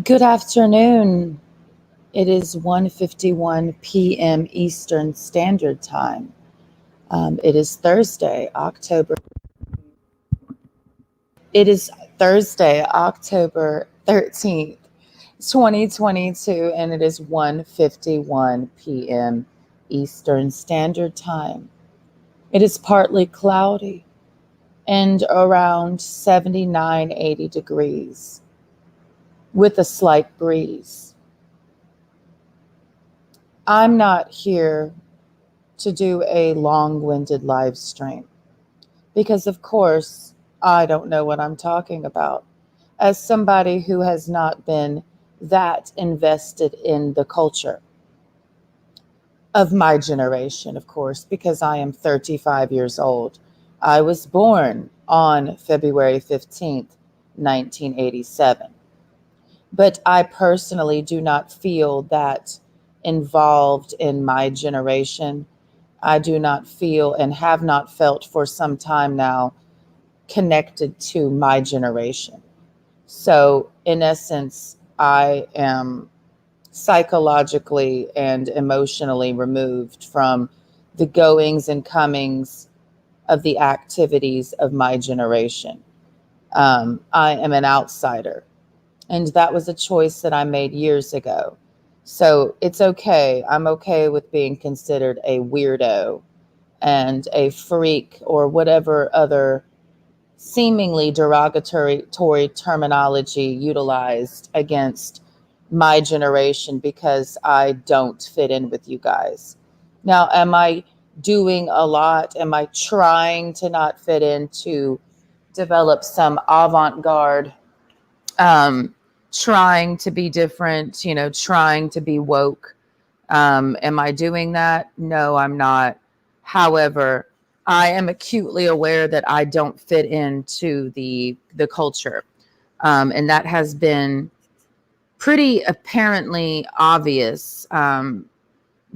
Good afternoon. It is 1:51 p.m. Eastern Standard Time. It is Thursday, October. It is Thursday, October 13th, 2022, and it is 1:51 p.m. Eastern Standard Time. It is partly cloudy and around 79, 80 degrees with a slight breeze. I'm not here to do a long winded live stream because, of course, I don't know what I'm talking about. As somebody who has not been that invested in the culture of my generation, of course, because I am 35 years old. I was born on February 15th, 1987. But I personally do not feel that involved in my generation. I do not feel and have not felt for some time now connected to my generation. So, in essence, I am psychologically and emotionally removed from the goings and comings of the activities of my generation. I am an outsider, and that was a choice that I made years ago. So, it's okay. I'm okay with being considered a weirdo and a freak or whatever other seemingly derogatory terminology utilized against my generation because I don't fit in with you guys. Now, am I doing a lot? Am I trying to not fit in to develop some avant garde, um, trying to be different, trying to be woke? Am I doing that? No, I'm not. However, I am acutely aware that I don't fit into the culture, and that has been pretty apparently obvious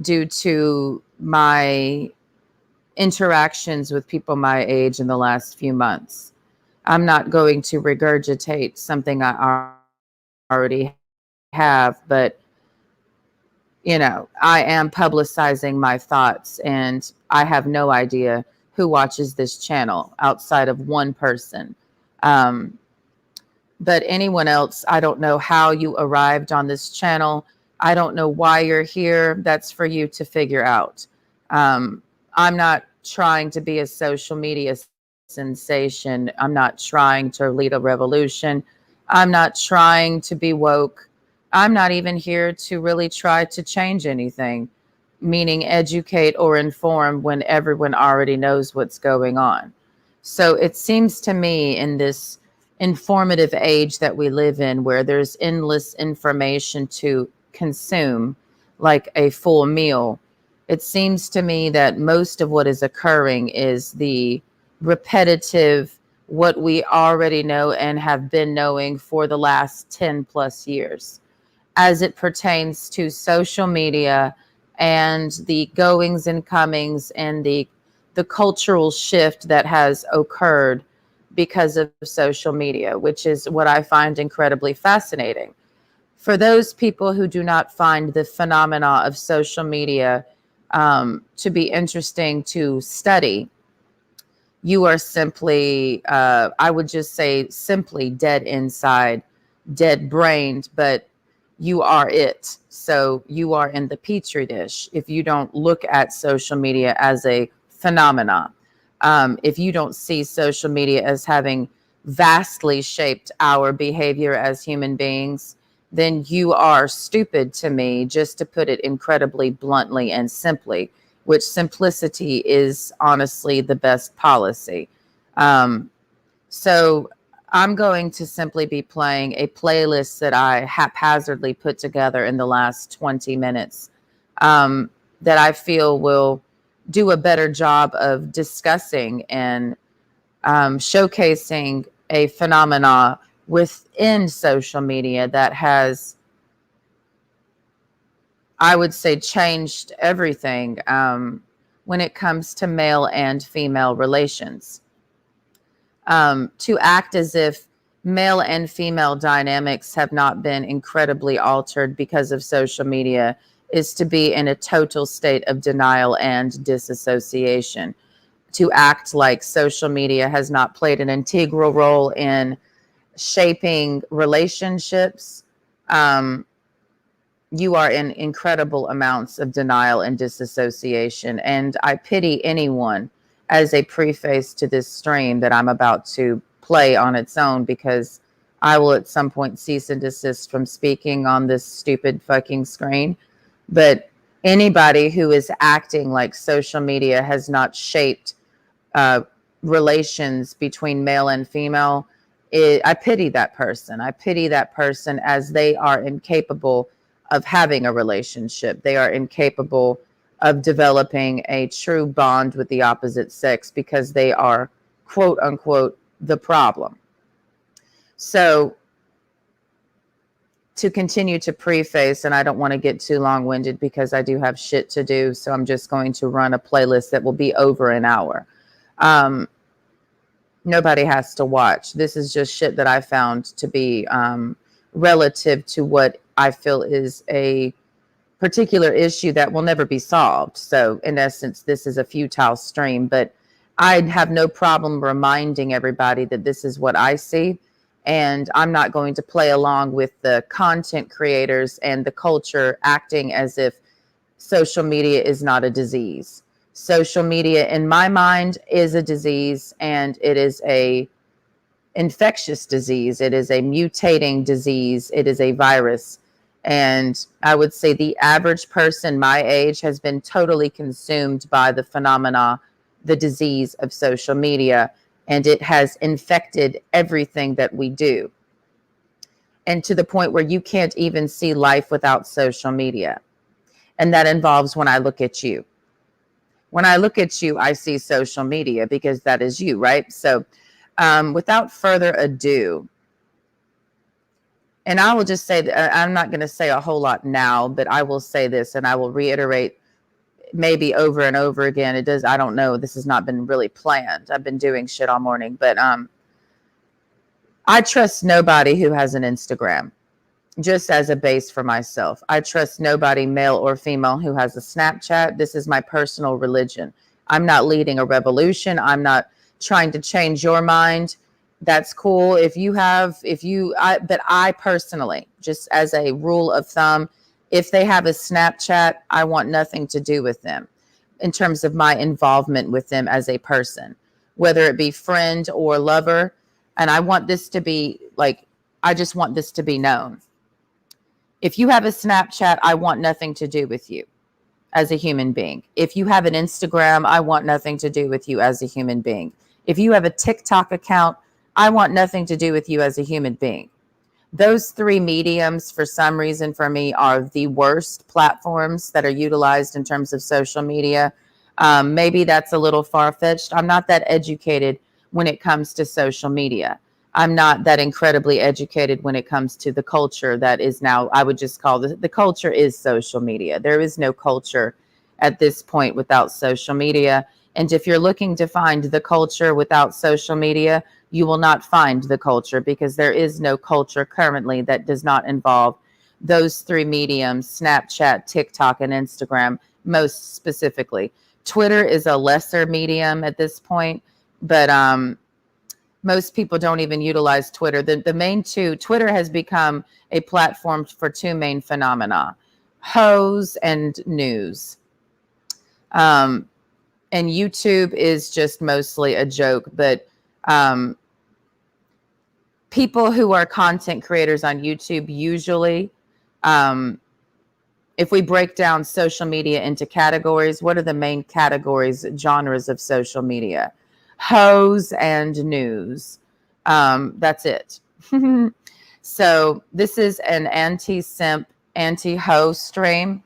due to my interactions with people my age in the last few months. I'm not going to regurgitate something I already have, but I am publicizing my thoughts, and I have no idea who watches this channel outside of one person. Um, but anyone else, I don't know how you arrived on this channel. I don't know why you're here. That's for you to figure out. Um, I'm not trying to be a social media sensation. I'm not trying to lead a revolution. I'm not trying to be woke. I'm not even here to really try to change anything, meaning educate or inform when everyone already knows what's going on. So it seems to me in this informative age that we live in, where there's endless information to consume, like a full meal, it seems to me that most of what is occurring is the repetitive, what we already know and have been knowing for the last 10 plus years as it pertains to social media and the goings and comings and the cultural shift that has occurred because of social media, which is what I find incredibly fascinating. For those people who do not find the phenomena of social media to be interesting to study, you are simply, I would just say, simply dead inside, dead brained, but you are it. So you are in the petri dish if you don't look at social media as a phenomena. If you don't see social media as having vastly shaped our behavior as human beings, then you are stupid to me, just to put it incredibly bluntly and simply, which simplicity is honestly the best policy. Um, so I'm going to simply be playing a playlist that I haphazardly put together in the last 20 minutes that I feel will do a better job of discussing and showcasing a phenomena within social media that has, I would say, changed everything when it comes to male and female relations. To act as if male and female dynamics have not been incredibly altered because of social media is to be in a total state of denial and disassociation, to act like social media has not played an integral role in shaping relationships. You are in incredible amounts of denial and disassociation. And I pity anyone, as a preface to this stream that I'm about to play on its own, because I will at some point cease and desist from speaking on this stupid fucking screen. But anybody who is acting like social media has not shaped relations between male and female, I pity that person. I pity that person, as they are incapable of having a relationship. They are incapable of developing a true bond with the opposite sex because they are, quote unquote, the problem. So, to continue to preface, and I don't want to get too long-winded because I do have shit to do, so I'm just going to run a playlist that will be over an hour. Nobody has to watch. This is just shit that I found to be relative to what I feel is a particular issue that will never be solved. So in essence, this is a futile stream, but I have no problem reminding everybody that this is what I see. And I'm not going to play along with the content creators and the culture acting as if social media is not a disease. Social media, in my mind, is a disease, and it is a infectious disease. It is a mutating disease. It is a virus. And I would say the average person my age has been totally consumed by the phenomena, the disease of social media, and it has infected everything that we do. And to the point where you can't even see life without social media. And that involves when I look at you. When I look at you, I see social media because that is you, right? So without further ado, and I will just say that I'm not going to say a whole lot now, but I will say this, and I will reiterate maybe over and over again. It does. I don't know. This has not been really planned. I've been doing shit all morning, but I trust nobody who has an Instagram, just as a base for myself. I trust nobody, male or female, who has a Snapchat. This is my personal religion. I'm not leading a revolution. I'm not trying to change your mind. That's cool. But I personally, just as a rule of thumb, if they have a Snapchat, I want nothing to do with them in terms of my involvement with them as a person, whether it be friend or lover. And I want this to be I just want this to be known. If you have a Snapchat, I want nothing to do with you as a human being. If you have an Instagram, I want nothing to do with you as a human being. If you have a TikTok account, I want nothing to do with you as a human being. Those three mediums, for some reason, for me, are the worst platforms that are utilized in terms of social media. Maybe that's a little far-fetched. I'm not that educated when it comes to social media. I'm not that incredibly educated when it comes to the culture that is now, I would just call the culture is social media. There is no culture at this point without social media. And if you're looking to find the culture without social media, you will not find the culture, because there is no culture currently that does not involve those three mediums: Snapchat, TikTok, and Instagram, most specifically. Twitter is a lesser medium at this point, but most people don't even utilize Twitter. The main two, Twitter has become a platform for two main phenomena: hoes and news. And YouTube is just mostly a joke, but people who are content creators on YouTube usually, if we break down social media into categories, what are the main categories, genres of social media? Hoes and news. That's it. So this is an anti-simp, anti-hoe stream.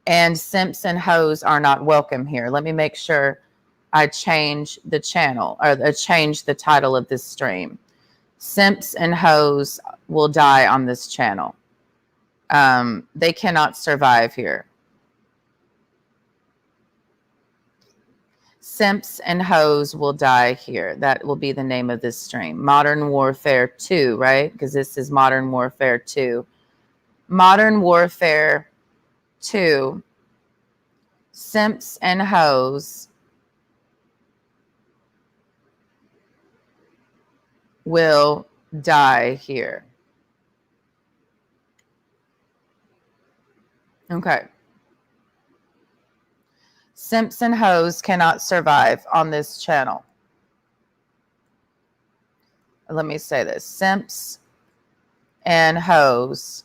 And simps and hoes are not welcome here. Let me make sure I change the channel, or change the title of this stream. Simps and hoes will die on this channel. They cannot survive here. Simps and hoes will die here. That will be the name of this stream. Modern Warfare 2, right? Because this is Modern Warfare 2. Modern Warfare 2. Simps and hoes will die here. Okay. Simps and hoes cannot survive on this channel. Let me say this. Simps and hoes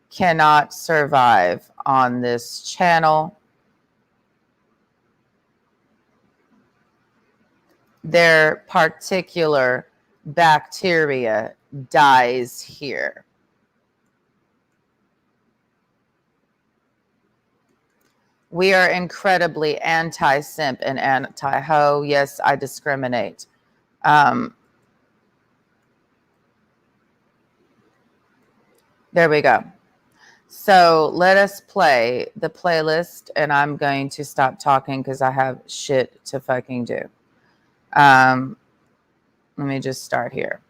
cannot survive on this channel. Their particular bacteria dies here. We are incredibly anti-simp and anti-hoe. Yes, I discriminate. There we go. So let us play the playlist, and I'm going to stop talking because I have shit to fucking do. Let me just start here.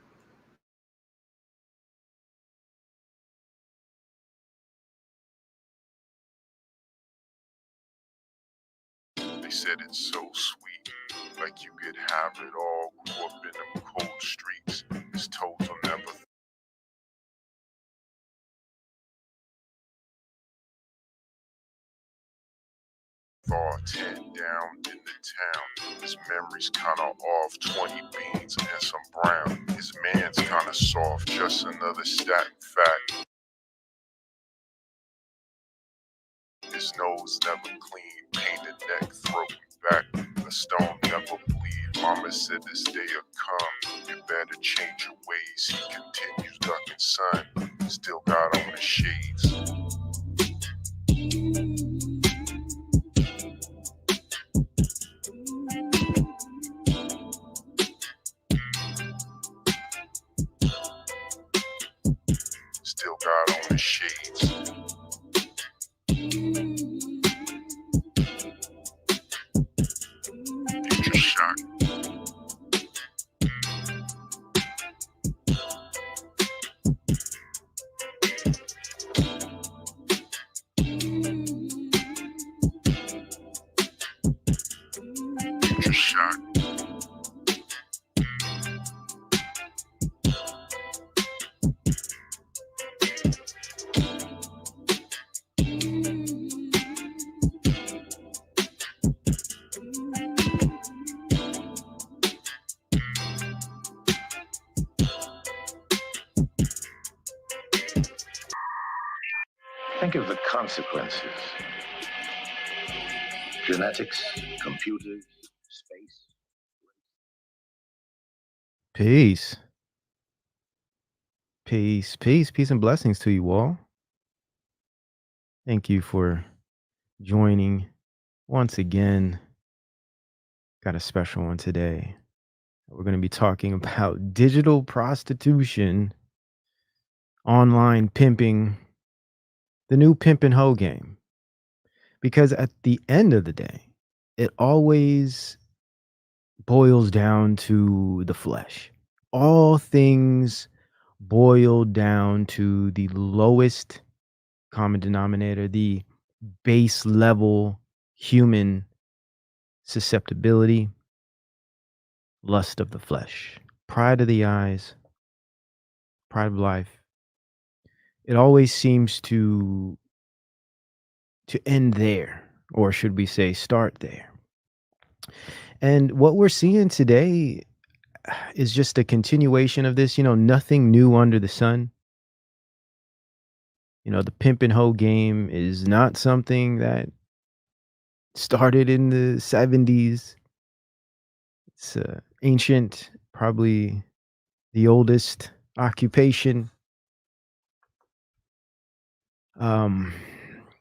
They said it's so sweet, like you could have it all. Grew up in them cold streets. It's total never thought. 10 down in the town. His memory's kinda off. 20 beans and some brown. His man's kinda soft. Just another stat fact. His nose never clean. Painted neck, throat back. A stone never bleed. Mama said this day will come. You better change your ways. He continues ducking sun. Still got on the shades. Still got on the shades. Future shock. Future shock. Think of the consequences. Genetics, computers, space. Peace. Peace and blessings to you all. Thank you for joining once again. Got a special one today. We're going to be talking about digital prostitution, online pimping, the new pimp and hoe game. Because at the end of the day, it always boils down to the flesh. All things boil down to the lowest common denominator, the base level human susceptibility, lust of the flesh, pride of the eyes, pride of life. It always seems to end there, or should we say start there. And what we're seeing today is just a continuation of this, nothing new under the sun. The pimp and hoe game is not something that started in the 70s. It's ancient, probably the oldest occupation.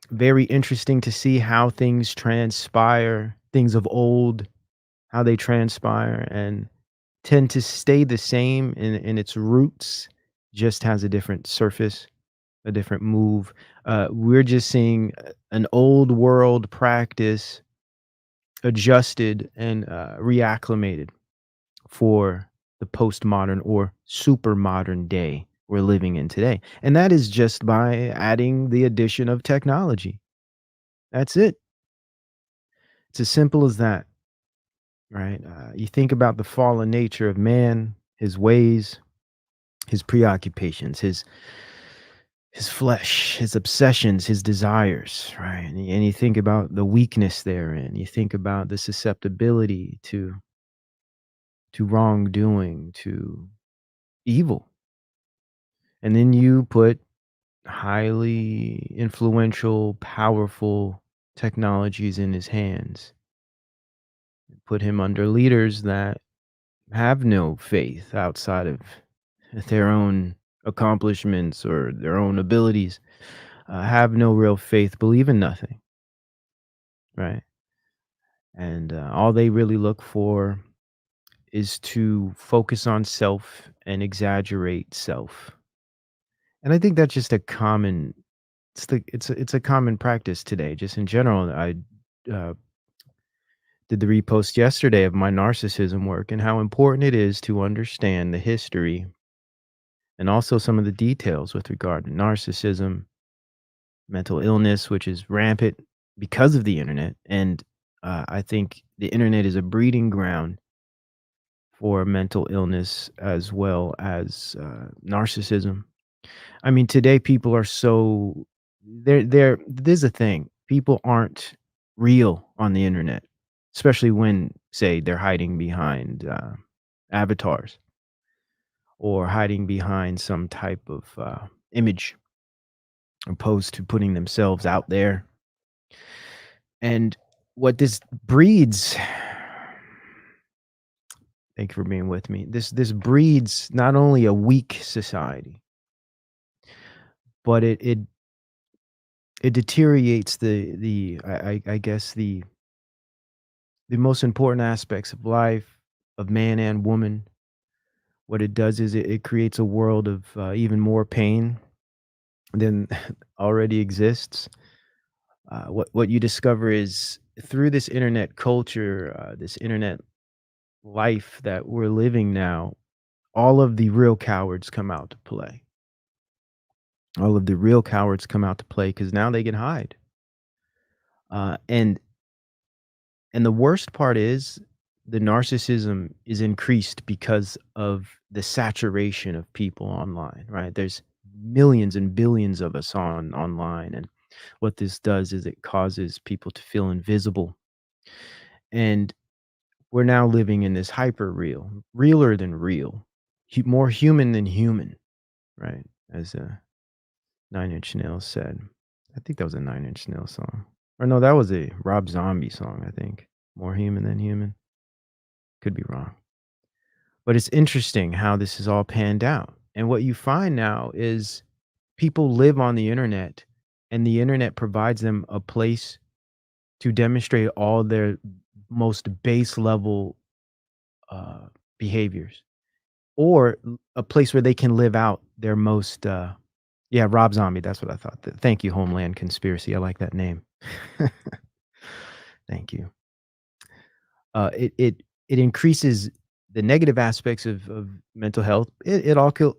Very interesting to see how things transpire, things of old, how they transpire and tend to stay the same in its roots, just has a different surface, a different move. We're just seeing an old world practice adjusted and reacclimated for the postmodern or super modern day we're living in today. And that is just by adding the addition of technology. That's it. It's as simple as that, right? You think about the fallen nature of man, his ways, his preoccupations, his flesh, his obsessions, his desires, right? And you think about the weakness therein. You think about the susceptibility to wrongdoing, to evil. And then you put highly influential, powerful technologies in his hands. Put him under leaders that have no faith outside of their own accomplishments or their own abilities, have no real faith, believe in nothing, right? And all they really look for is to focus on self and exaggerate self. And I think that's just a common it's a common practice today, just in general. I uh, did the repost yesterday of my narcissism work and how important it is to understand the history and also some of the details with regard to narcissism, mental illness, which is rampant because of the internet. And I think the internet is a breeding ground for mental illness as well as narcissism. I mean, today people are so there's a thing. People aren't real on the internet, especially when, say, they're hiding behind avatars or hiding behind some type of image opposed to putting themselves out there. And what this breeds, thank you for being with me. This breeds not only a weak society, but it deteriorates I guess the most important aspects of life, of man and woman. What it does is it creates a world of even more pain than already exists. What you discover is through this internet culture, this internet life that we're living now, all of the real cowards come out to play. All of the real cowards come out to play because now they can hide. Uh, and and the worst part is the narcissism is increased because of the saturation of people online, right? There's millions and billions of us online, and what this does is it causes people to feel invisible. And we're now living in this hyper real, realer than real, more human than human, right? As Nine Inch Nails said. I think that was a Nine Inch Nails song. Or no, that was a Rob Zombie song, I think. More human than human. Could be wrong. But it's interesting how this is all panned out. And what you find now is people live on the internet, and the internet provides them a place to demonstrate all their most base level uh, behaviors, or a place where they can live out their most yeah, Rob Zombie, that's what I thought. Thank you, Homeland Conspiracy. I like that name. Thank you. It increases the negative aspects of mental health.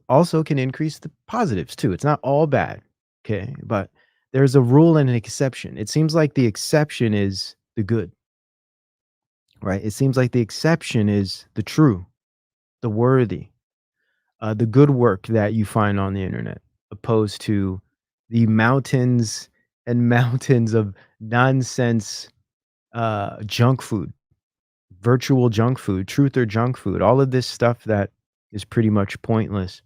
Also can increase the positives too. It's not all bad, okay? But there's a rule and an exception. It seems like the exception is the good, right? It seems like the exception is the true, the worthy, the good work that you find on the internet, opposed to the mountains and mountains of nonsense junk food, virtual junk food, truth or junk food, all of this stuff that is pretty much pointless.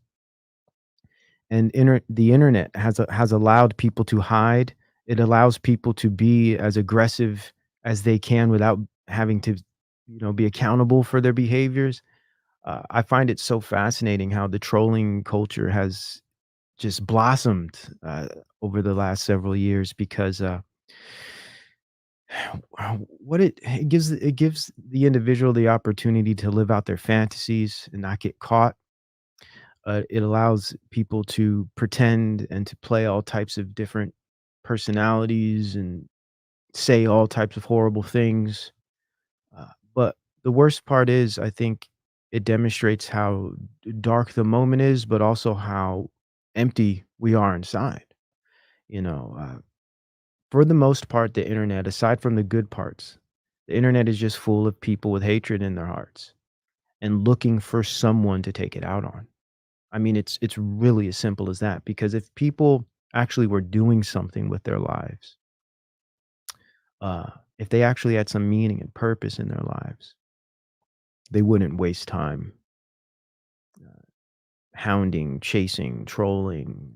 And the internet has allowed people to hide. It allows people to be as aggressive as they can without having to, be accountable for their behaviors. I find it so fascinating how the trolling culture has just blossomed over the last several years because what it gives the individual the opportunity to live out their fantasies and not get caught. It allows people to pretend and to play all types of different personalities and say all types of horrible things the worst part is, I think it demonstrates how dark the moment is, but also how empty we are inside. You know, for the most part, the internet, aside from the good parts, the internet is just full of people with hatred in their hearts and looking for someone to take it out on. I mean, it's really as simple as that. Because if people actually were doing something with their lives, uh, if they actually had some meaning and purpose in their lives, they wouldn't waste time hounding, chasing, trolling,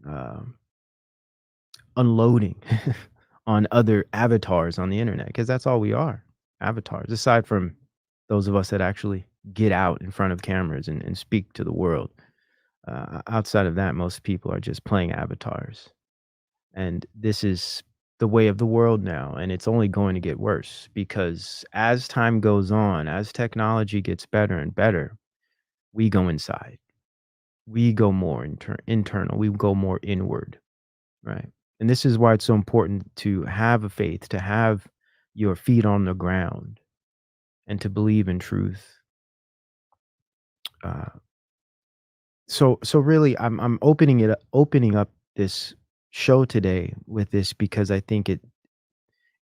unloading on other avatars on the internet, because that's all we are, avatars. Aside from those of us that actually get out in front of cameras and speak to the world, outside of that, most people are just playing avatars. And this is the way of the world now, and it's only going to get worse, because as time goes on, as technology gets better and better, we go inside. We go more internal. We go more inward, right? And this is why it's so important to have a faith, to have your feet on the ground, and to believe in truth. Uh, so really, I'm opening up this show today with this, because I think it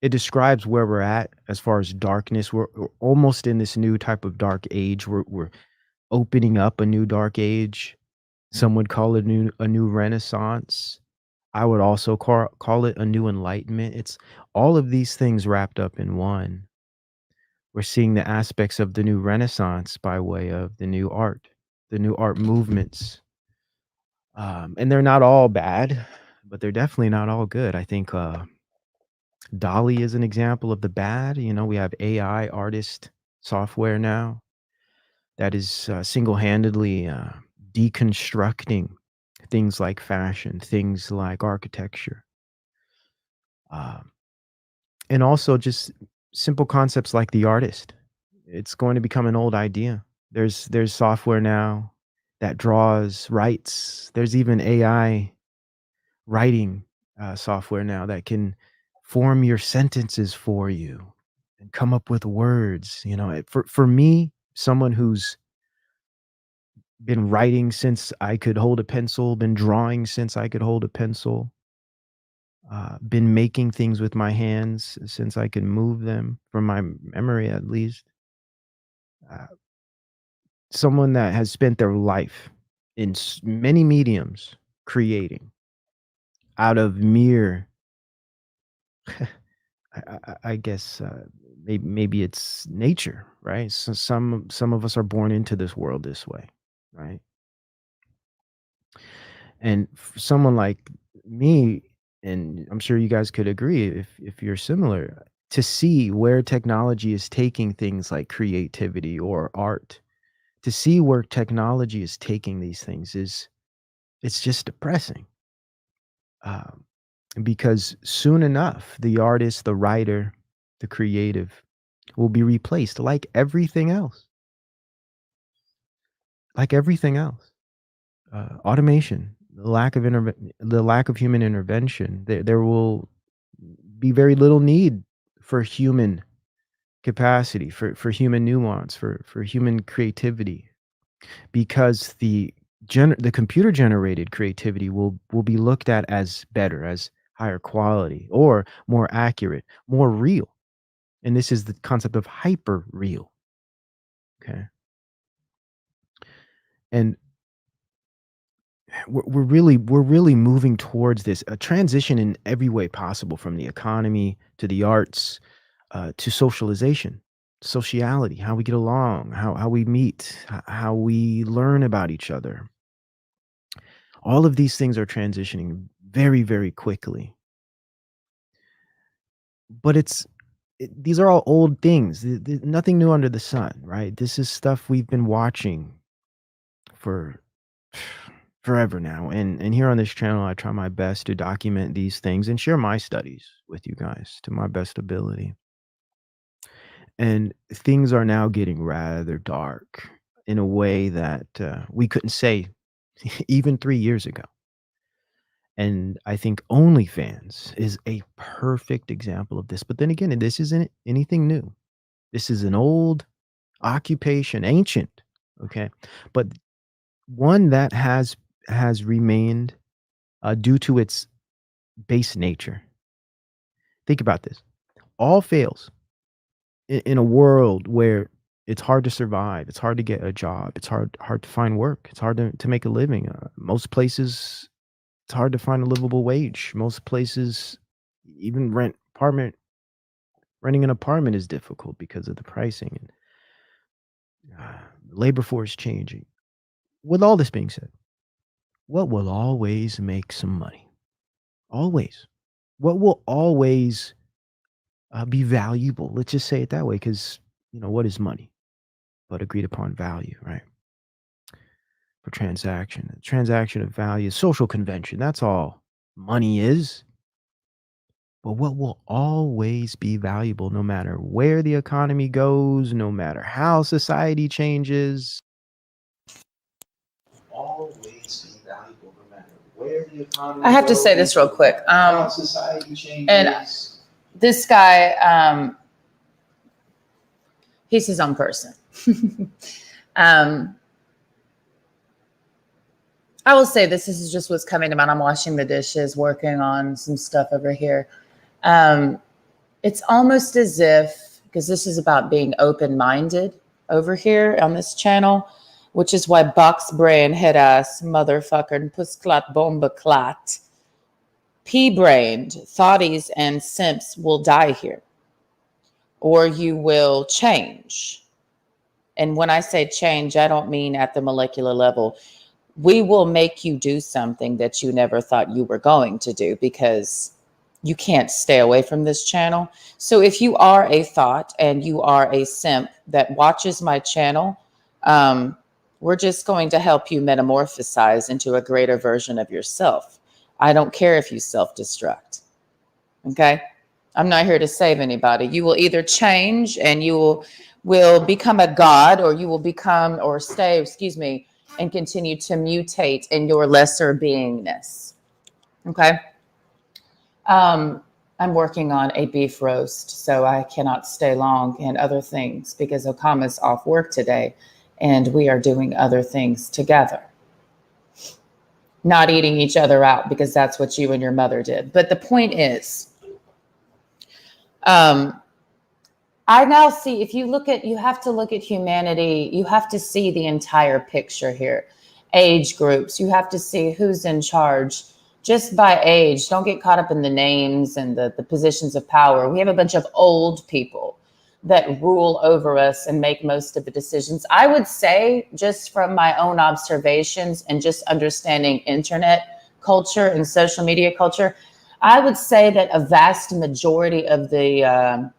describes where we're at as far as darkness. We're almost in this new type of dark age. We're opening up a new dark age. Some would call it a new renaissance. I would also call it a new enlightenment. It's all of these things wrapped up in one. We're seeing the aspects of the new renaissance by way of the new art movements. And they're not all bad, but they're definitely not all good. I think Dolly is an example of the bad. You know, we have AI artist software now that is single-handedly deconstructing things like fashion, things like architecture, um, and also just simple concepts like the artist. It's going to become an old idea. There's software now that draws, writes. There's even AI writing software now that can form your sentences for you and come up with words. You know, for me, someone who's been writing since I could hold a pencil, been drawing since I could hold a pencil, been making things with my hands since I could move them, from my memory at least. Uh, Someone that has spent their life in many mediums creating out of mere, I guess, maybe it's nature, right? So some of us are born into this world this way, right? And for someone like me, and I'm sure you guys could agree if you're similar, to see where technology is taking things like creativity or art, to see where technology is taking these things, is it's just depressing. Um, because soon enough, the artist, the writer, the creative will be replaced like everything else. Like everything else. Automation, the lack of human intervention, there will be very little need for human capacity, for human nuance, for human creativity, because the computer generated creativity will be looked at as better, as higher quality, or more accurate, more real. And this is the concept of hyper real. Okay. And we're really moving towards this a transition in every way possible, from the economy to the arts, to socialization, sociality, how we get along, how we meet, how we learn about each other. All of these things are transitioning very, very quickly. But these are all old things. Nothing new under the sun, right? This is stuff we've been watching for forever now. And here on this channel, I try my best to document these things and share my studies with you guys to my best ability. And things are now getting rather dark in a way that we couldn't say even 3 years ago. And I think OnlyFans is a perfect example of this. But then again, this isn't anything new. This is an old occupation, ancient, okay, but one that has remained due to its base nature. Think about this. All fails in a world where it's hard to survive, it's hard to get a job, it's hard to find work, it's hard to make a living. Most places, it's hard to find a livable wage. Most places, even renting an apartment is difficult because of the pricing and labor force changing. With all this being said, what will always make some money? Always. What will always be valuable? Let's just say it that way, because what is money but agreed upon value, right? For transaction of value, social convention. That's all money is. But what will always be valuable, no matter where the economy goes, no matter how society changes, always be valuable, no matter where the economy I have to say this real quick. how society changes. And this guy, he's his own person. I will say this is just what's coming to mind. I'm washing the dishes, working on some stuff over here. It's almost as if, because this is about being open-minded over here on this channel, which is why box brain, head ass, motherfucker, and pussclot bomba clot, pea-brained thoughties and simps will die here, or you will change. And when I say change, I don't mean at the molecular level. We will make you do something that you never thought you were going to do, because you can't stay away from this channel. So if you are a thought and you are a simp that watches my channel, we're just going to help you metamorphosize into a greater version of yourself. I don't care if you self-destruct. Okay? I'm not here to save anybody. You will either change and you will become a god, or you will become or stay, and continue to mutate in your lesser beingness. Okay? I'm working on a beef roast, so I cannot stay long, and other things, because Okama's off work today and we are doing other things together. Not eating each other out, because that's what you and your mother did. But the point is, I now see, if you have to look at humanity, you have to see the entire picture here. Age groups, you have to see who's in charge just by age. Don't get caught up in the names and the positions of power. We have a bunch of old people that rule over us and make most of the decisions. I would say, just from my own observations and just understanding internet culture and social media culture, I would say that a vast majority of the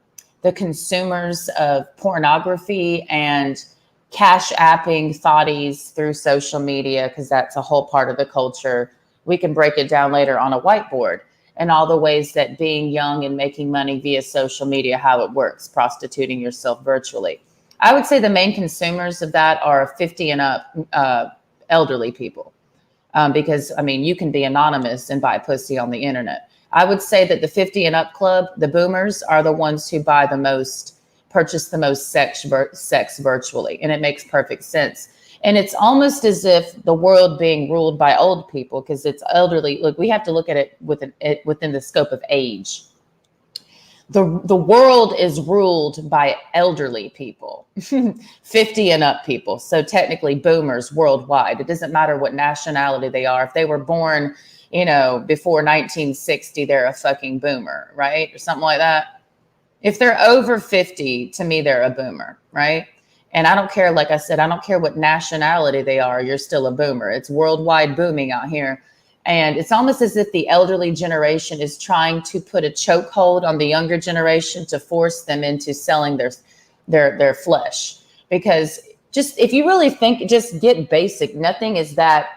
consumers of pornography and cash apping thoughties through social media, because that's a whole part of the culture. We can break it down later on a whiteboard, and all the ways that being young and making money via social media, how it works, prostituting yourself virtually. I would say the main consumers of that are 50 and up elderly people, because, I mean, you can be anonymous and buy pussy on the internet. I would say that the 50 and up club, the boomers, are the ones who purchase the most sex virtually. And it makes perfect sense. And it's almost as if the world being ruled by old people, because it's elderly. Look, we have to look at it within the scope of age. The world is ruled by elderly people, 50 and up people. So technically boomers worldwide. It doesn't matter what nationality they are. If they were born, before 1960, they're a fucking boomer, right? Or something like that. If they're over 50, to me, they're a boomer, right? And I don't care, like I said, I don't care what nationality they are, you're still a boomer. It's worldwide booming out here. And it's almost as if the elderly generation is trying to put a chokehold on the younger generation to force them into selling their flesh. Because just, if you really think, just get basic, nothing is that.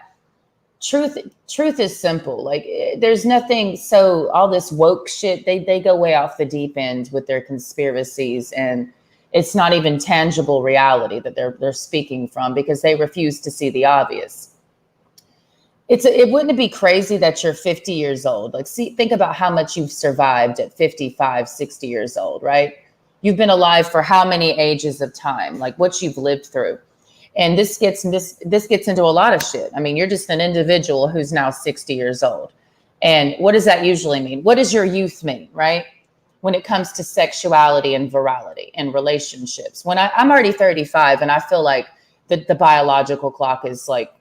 Truth is simple. Like, there's nothing. So all this woke shit, they go way off the deep end with their conspiracies, and it's not even tangible reality that they're speaking from, because they refuse to see the obvious. It wouldn't be crazy that you're 50 years old. Like, think about how much you've survived at 55, 60 years old, right? You've been alive for how many ages of time, like what you've lived through. And this gets into a lot of shit. I mean, you're just an individual who's now 60 years old. And what does that usually mean? What does your youth mean, right? When it comes to sexuality and virality and relationships. When I'm already 35 and I feel like the biological clock is like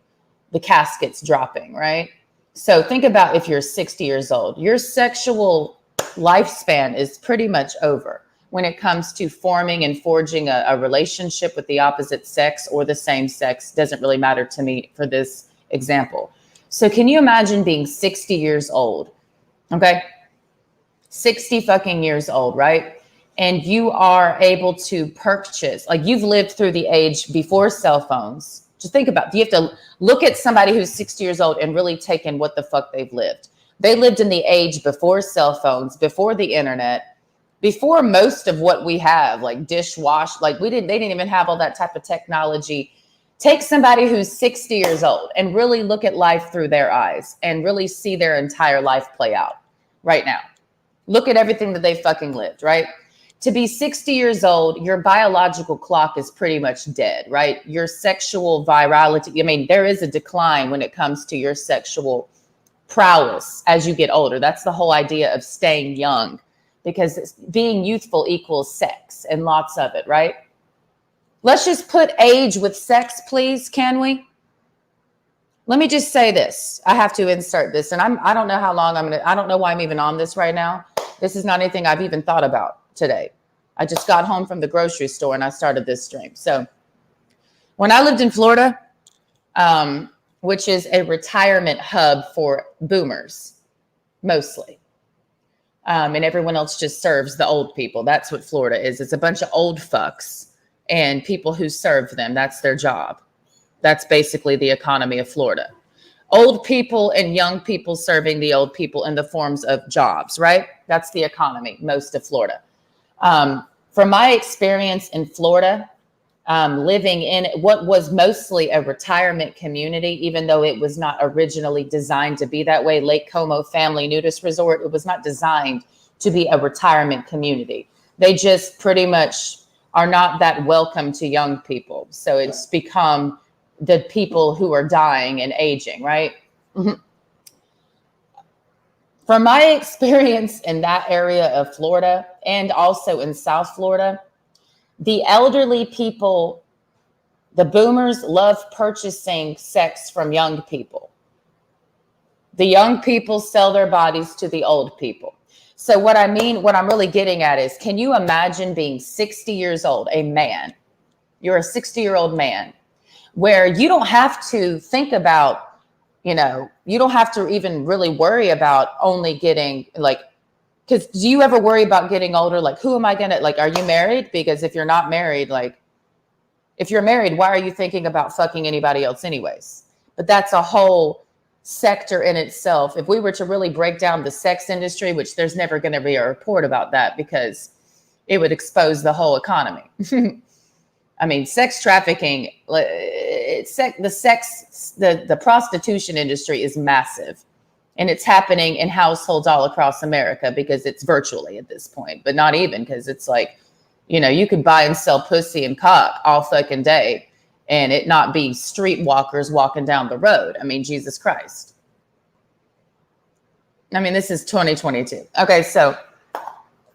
the casket's dropping, right? So think about if you're 60 years old, your sexual lifespan is pretty much over when it comes to forming and forging a relationship with the opposite sex or the same sex. Doesn't really matter to me for this example. So can you imagine being 60 years old? Okay. 60 fucking years old, right? And you are able to purchase, like you've lived through the age before cell phones. Just think about, you have to look at somebody who's 60 years old and really take in what the fuck they've lived. They lived in the age before cell phones, before the internet, before most of what we have, like dishwash, like they didn't even have all that type of technology. Take somebody who's 60 years old and really look at life through their eyes and really see their entire life play out right now. Look at everything that they fucking lived, right? To be 60 years old, your biological clock is pretty much dead, right? Your sexual virality, I mean, there is a decline when it comes to your sexual prowess as you get older. That's the whole idea of staying young, because being youthful equals sex and lots of it, right? Let's just put age with sex, please, can we? Let me just say this. I have to insert this, and I don't know how long I don't know why I'm even on this right now. This is not anything I've even thought about today. I just got home from the grocery store and I started this stream. So when I lived in Florida, which is a retirement hub for boomers, mostly. And everyone else just serves the old people. That's what Florida is. It's a bunch of old fucks and people who serve them. That's their job. That's basically the economy of Florida. Old people and young people serving the old people in the forms of jobs, right? That's the economy, most of Florida. From my experience in Florida, living in what was mostly a retirement community, even though it was not originally designed to be that way. Lake Como Family Nudist Resort, it was not designed to be a retirement community. They just pretty much are not that welcome to young people. So it's become the people who are dying and aging, right? Mm-hmm. From my experience in that area of Florida and also in South Florida, the elderly people, the boomers, love purchasing sex from young people. The young people sell their bodies to the old people. So what I'm really getting at is, can you imagine being 60 years old, a man? You're a 60-year-old man, where you don't have to think about, you don't have to even really worry about only getting because do you ever worry about getting older? Like, who am I going to, are you married? Because if you're not married, if you're married, why are you thinking about fucking anybody else anyways? But that's a whole sector in itself. If we were to really break down the sex industry, which there's never going to be a report about that because it would expose the whole economy. I mean, sex trafficking, the prostitution industry is massive. And it's happening in households all across America because it's virtually at this point, but not even, because it's you could buy and sell pussy and cock all fucking day and it not be streetwalkers walking down the road. I mean, Jesus Christ. I mean, this is 2022. Okay, so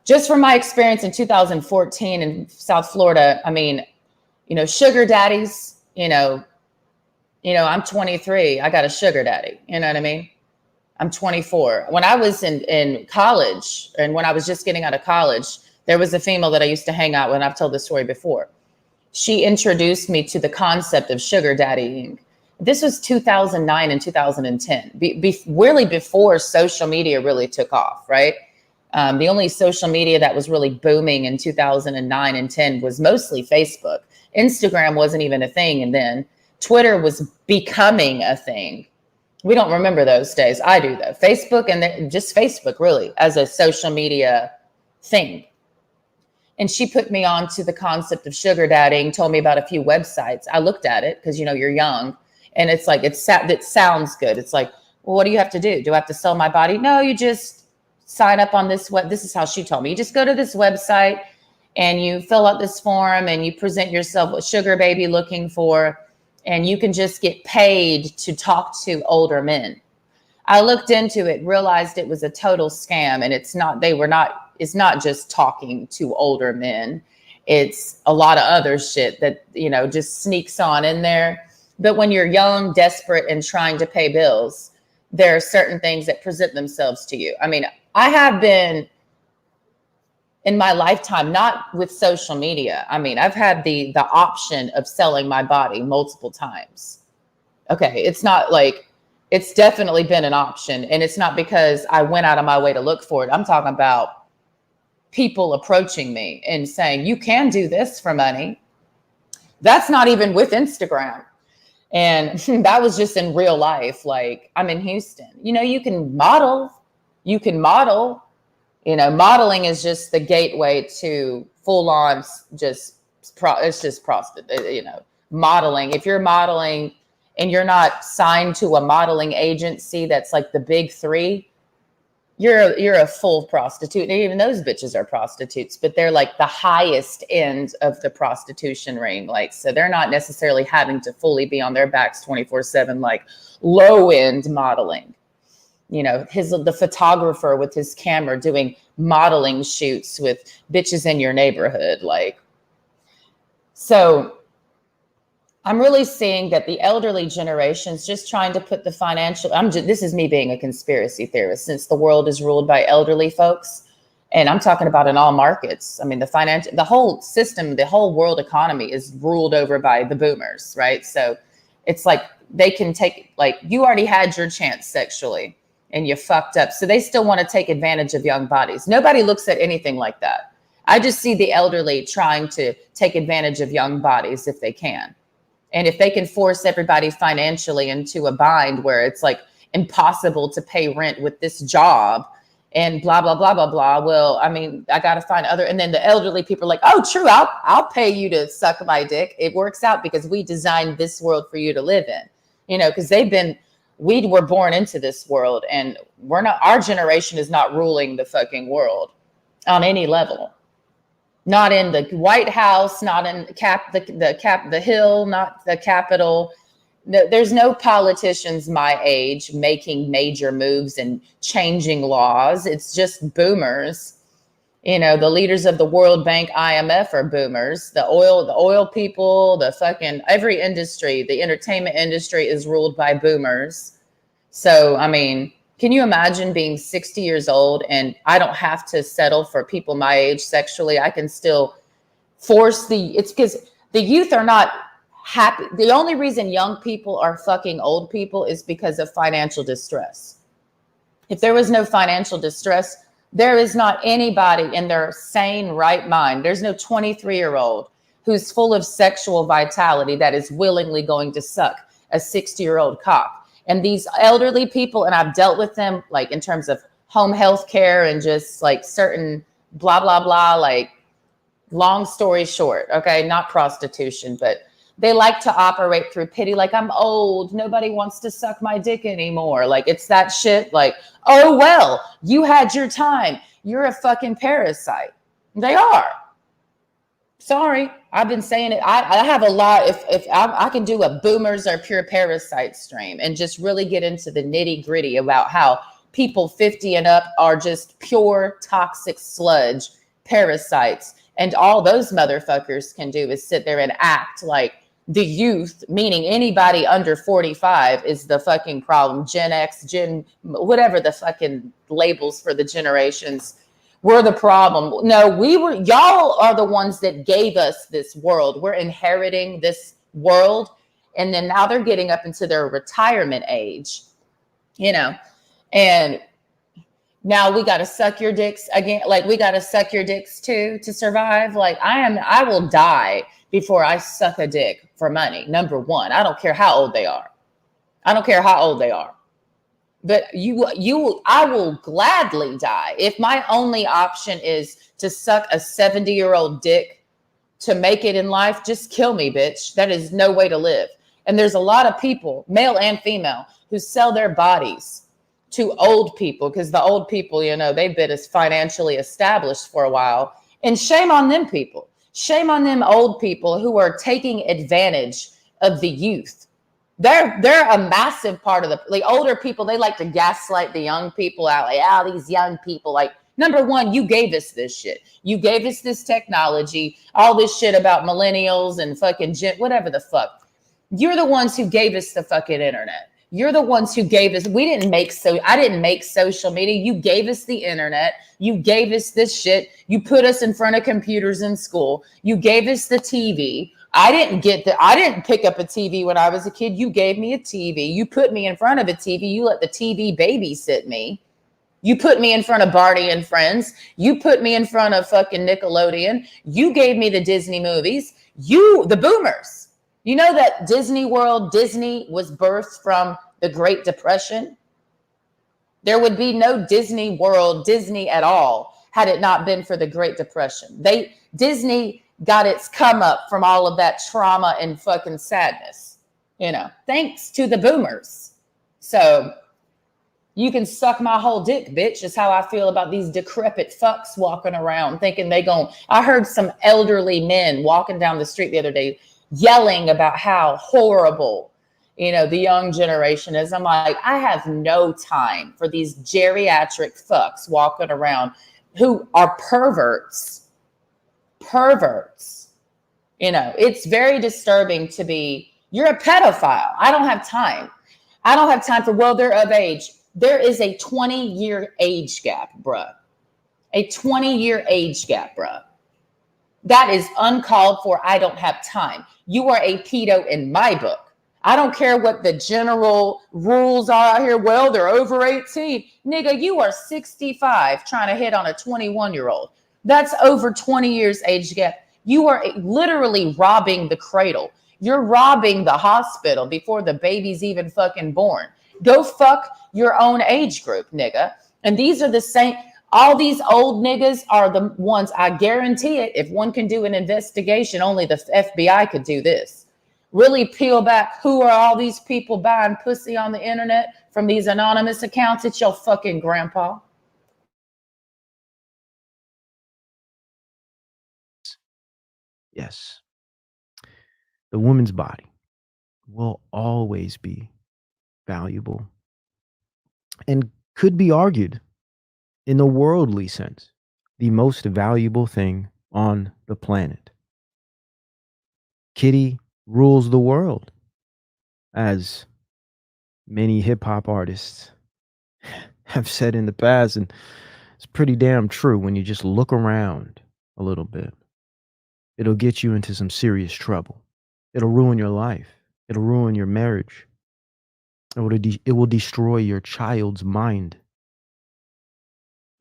just from my experience in 2014 in South Florida, I mean, sugar daddies, I'm 23. I got a sugar daddy. You know what I mean? I'm 24. When I was in college and when I was just getting out of college, there was a female that I used to hang out with, and I've told this story before. She introduced me to the concept of sugar daddying. This was 2009 and 2010, really before social media really took off, right? The only social media that was really booming in 2009 and 10 was mostly Facebook. Instagram wasn't even a thing. And then Twitter was becoming a thing. We don't remember those days. I do though. Facebook and just Facebook really as a social media thing. And she put me on to the concept of sugar daddying, told me about a few websites. I looked at it because, you're young and it's like, it sounds good. It's like, well, what do you have to do? Do I have to sell my body? No, you just sign up on this. This is how she told me. You just go to this website and you fill out this form and you present yourself what sugar baby looking for, and you can just get paid to talk to older men. I looked into it, realized it was a total scam, and it's not just talking to older men. It's a lot of other shit that, just sneaks on in there. But when you're young, desperate, and trying to pay bills, there are certain things that present themselves to you. I mean, I have been in my lifetime, not with social media. I mean, I've had the option of selling my body multiple times. Okay, it's not like, it's definitely been an option, and it's not because I went out of my way to look for it. I'm talking about people approaching me and saying, you can do this for money. That's not even with Instagram. And that was just in real life. Like, I'm in Houston. You can model. Modeling is just the gateway to full on it's just prostitute, modeling. If you're modeling and you're not signed to a modeling agency that's like the big three, you're a full prostitute. And even those bitches are prostitutes, but they're like the highest end of the prostitution ring. Like, so they're not necessarily having to fully be on their backs 24/7, like low end modeling. The photographer with his camera doing modeling shoots with bitches in your neighborhood. Like, so I'm really seeing that the elderly generation's just trying to put the financial, this is me being a conspiracy theorist, since the world is ruled by elderly folks. And I'm talking about in all markets. I mean, the whole system, the whole world economy is ruled over by the boomers, right? So it's like they can take, like, you already had your chance sexually and you fucked up. So they still want to take advantage of young bodies. Nobody looks at anything like that. I just see the elderly trying to take advantage of young bodies if they can. And if they can force everybody financially into a bind where it's like impossible to pay rent with this job and blah, blah, blah, blah, blah. Well, I mean, I got to find other. And then the elderly people are like, oh, true, I'll pay you to suck my dick. It works out because we designed this world for you to live in, because we were born into this world, and our generation is not ruling the fucking world on any level. Not in the White House, not in the Hill, not the Capitol. No, there's no politicians my age making major moves and changing laws. It's just boomers. The leaders of the World Bank, IMF are boomers. The oil people, the fucking every industry, the entertainment industry is ruled by boomers. So, I mean, can you imagine being 60 years old and I don't have to settle for people my age sexually? I can still it's because the youth are not happy. The only reason young people are fucking old people is because of financial distress. If there was no financial distress, there is not anybody in their sane right mind. There's no 23-year-old who's full of sexual vitality that is willingly going to suck a 60-year-old cock. And these elderly people, and I've dealt with them like in terms of home health care and just like certain blah, blah, blah, like long story short, okay, not prostitution, but they like to operate through pity. Like, I'm old. Nobody wants to suck my dick anymore. Like, it's that shit. Like, oh, well, you had your time. You're a fucking parasite. They are. Sorry, I've been saying it. I have a lot. If I can do a boomers are pure parasite stream and just really get into the nitty gritty about how people 50 and up are just pure toxic sludge parasites. And all those motherfuckers can do is sit there and act like the youth, meaning anybody under 45 is the fucking problem. Gen X, whatever the fucking labels for the generations. We're the problem. No, y'all are the ones that gave us this world. We're inheriting this world. And then now they're getting up into their retirement age, and now we got to suck your dicks again. Like, we got to suck your dicks too to survive. Like, I will die before I suck a dick for money. Number one, I don't care how old they are. But I will gladly die. If my only option is to suck a 70-year-old dick to make it in life, just kill me, bitch. That is no way to live. And there's a lot of people, male and female, who sell their bodies to old people because the old people, they've been as financially established for a while. And shame on them people. Shame on them old people who are taking advantage of the youth. They're a massive part of the older people. They like to gaslight the young people out, like, oh, these young people. Like, number one, you gave us this shit. You gave us this technology, all this shit about millennials and fucking whatever the fuck. You're the ones who gave us the fucking internet. You're the ones who gave us. I didn't make social media. You gave us the internet. You gave us this shit. You put us in front of computers in school. You gave us the TV. I didn't pick up a TV when I was a kid. You gave me a TV. You put me in front of a TV. You let the TV babysit me. You put me in front of Barney and Friends. You put me in front of fucking Nickelodeon. You gave me the Disney movies. The boomers. You know that Disney was birthed from the Great Depression? There would be no Disney World, Disney at all, had it not been for the Great Depression. Disney got its come up from all of that trauma and fucking sadness, thanks to the boomers. So you can suck my whole dick, bitch, is how I feel about these decrepit fucks walking around thinking I heard some elderly men walking down the street the other day yelling about how horrible, the young generation is. I'm like, I have no time for these geriatric fucks walking around who are perverts. It's very disturbing you're a pedophile. I don't have time. They're of age. There is a 20-year age gap, bruh. A 20-year age gap, bruh. That is uncalled for. I don't have time. You are a pedo in my book. I don't care what the general rules are out here. Well, they're over 18. Nigga, you are 65 trying to hit on a 21-year-old. That's over 20 years age gap. You are literally robbing the cradle. You're robbing the hospital before the baby's even fucking born. Go fuck your own age group, nigga. And these are the same. All these old niggas are the ones, I guarantee it, if one can do an investigation, only the FBI could do this. Really peel back, who are all these people buying pussy on the internet from these anonymous accounts? It's your fucking grandpa. Yes. The woman's body will always be valuable and could be argued in the worldly sense, the most valuable thing on the planet. Kitty rules the world, as many hip hop artists have said in the past, and it's pretty damn true when you just look around a little bit. It'll get you into some serious trouble. It'll ruin your life. It'll ruin your marriage. It will destroy your child's mind.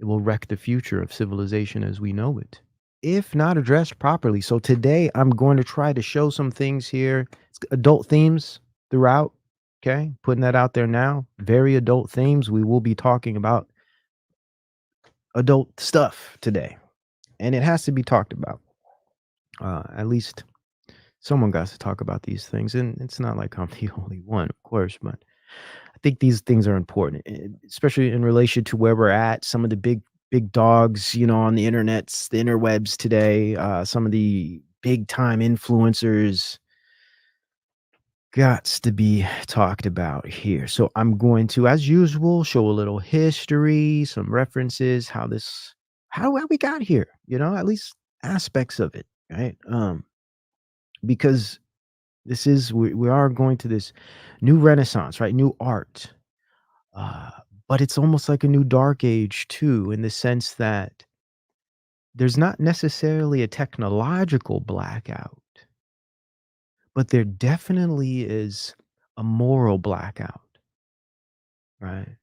It will wreck the future of civilization as we know it, if not addressed properly. So today I'm going to try to show some things here. It's adult themes throughout. Okay. Putting that out there now. Very adult themes. We will be talking about adult stuff today. And it has to be talked about. At least someone got to talk about these things. And it's not like I'm the only one, of course, but I think these things are important, especially in relation to where we're at. Some of the big dogs, on the internets, the interwebs today, some of the big time influencers got to be talked about here. So I'm going to, as usual, show a little history, some references, how we got here, at least aspects of it, right? Because we are going to this new renaissance, right? New art. But it's almost like a new dark age too, in the sense that there's not necessarily a technological blackout, but there definitely is a moral blackout, right?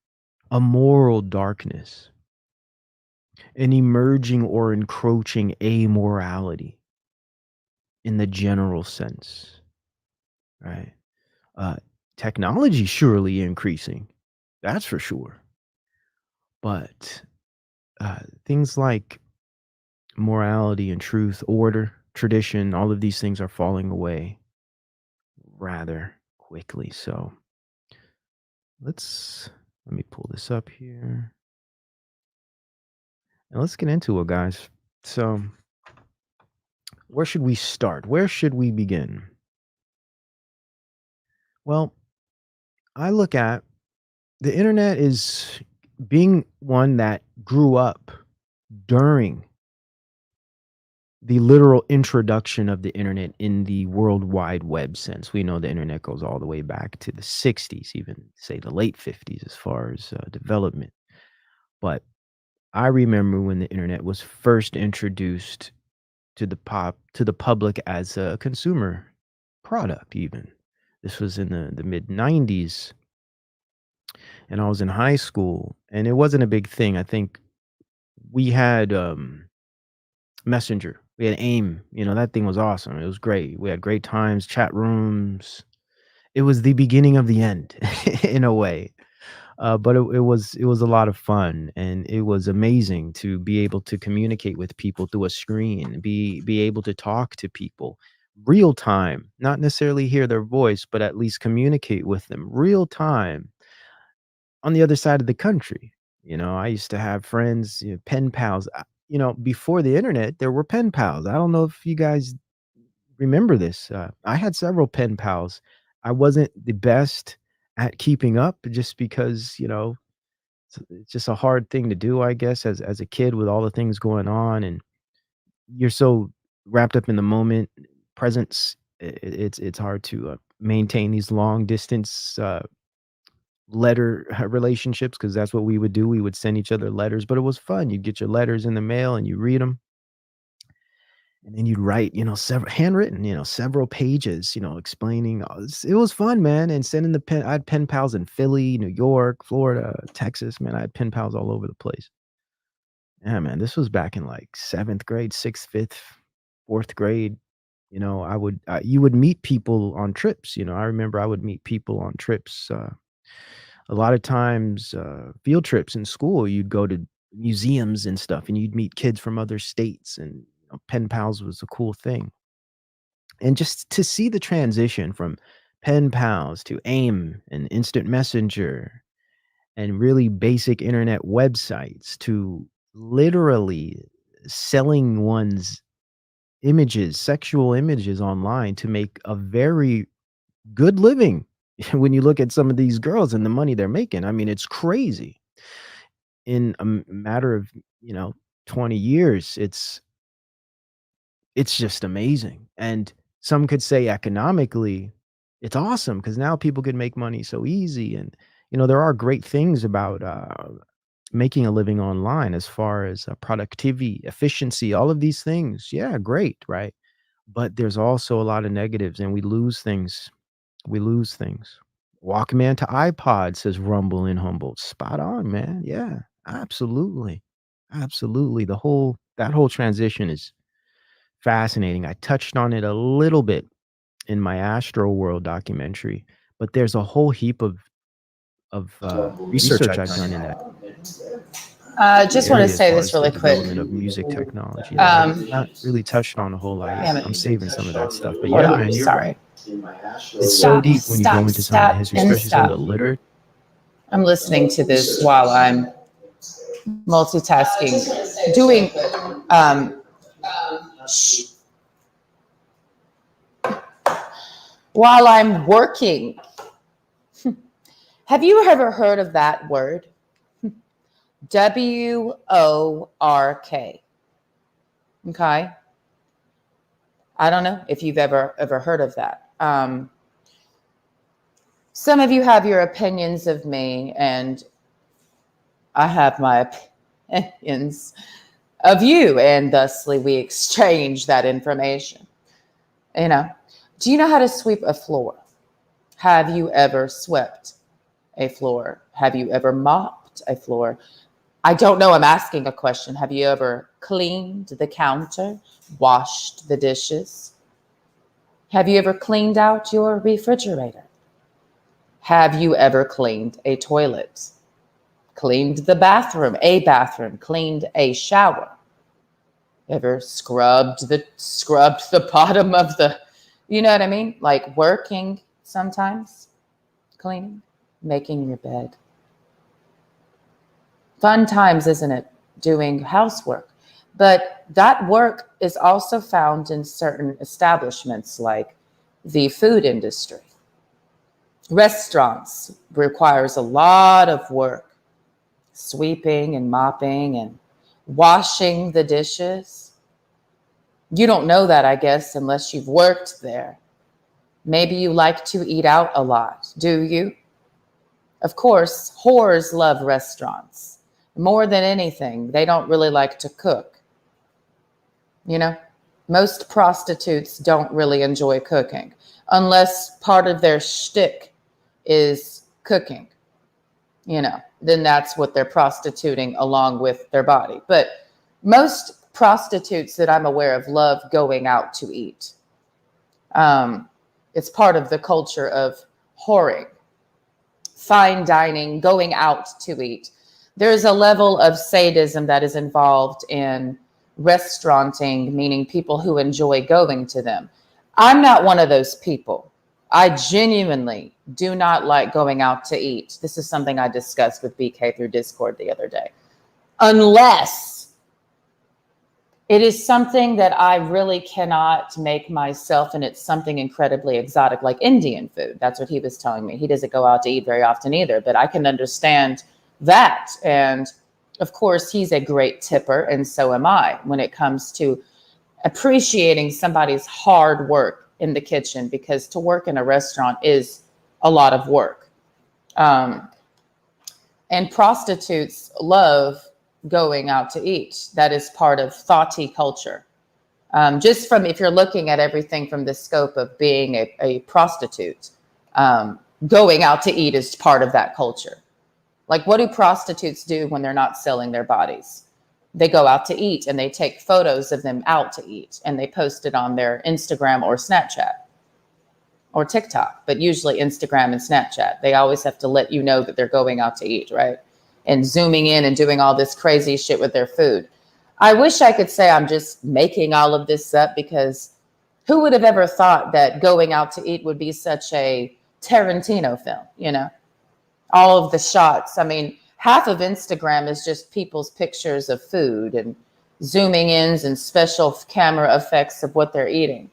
A moral darkness, an emerging or encroaching amorality in the general sense, right? Technology surely increasing, that's for sure. But things like morality and truth, order, tradition, all of these things are falling away rather quickly. So let me pull this up here. And let's get into it, guys. So where should we start? Where should we begin? Well, I look at the internet is being one that grew up during the literal introduction of the internet in the World Wide Web sense. We know the internet goes all the way back to the 60s, even say the late 50s as far as development. But I remember when the internet was first introduced to the public as a consumer product even. This was in the mid 90s, and I was in high school, and it wasn't a big thing. I think we had Messenger. We had AIM. That thing was awesome. It was great. We had great times, chat rooms. It was the beginning of the end in a way. But it was a lot of fun, and it was amazing to be able to communicate with people through a screen, be able to talk to people real time, not necessarily hear their voice, but at least communicate with them real time on the other side of the country. I used to have friends, pen pals. Before the internet, there were pen pals. I don't know if you guys remember this. I had several pen pals. I wasn't the best at keeping up just because, it's just a hard thing to do, I guess, as a kid with all the things going on, and you're so wrapped up in the moment, presence. It's hard to maintain these long distance letter relationships, because that's what we would do. We would send each other letters, but it was fun. You'd get your letters in the mail and you read them, and then you'd write, several handwritten, several pages, explaining. It was fun, man. And sending the pen. I had pen pals in Philly, New York, Florida, Texas. Man, I had pen pals all over the place. Yeah, man. This was back in like 7th grade, 6th, 5th, 4th grade. You would meet people on trips. I remember I would meet people on trips. A lot of times, field trips in school, you'd go to museums and stuff, and you'd meet kids from other states, and pen pals was a cool thing. And just to see the transition from pen pals to AIM and instant messenger and really basic internet websites to literally selling one's images, sexual images online to make a very good living. When you look at some of these girls and the money they're making, I mean, it's crazy. In a matter of, 20 years, it's just amazing. And some could say economically, it's awesome because now people can make money so easy. And, there are great things about making a living online as far as productivity, efficiency, all of these things. Yeah, great, right? But there's also a lot of negatives, and we lose things. We lose things. Walkman to iPod, says Rumble in Humboldt. Spot on, man. Yeah, absolutely. Absolutely. That whole transition is fascinating. I touched on it a little bit in my Astro World documentary, but there's a whole heap of research I've done in that Just want area to as say far this as the really quick. development of music technology that I've not really touched on a whole lot yet. Damn it. I'm saving some of that stuff. But Hold yeah, on. man, you're Sorry. right. It's so deep when you go into some of the history, especially some of the literature. I'm listening to this while I'm multitasking, doing while I'm working. Have you ever heard of that word? WORK. Okay. I don't know if you've ever heard of that. Some of you have your opinions of me, and I have my opinions of you, and thusly we exchange that information. Do you know how to sweep a floor? Have you ever swept a floor? Have you ever mopped a floor? I don't know. I'm asking a question. Have you ever cleaned the counter, washed the dishes? Have you ever cleaned out your refrigerator? Have you ever cleaned a toilet? Cleaned the bathroom, cleaned a shower? Ever scrubbed the bottom of the, you know what I mean? Like working sometimes, cleaning, making your bed. Fun times, isn't it? Doing housework. But that work is also found in certain establishments like the food industry. Restaurants requires a lot of work, sweeping and mopping and washing the dishes. You don't know that, I guess, unless you've worked there. Maybe you like to eat out a lot, do you? Of course, whores love restaurants. More than anything, they don't really like to cook. You know, most prostitutes don't really enjoy cooking unless part of their shtick is cooking. You know, then that's what they're prostituting along with their body. But most prostitutes that I'm aware of love going out to eat. It's part of the culture of whoring, fine dining, going out to eat. There's a level of sadism that is involved in restauranting, meaning people who enjoy going to them. I'm not one of those people. I genuinely do not like going out to eat. This is something I discussed with BK through Discord the other day. Unless it is something that I really cannot make myself, and it's something incredibly exotic, like Indian food. That's what he was telling me. He doesn't go out to eat very often either, but I can understand that. And of course, he's a great tipper, and so am I when it comes to appreciating somebody's hard work in the kitchen, because to work in a restaurant is a lot of work. And prostitutes love going out to eat. That is part of thoughty culture. Just from, if you're looking at everything from the scope of being a prostitute, going out to eat is part of that culture. Like, what do prostitutes do when they're not selling their bodies? They go out to eat and they take photos of them out to eat and they post it on their Instagram or Snapchat or TikTok, but usually Instagram and Snapchat. They always have to let you know that they're going out to eat, right? And zooming in and doing all this crazy shit with their food. I wish I could say I'm just making all of this up, because who would have ever thought that going out to eat would be such a Tarantino film, you know? All of the shots. I mean, half of Instagram is just people's pictures of food and zooming ins and special camera effects of what they're eating.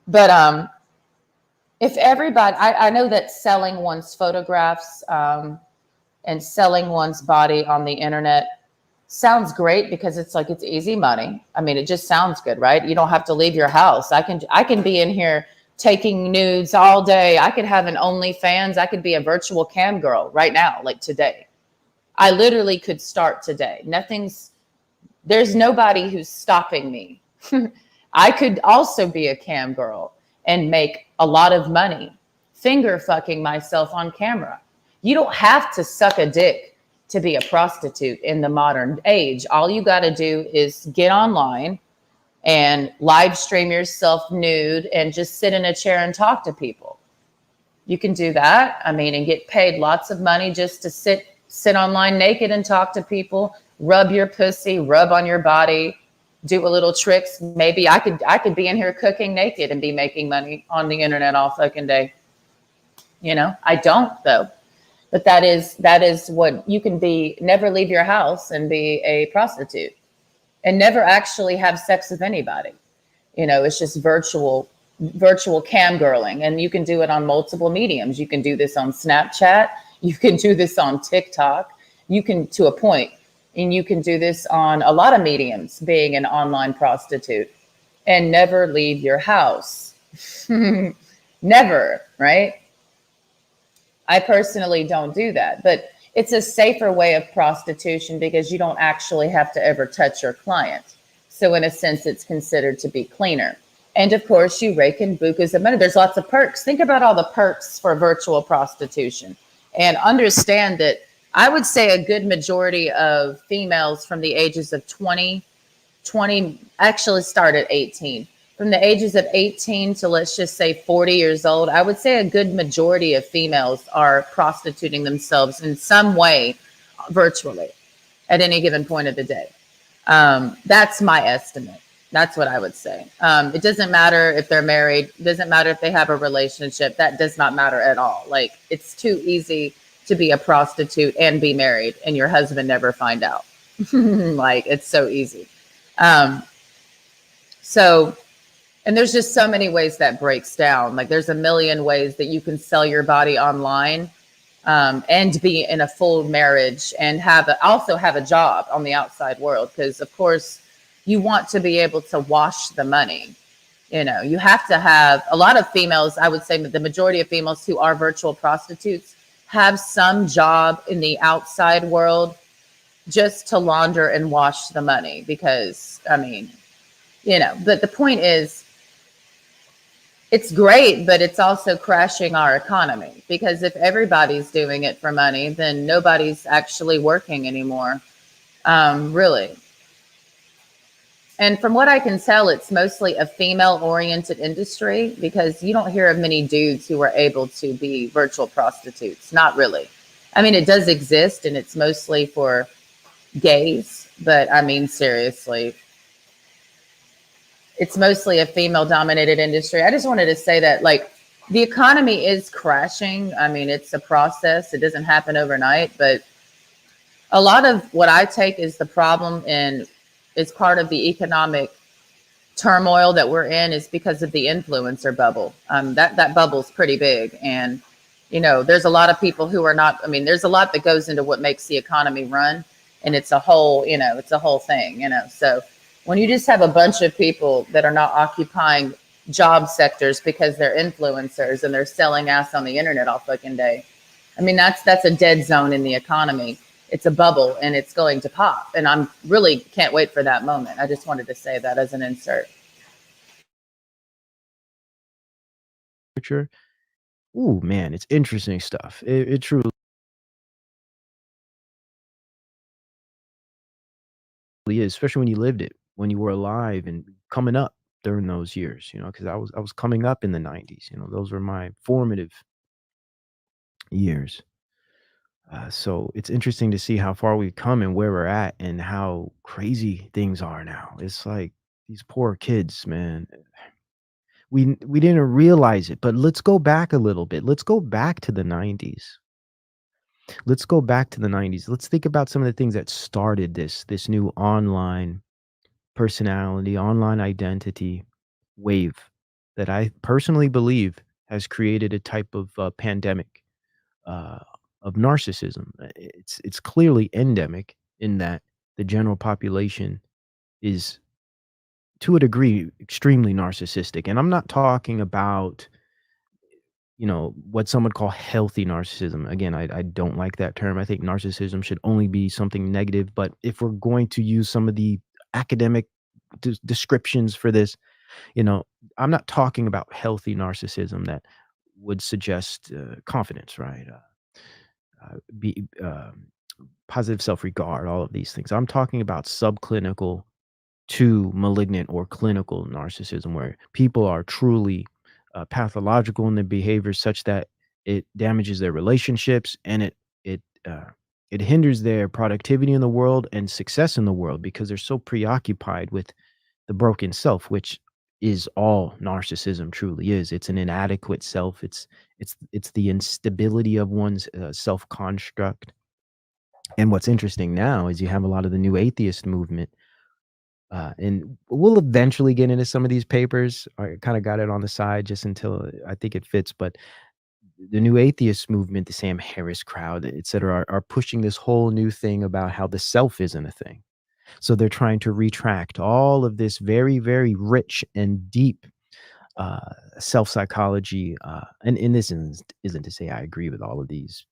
But if everybody, I know that selling one's photographs and selling one's body on the internet sounds great, because it's like, it's easy money. I mean, it just sounds good, right? You don't have to leave your house. I can be in here taking nudes all day. I could have an OnlyFans. I could be a virtual cam girl right now, like today. I literally could start today. There's nobody who's stopping me. I could also be a cam girl and make a lot of money finger fucking myself on camera. You don't have to suck a dick to be a prostitute in the modern age. All you got to do is get online and live stream yourself nude and just sit in a chair and talk to people. You can do that. I mean, and get paid lots of money just to sit online naked and talk to people, rub your pussy, rub on your body, do a little tricks. Maybe I could be in here cooking naked and be making money on the internet all fucking day. You know, I don't though. But that is what you can be. Never leave your house and be a prostitute and never actually have sex with anybody. You know, it's just virtual cam girling, and you can do it on multiple mediums. You can do this on Snapchat. You can do this on TikTok. You can, to a point, and you can do this on a lot of mediums, being an online prostitute, and never leave your house. Never, right? I personally don't do that, but it's a safer way of prostitution because you don't actually have to ever touch your client. So in a sense, it's considered to be cleaner. And of course, you rake in bukus of money. There's lots of perks. Think about all the perks for virtual prostitution, and understand that I would say a good majority of females from the ages of 20 actually start at 18. From the ages of 18 to, let's just say, 40 years old, I would say a good majority of females are prostituting themselves in some way virtually at any given point of the day. That's my estimate. That's what I would say. It doesn't matter if they're married. It doesn't matter if they have a relationship. That does not matter at all. Like, it's too easy to be a prostitute and be married and your husband never find out. Like it's so easy. Um, so, and there's just so many ways that breaks down. Like there's a million ways that you can sell your body online, and be in a full marriage and also have a job on the outside world. Because of course you want to be able to wash the money. You have to have a lot of females. I would say that the majority of females who are virtual prostitutes have some job in the outside world just to launder and wash the money. Because I mean, but the point is, it's great, but it's also crashing our economy, because if everybody's doing it for money, then nobody's actually working anymore, really. And from what I can tell, it's mostly a female-oriented industry, because you don't hear of many dudes who are able to be virtual prostitutes. Not really. I mean, it does exist, and it's mostly for gays, but I mean, seriously, it's mostly a female dominated industry. I just wanted to say that, like, the economy is crashing. I mean, it's a process. It doesn't happen overnight, but a lot of what I take is the problem, and it's part of the economic turmoil that we're in, is because of the influencer bubble. That bubble's pretty big. And, there's a lot of people who are not, I mean, there's a lot that goes into what makes the economy run. And it's a whole, it's a whole thing, So when you just have a bunch of people that are not occupying job sectors because they're influencers and they're selling ass on the internet all fucking day, I mean, that's a dead zone in the economy. It's a bubble and it's going to pop. And I'm really can't wait for that moment. I just wanted to say that as an insert. Ooh, man, it's interesting stuff. It truly is, especially when you lived it, when you were alive and coming up during those years, because I was coming up in the 90s, those were my formative years. So it's interesting to see how far we've come and where we're at and how crazy things are now. It's like these poor kids, man. We didn't realize it, but let's go back a little bit. Let's go back to the 90s. Let's go back to the 90s. Let's think about some of the things that started this new online personality, online identity wave that I personally believe has created a type of pandemic uh, of narcissism. It's clearly endemic in that the general population is, to a degree, extremely narcissistic, and I'm not talking about what some would call healthy narcissism. Again, I don't like that term. I think narcissism should only be something negative. But if we're going to use some of the academic descriptions for this, you know, I'm not talking about healthy narcissism that would suggest confidence, right? Be positive self-regard, all of these things. I'm talking about subclinical to malignant or clinical narcissism, where people are truly pathological in their behavior, such that it damages their relationships, and it uh, it hinders their productivity in the world and success in the world, because they're so preoccupied with the broken self, which is all narcissism truly is. It's an inadequate self. It's the instability of one's self construct. And what's interesting now is you have a lot of the new atheist movement, and we'll eventually get into some of these papers. I kind of got it on the side just until I think it fits. But the new atheist movement, the Sam Harris crowd, et cetera, are pushing this whole new thing about how the self isn't a thing. So they're trying to retract all of this very, very rich and deep self psychology. And this isn't to say I agree with all of these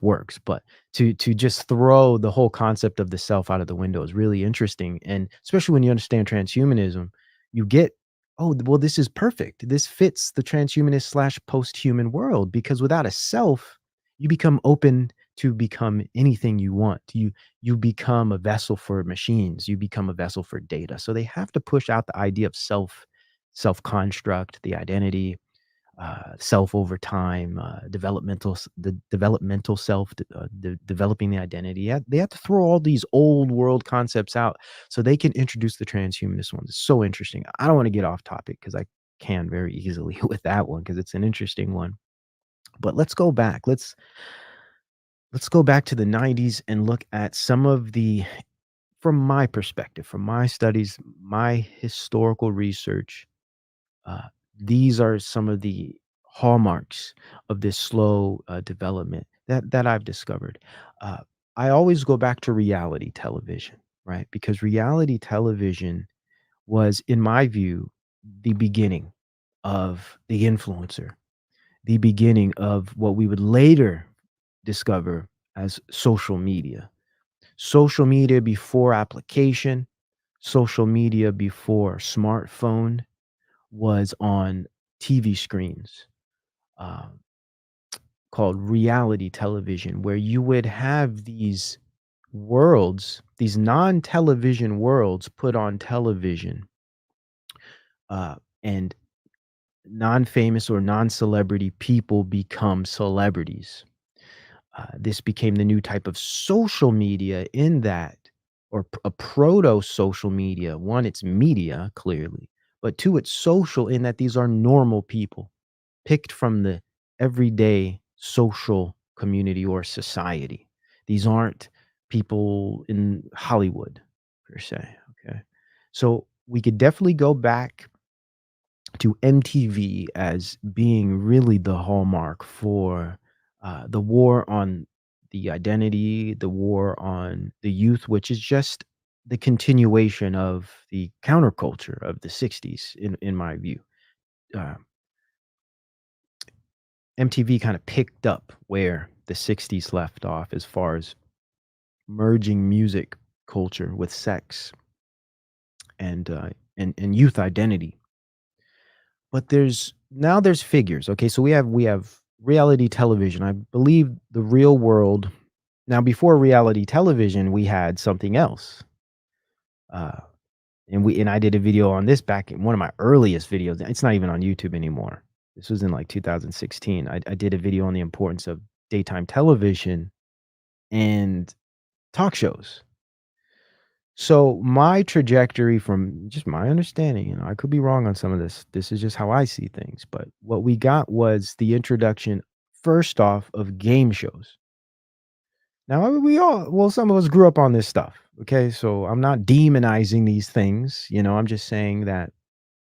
works, but to just throw the whole concept of the self out of the window is really interesting. And especially when you understand transhumanism, you get, oh, well, this is perfect. This fits the transhumanist slash post-human world, because without a self, you become open to become anything you want. You become a vessel for machines. You become a vessel for data. So they have to push out the idea of self construct, the identity, self over time, the developmental self, developing the identity. Yeah, they have to throw all these old world concepts out so they can introduce the transhumanist ones. It's so interesting. I don't want to get off topic because I can very easily with that one, because it's an interesting one. But let's go back. Let's go back to the 90s and look at some of the from my perspective, from my studies, my historical research, uh, these are some of the hallmarks of this slow development that I've discovered. Uh, I always go back to reality television, right? Because reality television was, in my view, the beginning of the influencer, the beginning of what we would later discover as social media. Social media before application, social media before smartphone was on TV screens, um, called reality television, where you would have these worlds, these non-television worlds put on television, and non-famous or non-celebrity people become celebrities. This became the new type of social media in that, or a proto social media. One, it's media, clearly, but two, it's social in that these are normal people picked from the everyday social community or society. These aren't people in Hollywood, per se. Okay. So we could definitely go back to MTV as being really the hallmark for the war on the identity, the war on the youth, which is just the continuation of the counterculture of the 60s, in my view. Uh, MTV kind of picked up where the 60s left off as far as merging music culture with sex and youth identity. But there's figures. Okay, so we have reality television. I believe the real world. Now, before reality television, we had something else. Uh, and I did a video on this back in one of my earliest videos. It's not even on YouTube anymore. This was in like 2016. I did a video on the importance of daytime television and talk shows. So my trajectory, from just my understanding, I could be wrong on some of this. This is just how I see things. But what we got was the introduction, first off, of game shows. Now, well, some of us grew up on this stuff. Okay. So I'm not demonizing these things. I'm just saying that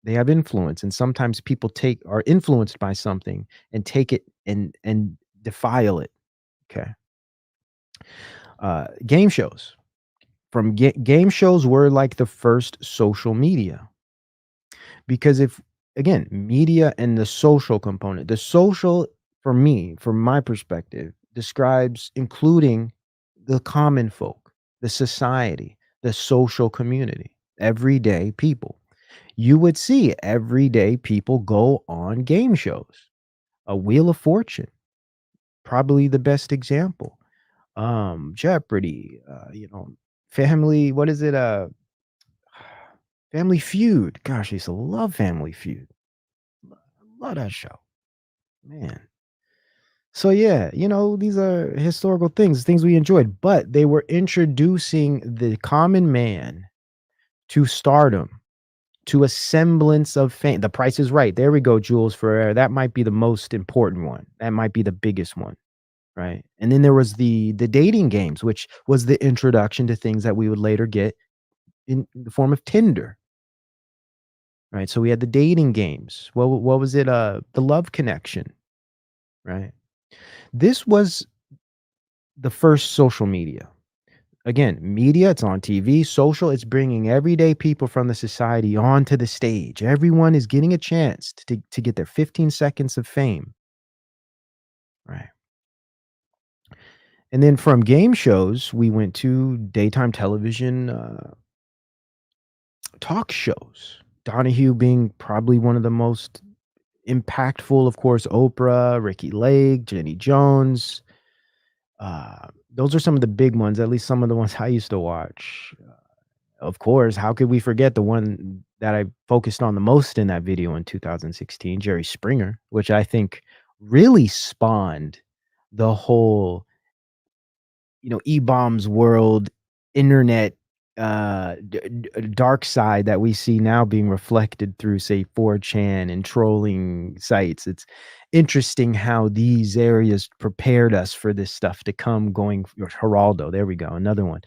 they have influence. And sometimes people are influenced by something and take it and defile it. Okay. Game shows. Game shows were like the first social media. Because if, again, media and the social component, the social, for me, from my perspective, describes including the common folk, the society, the social community, everyday people. You would see everyday people go on game shows. A Wheel of Fortune, probably the best example. Jeopardy, Family, what is it? Family Feud. Gosh, I used to love Family Feud. Love that show, man. So yeah, these are historical things we enjoyed, but they were introducing the common man to stardom, to a semblance of fame. The Price is Right. There we go, Jules Ferrer. That might be the most important one. That might be the biggest one, right? And then there was the dating games, which was the introduction to things that we would later get in the form of Tinder, right? So we had the dating games. What was it? The Love Connection, right? This was the first social media. Again, media, it's on TV, social, it's bringing everyday people from the society onto the stage. Everyone is getting a chance to get their 15 seconds of fame, right? And then from game shows, we went to daytime television talk shows. Donahue being probably one of the most impactful, of course, Oprah, Ricky Lake, Jenny Jones. Those are some of the big ones, at least some of the ones I used to watch. Of course, how could we forget the one that I focused on the most in that video in 2016, Jerry Springer, which I think really spawned the whole, E-bombs world, internet dark side that we see now being reflected through, say, 4chan and trolling sites. It's interesting how these areas prepared us for this stuff to come. Geraldo, there we go, another one.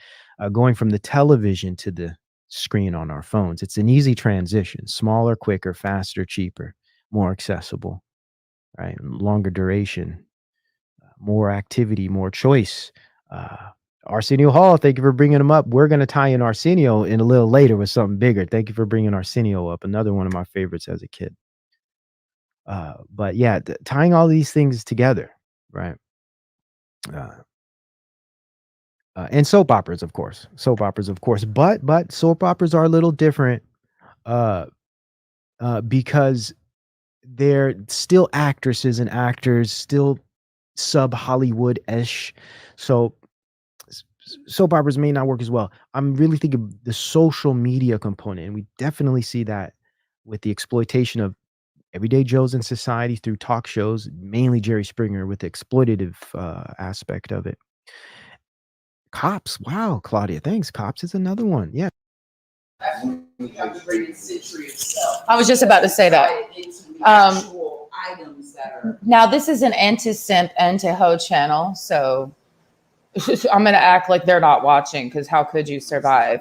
Going from the television to the screen on our phones. It's an easy transition, smaller, quicker, faster, cheaper, more accessible, right? Longer duration, more activity, more choice. Arsenio Hall, thank you for bringing him up. We're going to tie in Arsenio in a little later with something bigger. Thank you for bringing Arsenio up. Another one of my favorites as a kid. But yeah, tying all these things together, right? And soap operas, of course. But soap operas are a little different because they're still actresses and actors, still sub Hollywood-ish. So soap operas may not work as well. I'm really thinking the social media component, and we definitely see that with the exploitation of everyday Joes in society through talk shows, mainly Jerry Springer, with the exploitative aspect of it. Cops, wow, Claudia, thanks. Cops is another one. Yeah. I was just about to say that. Now, this is an anti-simp, anti-ho channel, so I'm going to act like they're not watching, because how could you survive?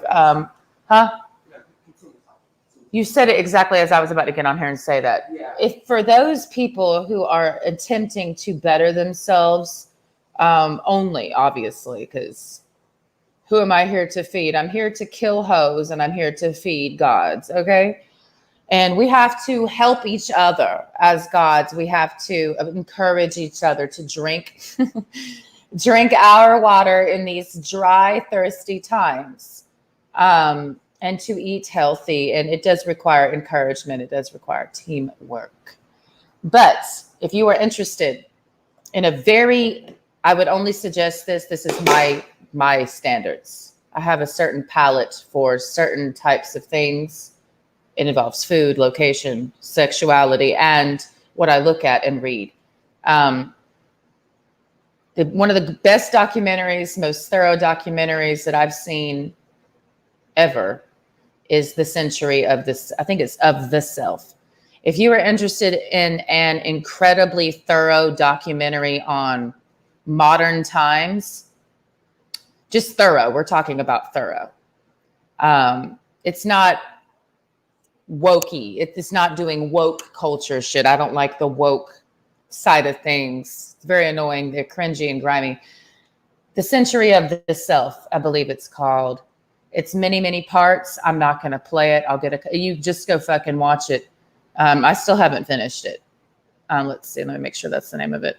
You said it exactly as I was about to get on here and say that. Yeah. If for those people who are attempting to better themselves, only, obviously, because who am I here to feed? I'm here to kill hoes, and I'm here to feed gods, okay? And we have to help each other as gods. We have to encourage each other to drink, drink our water in these dry, thirsty times, and to eat healthy. And it does require encouragement. It does require teamwork. But if you are interested in a very, I would only suggest this. This is my standards. I have a certain palate for certain types of things. It involves food, location, sexuality, and what I look at and read. One of the best documentaries, most thorough documentaries that I've seen ever is The Century of This. I think it's Of the Self. If you are interested in an incredibly thorough documentary on modern times, just thorough. We're talking about thorough. It's not wokey. It's not doing woke culture shit. I don't like the woke side of things. It's very annoying. They're cringy and grimy. The Century of the Self, I believe it's called. It's many, many parts. I'm not going to play it. You just go fucking watch it. I still haven't finished it. Let's see. Let me make sure that's the name of it.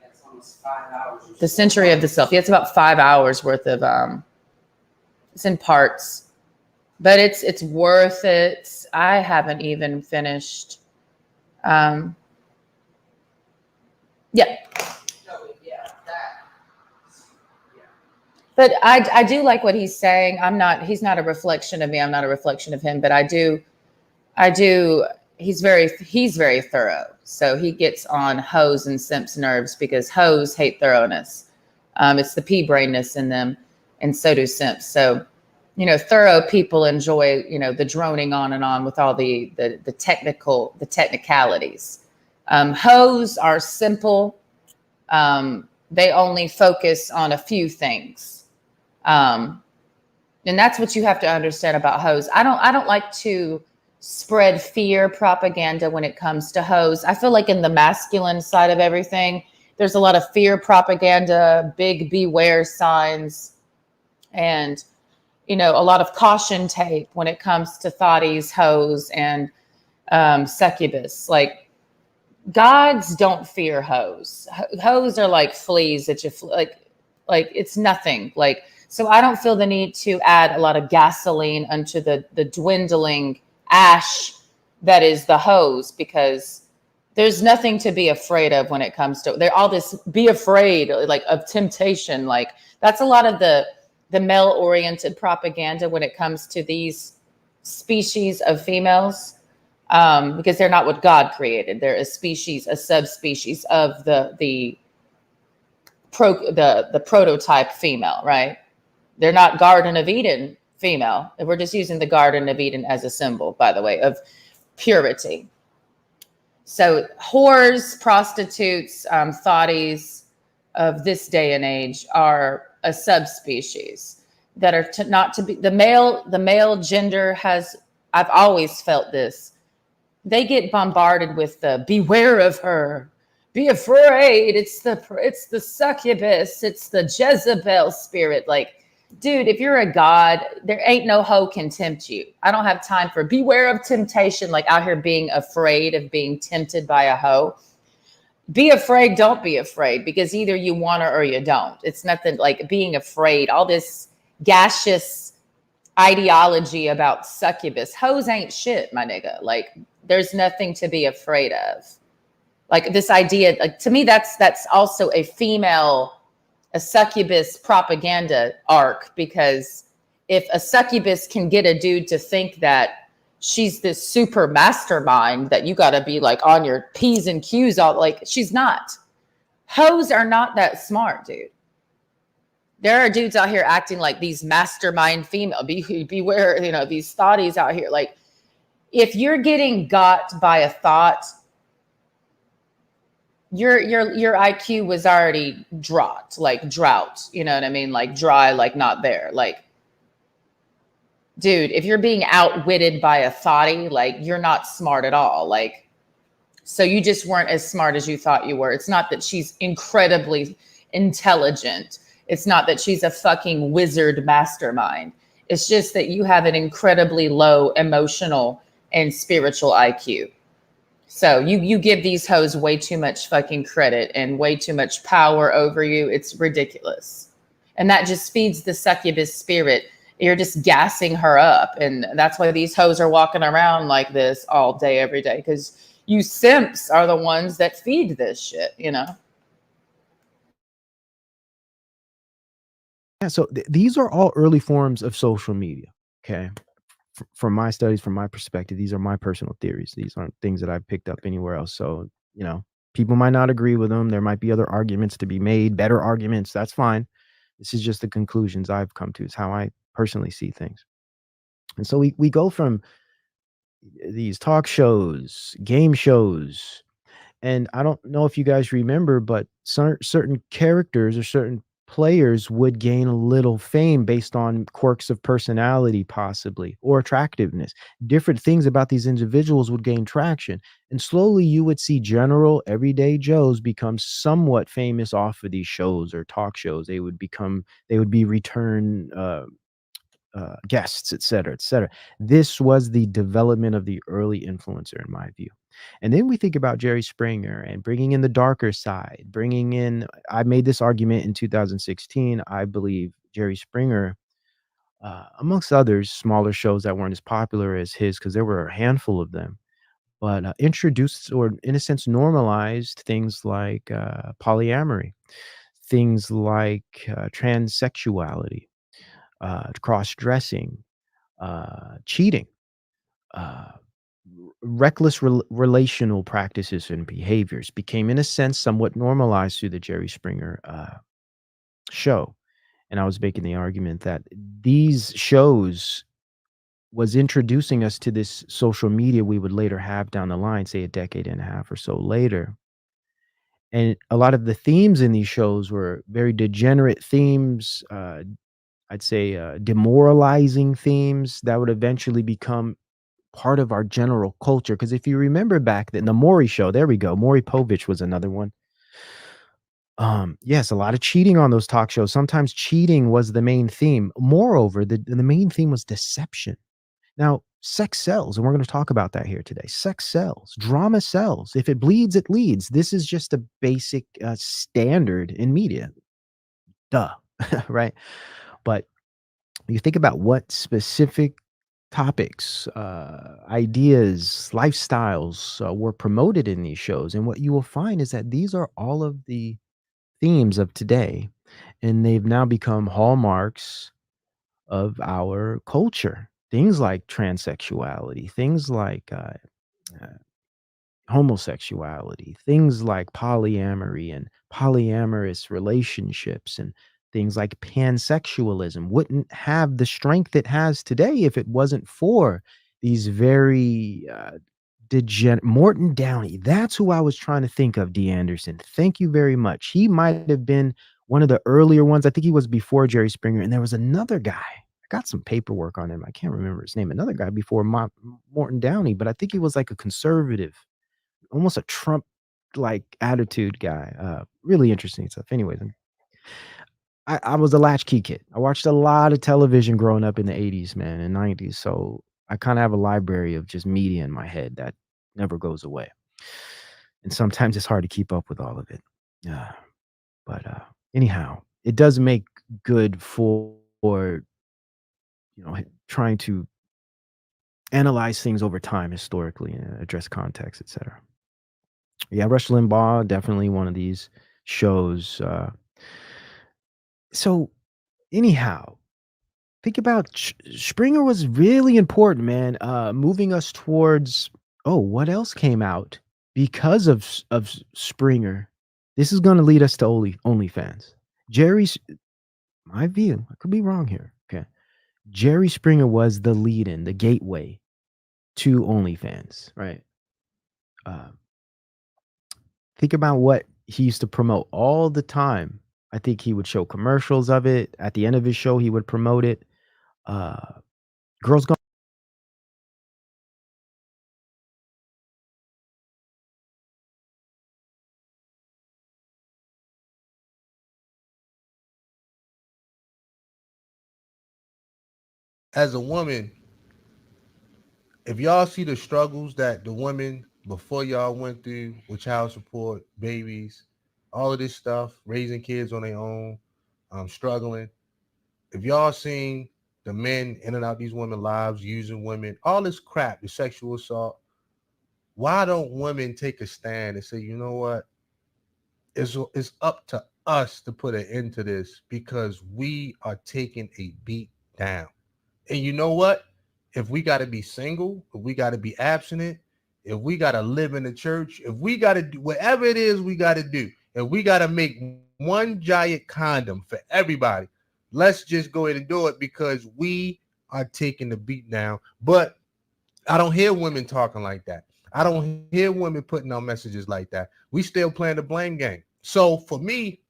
It's almost 5 hours. The Century of the Self. Yeah, it's about 5 hours worth of, it's in parts. But it's worth it. I haven't even finished. Yeah. But I do like what he's saying. He's not a reflection of me. I'm not a reflection of him, but I do, he's very thorough. So he gets on hoes and simps' nerves because hoes hate thoroughness. It's the pea-brainness in them, and so do simps. So, thorough people enjoy, the droning on and on with all the technicalities. Hoes are simple. They only focus on a few things. And that's what you have to understand about hoes. I don't like to spread fear propaganda when it comes to hoes. I feel like in the masculine side of everything, there's a lot of fear propaganda, big beware signs, and a lot of caution tape when it comes to thotties, hoes, and succubus. Like, gods don't fear hoes. Hoes are like fleas that you like it's nothing. Like, so I don't feel the need to add a lot of gasoline onto the dwindling ash that is the hose, because there's nothing to be afraid of when it comes to, they're all this be afraid like of temptation. Like, that's a lot of the male-oriented propaganda when it comes to these species of females, because they're not what God created. They're a species, a subspecies of the prototype female, right? They're not Garden of Eden female. We're just using the Garden of Eden as a symbol, by the way, of purity. So whores, prostitutes, thotties of this day and age are a subspecies that are not to be the male gender has. I've always felt this. They get bombarded with the beware of her, be afraid. It's the succubus, it's the Jezebel spirit. Like, dude, if you're a god, there ain't no hoe can tempt you. I don't have time for beware of temptation, like out here being afraid of being tempted by a hoe. Be afraid, don't be afraid, because either you want her or you don't. It's nothing like being afraid. All this gaseous ideology about succubus. Hoes ain't shit, my nigga. Like, there's nothing to be afraid of. Like, this idea, like, to me, that's also a succubus propaganda arc, because if a succubus can get a dude to think that she's this super mastermind that you got to be like on your P's and Q's all, like, she's not. Hoes are not that smart, dude. There are dudes out here acting like these mastermind female. Beware, these thotties out here. Like, if you're getting got by a thought, your IQ was already drought. You know what I mean? Like dry, like not there. Like, dude, if you're being outwitted by a thotty, like, you're not smart at all. Like, so you just weren't as smart as you thought you were. It's not that she's incredibly intelligent. It's not that she's a fucking wizard mastermind. It's just that you have an incredibly low emotional and spiritual IQ. So you give these hoes way too much fucking credit and way too much power over you. It's ridiculous. And that just feeds the succubus spirit. You're just gassing her up. And that's why these hoes are walking around like this all day, every day. Because you simps are the ones that feed this shit, Yeah, so these are all early forms of social media. Okay. From my studies, from my perspective, these are my personal theories. These aren't things that I've picked up anywhere else. So, people might not agree with them. There might be other arguments to be made, better arguments. That's fine. This is just the conclusions I've come to. Is how I personally see things. And so we go from these talk shows, game shows, and I don't know if you guys remember, but certain characters or certain players would gain a little fame based on quirks of personality, possibly, or attractiveness. Different things about these individuals would gain traction. And slowly you would see general everyday Joes become somewhat famous off of these shows or talk shows. They would be return guests, et cetera, et cetera. This was the development of the early influencer, in my view. And then we think about Jerry Springer and bringing in the darker side, I made this argument in 2016. I believe Jerry Springer, amongst others, smaller shows that weren't as popular as his, because there were a handful of them, but introduced, or in a sense normalized, things like polyamory, things like transsexuality, cross-dressing, cheating, uh, reckless relational practices and behaviors became, in a sense, somewhat normalized through the Jerry Springer show. And I was making the argument that these shows was introducing us to this social media we would later have down the line, say a decade and a half or so later. And a lot of the themes in these shows were very degenerate themes, I'd say demoralizing themes that would eventually become part of our general culture. Because if you remember back then, the Maury show, there we go. Maury Povich was another one. Yes, a lot of cheating on those talk shows. Sometimes cheating was the main theme. Moreover, the main theme was deception. Now, sex sells, and we're going to talk about that here today. Sex sells, drama sells. If it bleeds, it leads. This is just a basic standard in media. Duh, right? But you think about what specific topics, ideas, lifestyles were promoted in these shows. And what you will find is that these are all of the themes of today, and they've now become hallmarks of our culture. Things like transsexuality, things like uh, homosexuality, things like polyamory and polyamorous relationships, and things like pansexualism wouldn't have the strength it has today if it wasn't for these very degenerate Morton Downey. That's who I was trying to think of, D. Anderson. Thank you very much. He might have been one of the earlier ones. I think he was before Jerry Springer. And there was another guy. I got some paperwork on him. I can't remember his name. Another guy before Morton Downey, but I think he was like a conservative, almost a Trump like attitude guy. Really interesting stuff. Anyways, I was a latchkey kid. I watched a lot of television growing up in the 80s, man, and 90s. So I kind of have a library of just media in my head that never goes away. And sometimes it's hard to keep up with all of it. But anyhow, it does make good for trying to analyze things over time historically and address context, etc. Yeah, Rush Limbaugh, definitely one of these shows. So anyhow, think about Springer was really important, man. Moving us towards what else came out because of Springer? This is going to lead us to OnlyFans. My view, I could be wrong here. Okay, Jerry Springer was the lead-in, the gateway to OnlyFans, right? Think about what he used to promote all the time. I think he would show commercials of it. At the end of his show, he would promote it. Girls Gone. As a woman, if y'all see the struggles that the women before y'all went through with child support, babies, all of this stuff, raising kids on their own, struggling. If y'all seen the men in and out these women's lives, using women, all this crap, the sexual assault, why don't women take a stand and say, you know what? It's up to us to put an end to this because we are taking a beat down. And you know what? If we got to be single, if we got to be abstinent, if we got to live in the church, if we got to do whatever it is we got to do, if we got to make one giant condom for everybody, let's just go ahead and do it because we are taking the beat down. But I don't hear women talking like that. I don't hear women putting out messages like that. We still playing the blame game. So for me,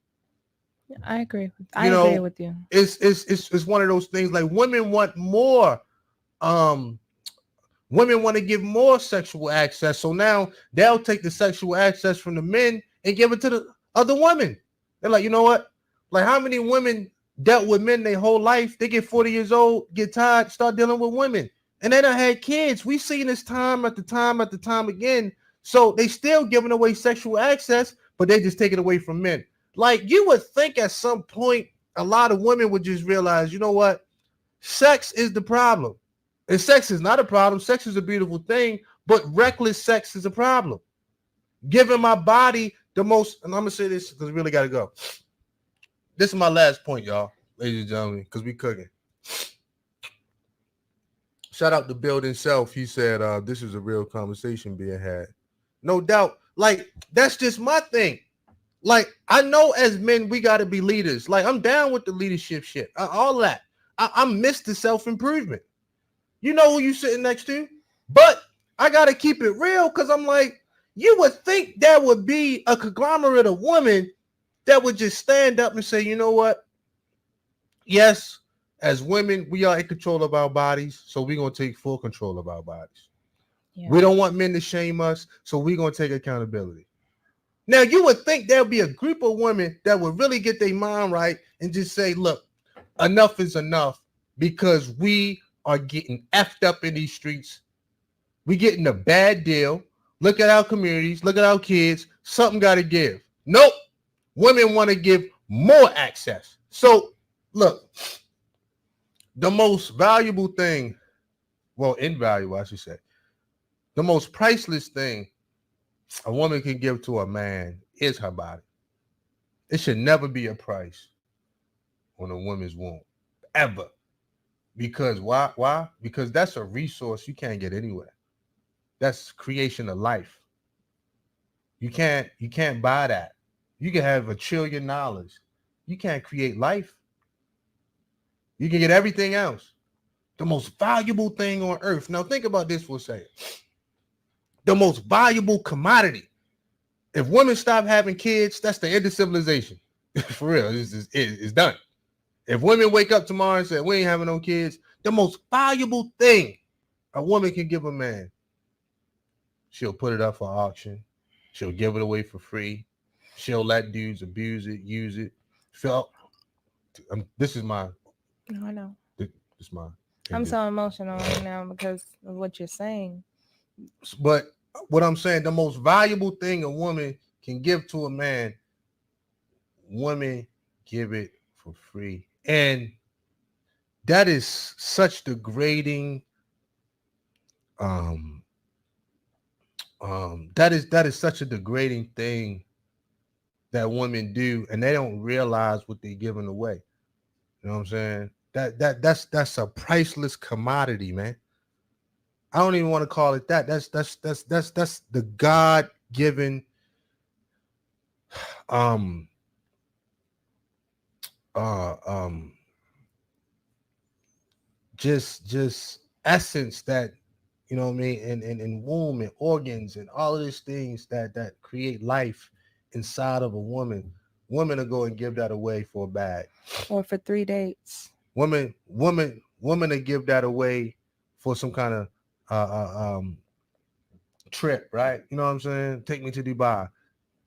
I agree. I agree with you. It's one of those things like women want more. Women want to give more sexual access. So now they'll take the sexual access from the men and give it to the other women. They're like, you know what? Like how many women dealt with men their whole life? They get 40 years old, get tired, start dealing with women. And they done had kids. We've seen this time after time after time again. So they still giving away sexual access, but they just take it away from men. Like you would think at some point, a lot of women would just realize, you know what? Sex is the problem. And sex is not a problem. Sex is a beautiful thing, but reckless sex is a problem. Giving my body the most, and I'm going to say this because we really got to go. This is my last point, y'all, ladies and gentlemen, because we cooking. Shout out to Build himself. He said, this is a real conversation being had. No doubt. Like, that's just my thing. Like, I know as men, we got to be leaders. Like, I'm down with the leadership shit. All that. I'm Mr. Self-Improvement. You know who you sitting next to? But I got to keep it real because I'm like, you would think there would be a conglomerate of women that would just stand up and say, you know what? Yes, as women, we are in control of our bodies, so we're going to take full control of our bodies. Yeah. We don't want men to shame us, so we're going to take accountability. Now, you would think there'll be a group of women that would really get their mind right and just say, look, enough is enough because we are getting effed up in these streets. We getting a bad deal. Look at our communities. Look at our kids. Something got to give. Nope. Women want to give more access. So, look, the most valuable thing, well, invaluable, I should say, the most priceless thing a woman can give to a man is her body. It should never be a price on a woman's womb, ever. Because why? Why? Because that's a resource you can't get anywhere. That's creation of life. You can't buy that. You can have $1 trillion. you can't create life. You can get everything else. The most valuable thing on earth. Now think about this for a second. The most valuable commodity. If women stop having kids, that's the end of civilization. For real, it's done. If women wake up tomorrow and say, we ain't having no kids, the most valuable thing a woman can give a man, she'll put it up for auction. She'll give it away for free. She'll let dudes abuse it, use it. This is my. No, I know. This is my. I'm so emotional right now because of what you're saying. But what I'm saying, the most valuable thing a woman can give to a man, women give it for free. And that is such degrading. That is such a degrading thing that women do, and they don't realize what they're giving away. You know what I'm saying? That's a priceless commodity, man. I don't even want to call it that. That's the God-given just essence that, you know what I mean, and womb and organs and all of these things that create life inside of a woman. Women are going to give that away for a bag. Or for 3 dates. Women to give that away for some kind of trip, right? You know what I'm saying? Take me to Dubai.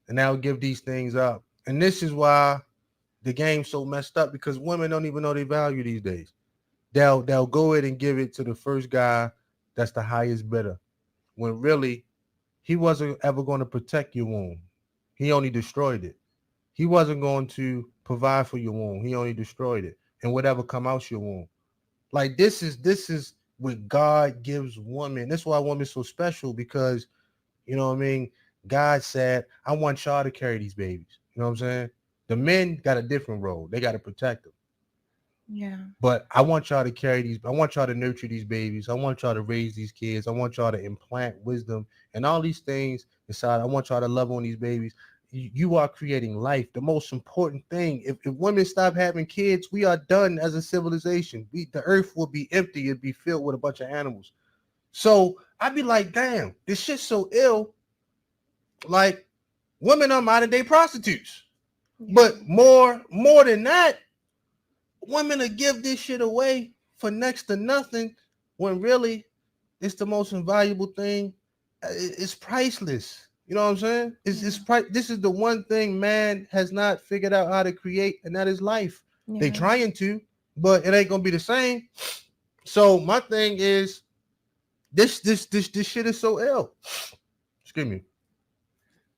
And they'll give these things up. And this is why the game's so messed up, because women don't even know their value these days. They'll go ahead and give it to the first guy that's the highest bidder, when really he wasn't ever going to protect your womb. He only destroyed it. He wasn't going to provide for your womb. He only destroyed it. And whatever come out your womb. Like this is what God gives women. That's why women's so special, because, you know what I mean, God said, I want y'all to carry these babies. You know what I'm saying? The men got a different role. They got to protect them. Yeah. But I want y'all to carry these. I want y'all to nurture these babies. I want y'all to raise these kids. I want y'all to implant wisdom and all these things inside. I want y'all to love on these babies. You are creating life. The most important thing. If women stop having kids, we are done as a civilization. The earth will be empty. It'd be filled with a bunch of animals. So I'd be like, damn, this shit's so ill. Like, women are modern day prostitutes. Yeah. But more than that, women will give this shit away for next to nothing, when really it's the most invaluable thing. It's priceless. You know what I'm saying? This is the one thing man has not figured out how to create, and that is life. Yeah. They trying to, but it ain't gonna be the same. So my thing is, this shit is so ill. Excuse me.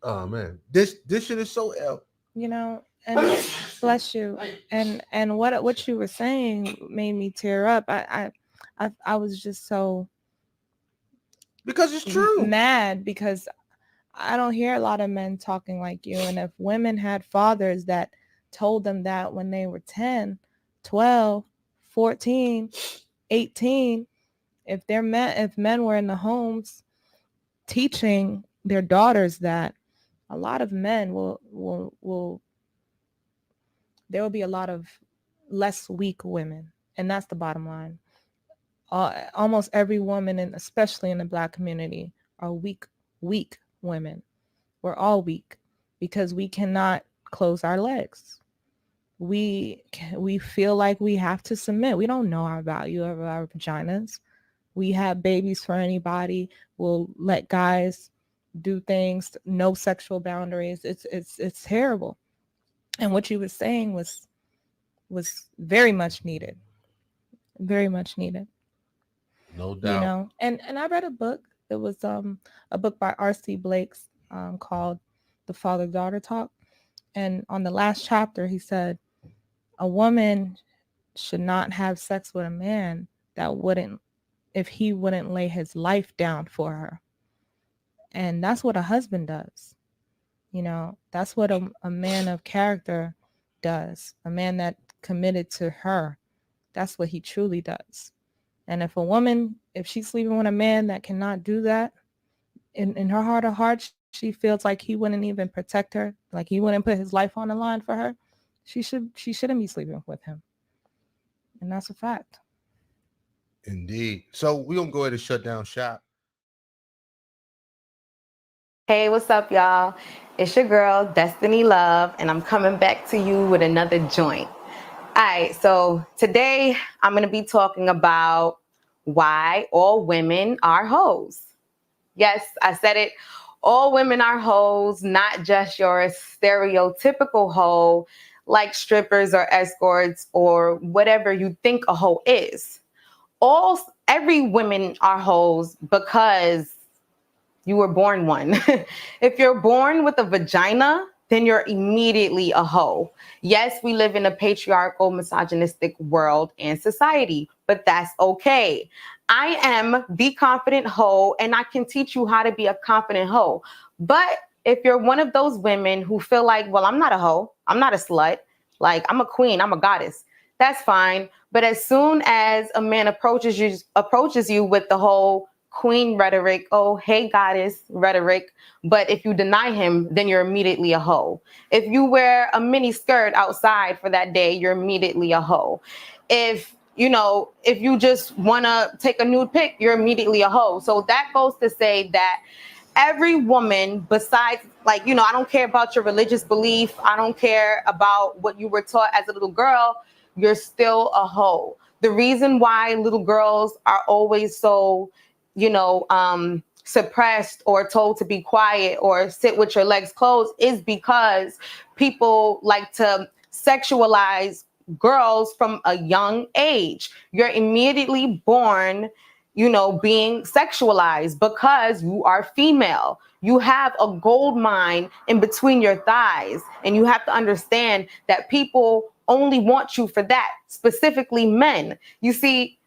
Oh man, this shit is so ill. You know, and bless you. And what you were saying made me tear up. I was just so, because it's true, mad, because I don't hear a lot of men talking like you. And if women had fathers that told them that when they were 10, 12, 14, 18, if men were in the homes teaching their daughters that, a lot of men there will be a lot of less weak women. And that's the bottom line. Almost every woman, and especially in the Black community, are weak women. We're all weak because we cannot close our legs. We feel like we have to submit. We don't know our value of our vaginas. We have babies for anybody. We'll let guys do things, no sexual boundaries. It's terrible. And what you were saying was very much needed. Very much needed. No doubt. You know, and I read a book. It was a book by R.C. Blake's called The Father-Daughter Talk. And on the last chapter, he said, a woman should not have sex with a man if he wouldn't lay his life down for her. And that's what a husband does. You know, that's what a man of character does. A man that committed to her. That's what he truly does. And if a woman, if she's sleeping with a man that cannot do that, in her heart of hearts, she feels like he wouldn't even protect her, like he wouldn't put his life on the line for her, she shouldn't be sleeping with him. And that's a fact. Indeed. So we're gonna go ahead and shut down shop. Hey, what's up, y'all? It's your girl, Destiny Love, and I'm coming back to you with another joint. All right, so today I'm going to be talking about why all women are hoes. Yes, I said it. All women are hoes, not just your stereotypical hoe like strippers or escorts or whatever you think a hoe is. Every women are hoes because you were born one. If you're born with a vagina, then you're immediately a hoe. Yes, we live in a patriarchal, misogynistic world and society, but that's okay. I am the confident hoe, and I can teach you how to be a confident hoe. But if you're one of those women who feel like, well, I'm not a hoe, I'm not a slut, like I'm a queen, I'm a goddess, that's fine. But as soon as a man approaches you with the whole queen rhetoric, oh, hey, goddess rhetoric, but if you deny him, then you're immediately a hoe. If you wear a mini skirt outside for that day, you're immediately a hoe. If you just want to take a nude pic, you're immediately a hoe. So that goes to say that every woman, besides, I don't care about your religious belief, I don't care about what you were taught as a little girl, you're still a hoe. The reason why little girls are always so suppressed or told to be quiet or sit with your legs closed is because people like to sexualize girls from a young age. You're immediately born, being sexualized because you are female. You have a gold mine in between your thighs, and you have to understand that people only want you for that, specifically men. You see,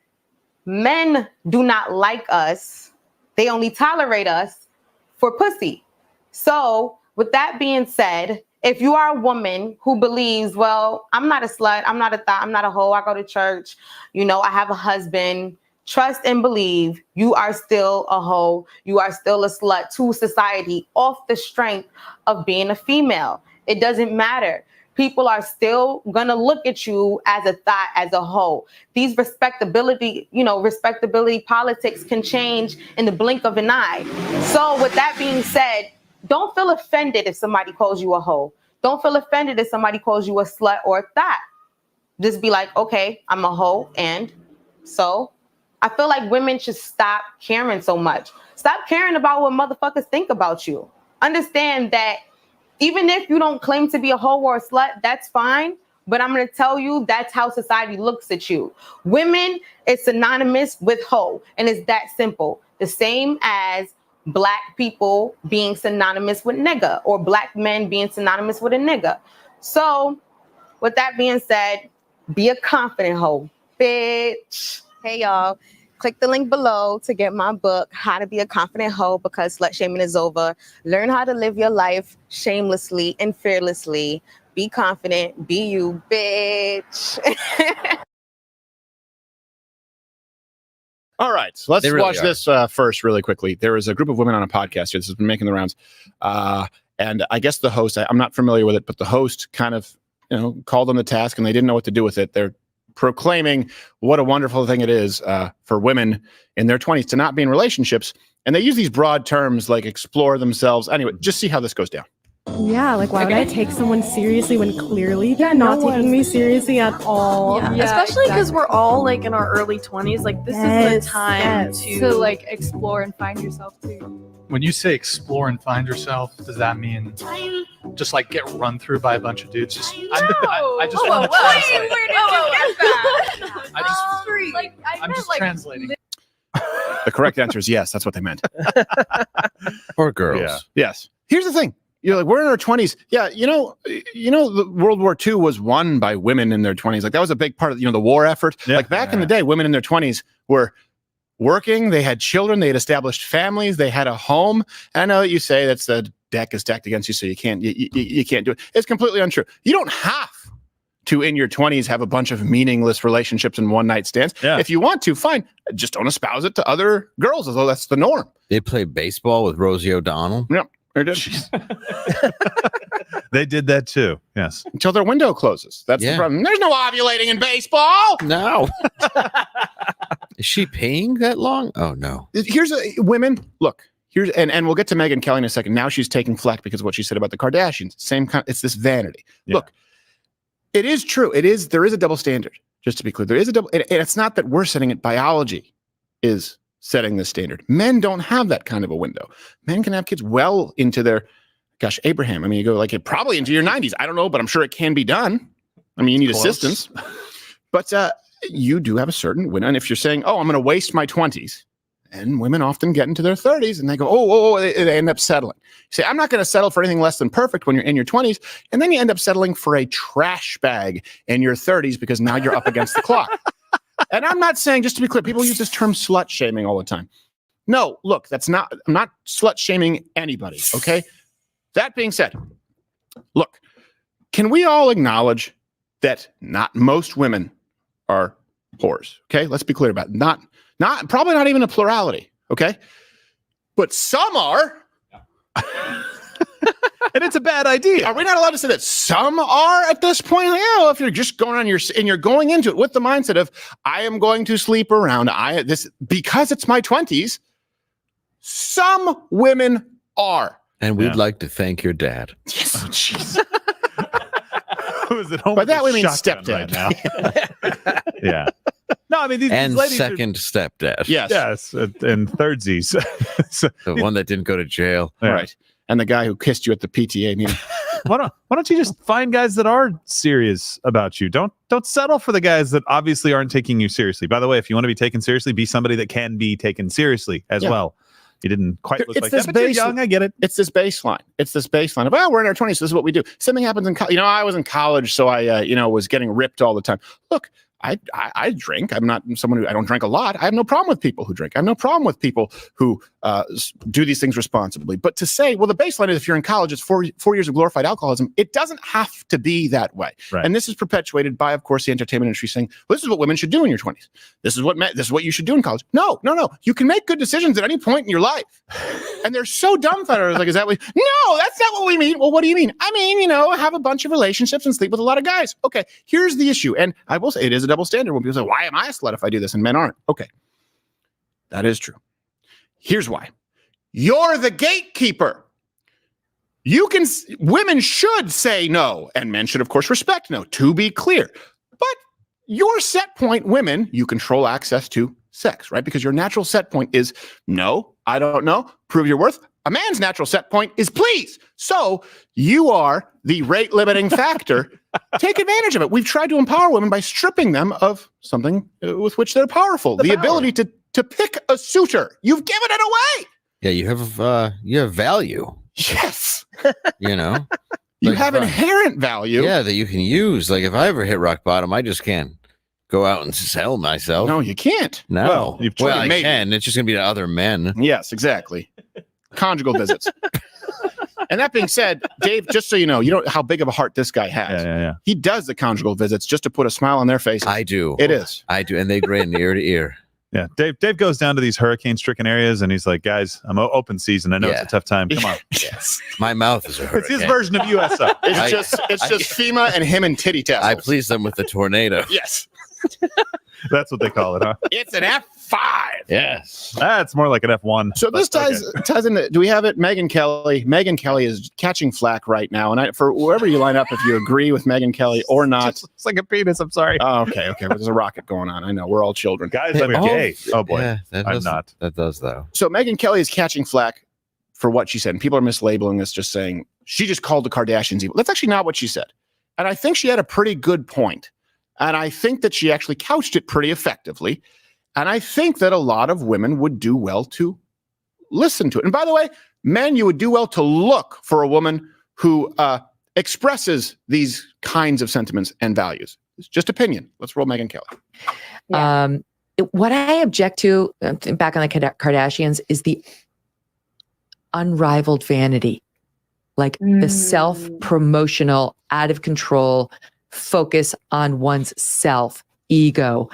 men do not like us. They only tolerate us for pussy. So with that being said, if you are a woman who believes, well, I'm not a slut, I'm not a thot, I'm not a hoe, I go to church, I have a husband, trust and believe you are still a hoe, you are still a slut to society off the strength of being a female. It doesn't matter. People are still gonna look at you as a thot, as a hoe. These respectability politics can change in the blink of an eye. So with that being said, don't feel offended if somebody calls you a hoe. Don't feel offended if somebody calls you a slut or a thot. Just be like, okay, I'm a hoe, and so I feel like women should stop caring so much. Stop caring about what motherfuckers think about you. Understand that even if you don't claim to be a hoe or a slut, that's fine. But I'm going to tell you, that's how society looks at you. Women, it's synonymous with hoe. And it's that simple. The same as black people being synonymous with nigga, or black men being synonymous with a nigga. So with that being said, be a confident hoe, bitch. Hey, y'all. Click the link below to get my book, How to Be a Confident Hoe, because slut shaming is over. Learn how to live your life shamelessly and fearlessly. Be confident. Be you, bitch. All right, so let's They really watch are. this first really quickly. There is a group of women on a podcast here. This has been making the rounds. And I guess the host, I'm not familiar with it, but the host kind of, called them the task and they didn't know what to do with it. They're proclaiming what a wonderful thing it is for women in their 20s to not be in relationships. And they use these broad terms like explore themselves. Anyway, just see how this goes down. Yeah, like why would I take someone seriously when clearly they're not taking me seriously at all? Yeah, especially because we're all like in our early 20s. Like this is the time to like explore and find yourself too. When you say explore and find yourself, does that mean just like get run through by a bunch of dudes? I just want to translate. Where did you get that? I'm just translating. The correct answer is yes. That's what they meant. Or girls. Yeah. Yes. Here's the thing. You're like, we're in our 20s. Yeah, the World War II was won by women in their 20s. Like that was a big part of the war effort. Yeah. Like back in the day, women in their 20s were working, they had children, they had established families, they had a home. And I know that you say that's the deck is stacked against you, so you can't do it. It's completely untrue. You don't have to in your 20s have a bunch of meaningless relationships and one night stands. Yeah. If you want to, fine. Just don't espouse it to other girls, although that's the norm. They play baseball with Rosie O'Donnell. Yeah. They did that too. Yes. Until their window closes. That's the problem. There's no ovulating in baseball. No. Is she paying that long? Oh no. Here's women. Look. Here's and we'll get to Megyn Kelly in a second. Now she's taking flack because of what she said about the Kardashians. Same kind. It's this vanity. Yeah. Look, it is true. There is a double standard. Just to be clear, there is a double. And it's not that we're setting it. Biology is setting the standard. Men don't have that kind of a window. Men can have kids well into their, gosh, Abraham. I mean, you go like probably into your 90s. I don't know, but I'm sure it can be done. I mean, you need assistance, but you do have a certain window. And if you're saying, "Oh, I'm going to waste my 20s," and women often get into their 30s and they go, oh, they end up settling. You say, I'm not going to settle for anything less than perfect when you're in your 20s. And then you end up settling for a trash bag in your 30s because now you're up against the clock. And I'm not saying, just to be clear, people use this term slut shaming all the time. No, look, I'm not slut shaming anybody. Okay. That being said, look, can we all acknowledge that not most women are whores? Okay. Let's be clear about it. Probably not even a plurality, okay? But some are. And it's a bad idea. Are we not allowed to say that some are at this point? Yeah, if you're just going on and you're going into it with the mindset of, I am going to sleep around because it's my 20s, some women are. And we'd like to thank your dad. Yes. Oh, jeez. By that we mean stepdad. Right now. Yeah. No, I mean these ladies second stepdad. Yes, and thirdsies. The one that didn't go to jail, right? And the guy who kissed you at the PTA meeting. Why don't you just find guys that are serious about you? Don't settle for the guys that obviously aren't taking you seriously. By the way, if you want to be taken seriously, be somebody that can be taken seriously as well. You didn't quite look like that, but you're young. I get it. It's this baseline. of, we're in our 20s. So this is what we do. Something happens in college. I was in college, so I, was getting ripped all the time. Look, I drink. I'm not someone who I don't drink a lot. I have no problem with people who drink. I have no problem with people who do these things responsibly. But to say, well, the baseline is if you're in college, it's 4 years of glorified alcoholism. It doesn't have to be that way. Right. And this is perpetuated by, of course, the entertainment industry saying, well, this is what women should do in your 20s. This is what you should do in college. No. You can make good decisions at any point in your life. And they're so dumbfounded. Like, is that what? No, that's not what we mean. Well, what do you mean? I mean, have a bunch of relationships and sleep with a lot of guys. Okay, here's the issue. And I will say it is a double standard when people say, why am I a slut if I do this and men aren't? Okay, that is true. Here's why. You're the gatekeeper. Women should say no, and men should, of course, respect no, to be clear. But your set point, women, you control access to sex, right? Because your natural set point is no, I don't know, prove your worth. A man's natural set point is please. So you are the rate limiting factor. Take advantage of it. We've tried to empower women by stripping them of something with which they're powerful. The ability to pick a suitor. You've given it away. Yeah, you have value. Yes. You have inherent value. Yeah, that you can use. Like if I ever hit rock bottom, I just can't go out and sell myself. No, you can't. No. Well, I can. It's just going to be to other men. Yes, exactly. Conjugal visits. And that being said, Dave, just so you know how big of a heart this guy has. Yeah. He does the conjugal visits just to put a smile on their face. I do. It is. I do. And they grin ear to ear. Yeah. Dave goes down to these hurricane-stricken areas and he's like, guys, I'm open season. I know it's a tough time. Come on. Yes. My mouth is a hurricane. It's his version of USO. It's just FEMA and him and titty tassels. I please them with the tornado. Yes. That's what they call it, huh? It's an F5. Yes. That's more like an F1. So this ties into, do we have it? Megyn Kelly. Megyn Kelly is catching flack right now. And for wherever you line up, if you agree with Megyn Kelly or not. It's like a penis. I'm sorry. Oh, okay. Well, there's a rocket going on. I know. We're all children. Guys, I'm gay. Oh, boy. Yeah, I'm not. That does, though. So Megyn Kelly is catching flack for what she said. And people are mislabeling this, just saying she just called the Kardashians evil. That's actually not what she said. And I think she had a pretty good point. And I think that she actually couched it pretty effectively. And I think that a lot of women would do well to listen to it. And by the way, men, you would do well to look for a woman who expresses these kinds of sentiments and values. It's just opinion. Let's roll Megyn Kelly. Yeah. What I object to, back on the Kardashians, is the unrivaled vanity. Like the self-promotional, out of control focus on one's self, ego,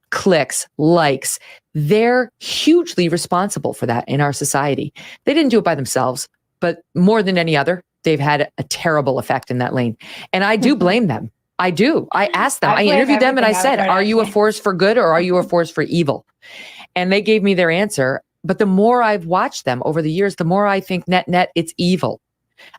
clicks, likes. They're hugely responsible for that in our society. They didn't do it by themselves, but more than any other, they've had a terrible effect in that lane. And I do blame them. I do. I asked them, I blame interviewed them and I everything said, on are you a Kardashian. force for good or are you a force for evil? And they gave me their answer. But the more I've watched them over the years, the more I think net, it's evil.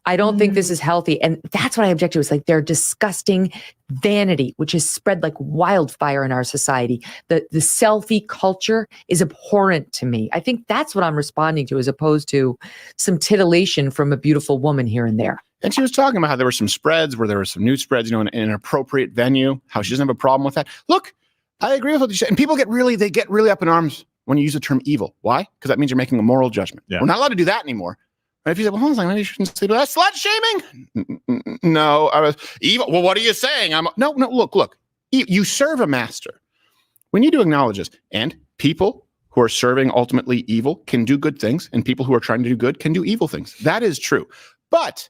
I don't think this is healthy. And that's what I object to. It's like their disgusting vanity, which is spread like wildfire in our society. The selfie culture is abhorrent to me. I think that's what I'm responding to, as opposed to some titillation from a beautiful woman here and there. And she was talking about how there were some spreads where there were some nude spreads, in an appropriate venue, how she doesn't have a problem with that. Look, I agree with what you said. And people get really up in arms when you use the term evil. Why? Because that means you're making a moral judgment. Yeah. We're not allowed to do that anymore. But if you say, well, hold on, maybe you shouldn't say that. Slut shaming? No, I was evil. Well, what are you saying? No, look. You serve a master. We need to acknowledge this. And people who are serving ultimately evil can do good things, and people who are trying to do good can do evil things. That is true. But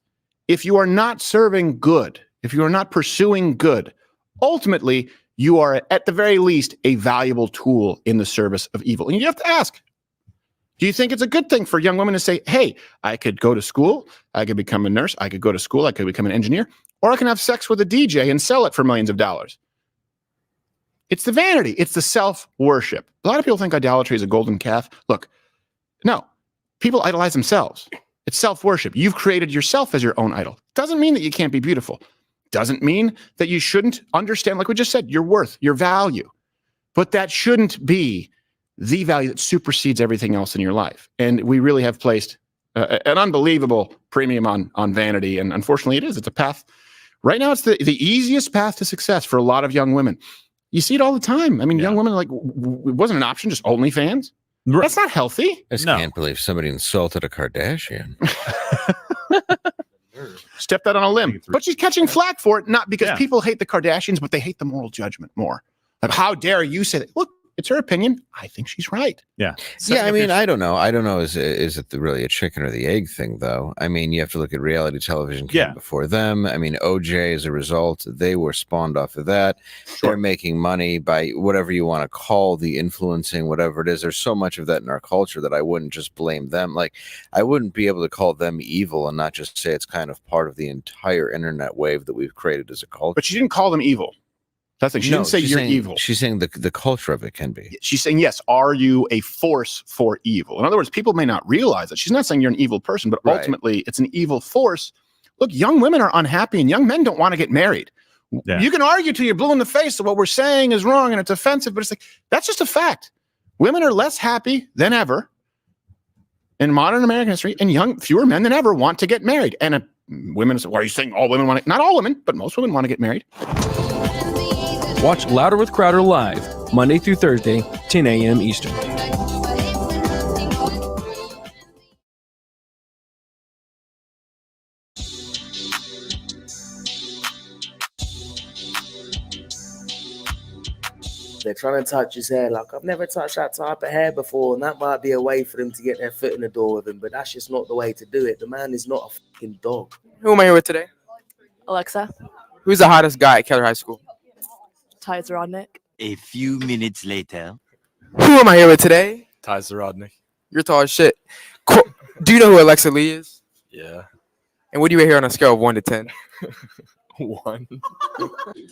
if you are not serving good, if you are not pursuing good, ultimately, you are at the very least a valuable tool in the service of evil. And you have to ask, do you think it's a good thing for young women to say, hey, I could go to school, I could become a nurse, I could go to school, I could become an engineer, or I can have sex with a DJ and sell it for millions of dollars? It's the vanity. It's the self-worship. A lot of people think idolatry is a golden calf. Look, no, people idolize themselves. It's self-worship. You've created yourself as your own idol. Doesn't mean that you can't be beautiful. Doesn't mean that you shouldn't understand, like we just said, your worth, your value. But that shouldn't be the value that supersedes everything else in your life. And we really have placed an unbelievable premium on vanity. And unfortunately, it is. It's a path. Right now, it's the easiest path to success for a lot of young women. You see it all the time. I mean, young women, like, it wasn't an option, just OnlyFans. That's not healthy. I just can't believe somebody insulted a Kardashian. Stepped out on a limb. But she's catching flack for it, not because people hate the Kardashians, but they hate the moral judgment more. Like, how dare you say that? Look, it's her opinion. I think she's right. Yeah. Yeah, I mean, I don't know. Is it really a chicken or the egg thing, though? I mean, you have to look at reality television came before them. I mean, OJ, as a result, they were spawned off of that. They're making money by whatever you want to call the influencing, whatever it is. There's so much of that in our culture that I wouldn't just blame them. Like, I wouldn't be able to call them evil and not just say it's kind of part of the entire internet wave that we've created as a culture. But she didn't call them evil. That's like, she didn't say you're evil. She's saying the culture of it can be. She's saying, yes, are you a force for evil? In other words, people may not realize that. She's not saying you're an evil person, but ultimately it's an evil force. Look, young women are unhappy and young men don't want to get married. Yeah. You can argue till you're blue in the face that what we're saying is wrong and it's offensive, but it's like, that's just a fact. Women are less happy than ever in modern American history, and fewer men than ever want to get married. And women say, well, are you saying all women want to? Not all women, but most women want to get married. Watch Louder with Crowder live, Monday through Thursday, 10 a.m. Eastern. They're trying to touch his hair. Like, I've never touched that type of hair before, and that might be a way for them to get their foot in the door with him, but that's just not the way to do it. The man is not a fucking dog. Who am I here with today? Alexa. Who's the hottest guy at Keller High School? Ty Zrodnik. A few minutes later. Who am I here with today? Ty Zrodnik. You're tall as shit. Do you know who Alexa Lee is? Yeah. And what do you rate her on a scale of 1 to 10? 1.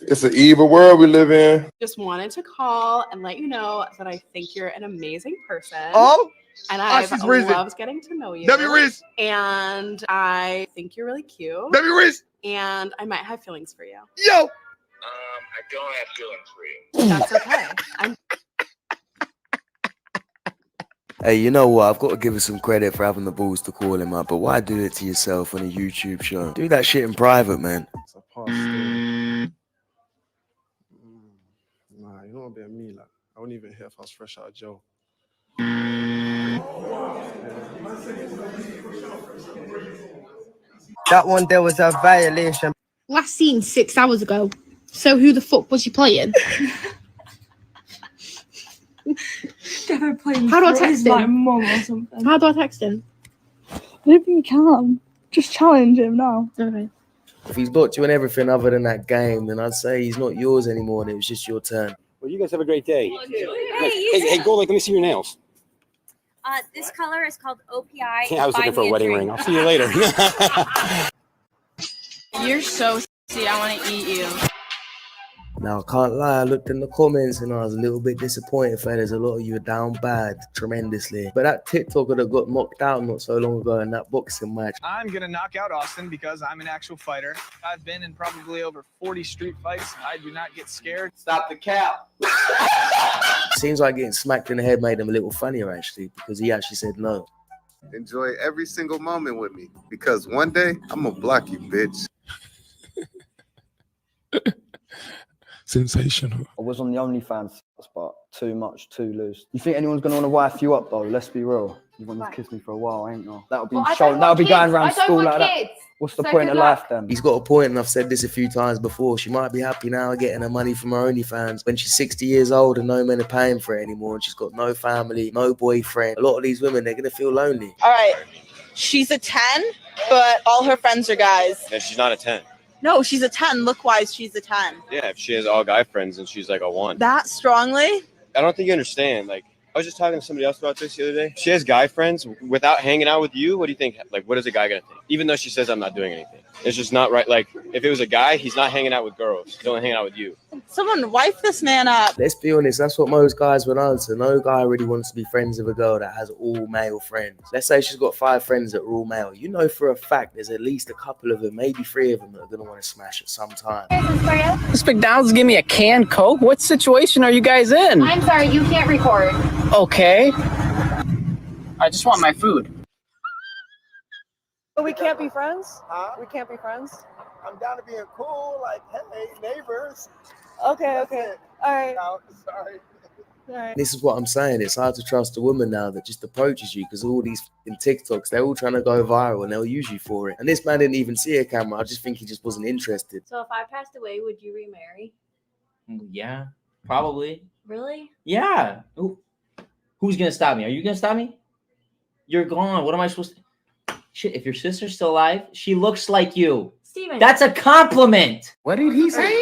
It's an evil world we live in. Just wanted to call and let you know that I think you're an amazing person. Oh, and I she's risen. loved getting to know you. W. Reese. And I think you're really cute. W. Reese. And I might have feelings for you. Yo. I don't have feelings for you. That's okay. Hey, you know what? I've got to give her some credit for having the balls to call him up, but why do it to yourself on a YouTube show? Do that shit in private, man. Nah, you don't be me. Like, I wouldn't even hear if I was fresh out of jail. That one there was a violation. Last seen 6 hours ago. So who the fuck was you playing? How do I text him? My mum or something. How do I text him? I don't think you can. Just challenge him now. Okay. If he's booked you in everything other than that game, then I'd say he's not yours anymore and it was just your turn. Well, you guys have a great day. Hey, go, let me see your nails. This color is called OPI. Yeah, I was looking for a wedding ring. I'll see you later. You're so I want to eat you. Now, I can't lie, I looked in the comments and I was a little bit disappointed, fellas. A lot of you are down bad, tremendously. But that TikToker that got knocked out not so long ago in that boxing match. I'm going to knock out Austin because I'm an actual fighter. I've been in probably over 40 street fights. I do not get scared. Stop the cap. Seems like getting smacked in the head made him a little funnier, actually, because he actually said no. Enjoy every single moment with me, because one day I'm gonna block you, bitch. Sensational. I was on the OnlyFans spot. Too much, too loose. You think anyone's gonna want to wife you up though? Let's be real. You want to kiss me for a while, ain't you? That'll be shown. That'll be going around school like that. What's the point of life then? He's got a point, and I've said this a few times before. She might be happy now getting her money from her OnlyFans when she's 60 years old and no men are paying for it anymore, and she's got no family, no boyfriend. A lot of these women, they're gonna feel lonely. All right, she's a 10, but all her friends are guys. And she's not a 10. No, she's a 10. Look-wise, she's a 10. Yeah, if she has all guy friends and she's like a 1. That strongly? I don't think you understand. Like, I was just talking to somebody else about this the other day. She has guy friends without hanging out with you. What do you think? Like, what is a guy gonna think? Even though she says I'm not doing anything, it's just not right. Like, if it was a guy, he's not hanging out with girls. He's only hanging out with you. Someone wipe this man up. Let's be honest, that's what most guys would answer. No guy really wants to be friends with a girl that has all male friends. Let's say she's got 5 friends that are all male. You know for a fact there's at least a couple of them, maybe 3 of them, that are gonna want to smash at some time. This McDonald's give me a canned Coke? What situation are you guys in? I'm sorry, you can't record. Okay. I just want my food. But we can't be friends? We can't be friends? I'm down to being cool, like, hey, neighbors. Okay. All right. No, sorry. All right. This is what I'm saying. It's hard to trust a woman now that just approaches you, because all these TikToks, they're all trying to go viral and they'll use you for it. And this man didn't even see a camera. I just think he just wasn't interested. So if I passed away, would you remarry? Yeah, probably. Really? Yeah. Who's gonna stop me? Are you gonna stop me? You're gone. What am I supposed to? Shit, if your sister's still alive, she looks like you. Steven. That's a compliment. What did he say?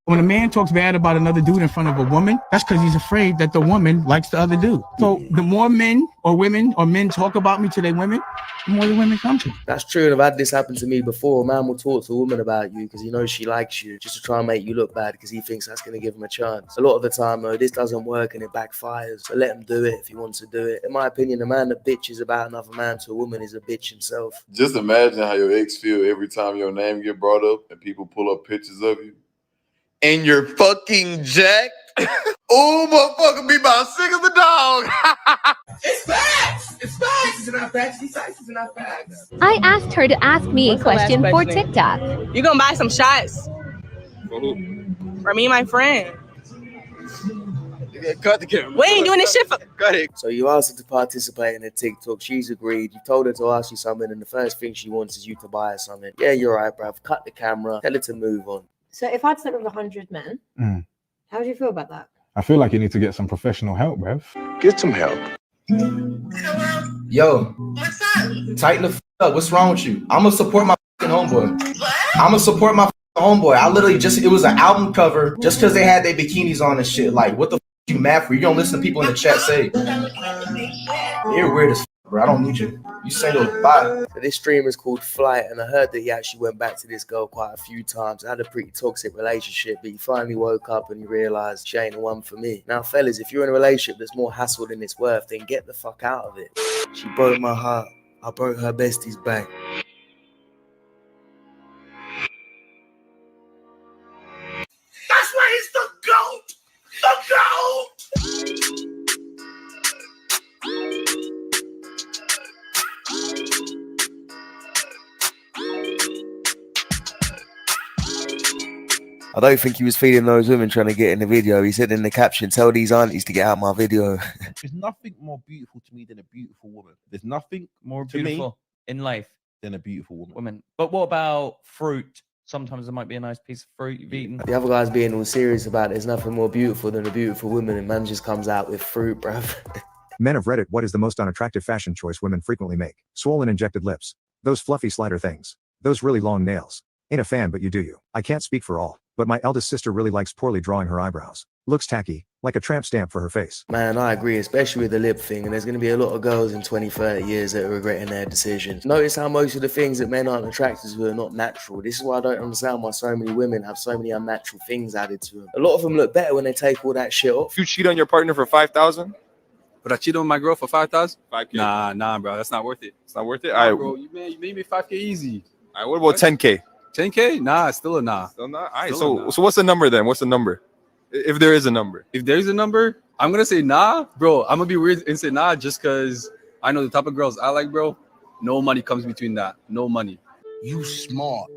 When a man talks bad about another dude in front of a woman, that's because he's afraid that the woman likes the other dude. So the more men or women or men talk about me to their women, the more the women come to me. That's true, and I've had this happen to me before. A man will talk to a woman about you because he knows she likes you, just to try and make you look bad because he thinks that's going to give him a chance. A lot of the time, though, this doesn't work and it backfires. So let him do it if he wants to do it. In my opinion, a man that bitches about another man to a woman is a bitch himself. Just imagine how your ex feel every time your name get brought up and people pull up pictures of you. And you're fucking jacked. Oh, motherfucker, be about sick as a dog. It's facts. It's facts. It's not facts. These facts is not facts. I asked her to ask me a question for TikTok. You gonna buy some shots? For who? For me and my friend. Cut the camera. We ain't doing this shit for... Cut it. So you asked her to participate in a TikTok. She's agreed. You told her to ask you something, and the first thing she wants is you to buy her something. Yeah, you're right, bruv. Cut the camera. Tell her to move on. So if I'd slept with 100 men, how would you feel about that? I feel like you need to get some professional help, bruv. Get some help. Yo, tighten the up. What's wrong with you? I'm gonna support my homeboy. I'm gonna support my homeboy. I literally it was an album cover just because they had their bikinis on and shit. Like, what the you mad for? You don't listen to people in the chat say. You're weird as bro. I don't need you. You single. Bye. So this streamer is called Flight, and I heard that he actually went back to this girl quite a few times. I had a pretty toxic relationship, but he finally woke up and he realized she ain't the one for me. Now, fellas, if you're in a relationship that's more hassle than it's worth, then get the fuck out of it. She broke my heart. I broke her bestie's back. That's why he's the GOAT. The GOAT. I don't think he was feeding those women trying to get in the video. He said in the caption, tell these aunties to get out my video. There's nothing more beautiful to me than a beautiful woman. There's nothing more to me beautiful in life than a beautiful woman. But what about fruit? Sometimes there might be a nice piece of fruit you've eaten. The other guy's being all serious about it. There's nothing more beautiful than a beautiful woman, and man just comes out with fruit, bruv. Men of Reddit, what is the most unattractive fashion choice women frequently make? Swollen injected lips. Those fluffy slider things. Those really long nails. Ain't a fan, but you do you. I can't speak for all, but my eldest sister really likes poorly drawing her eyebrows. Looks tacky, like a tramp stamp for her face. Man, I agree, especially with the lip thing. And there's going to be a lot of girls in 20, 30 years that are regretting their decisions. Notice how most of the things that men aren't attracted to are not natural. This is why I don't understand why so many women have so many unnatural things added to them. A lot of them look better when they take all that shit off. You cheat on your partner for 5,000? But I cheat on my girl for 5,000? 5K. Nah, bro. That's not worth it. It's not worth it? Nah, All right. bro. You made me 5K easy. All right, what about 10K? 10K? Nah, still a nah. Still not? All right, Still a nah. so what's the number then? What's the number? If there is a number. If there's a number, I'm going to say nah. Bro, I'm going to be weird and say nah just because I know the type of girls I like, bro. No money comes between that. No money. You smart.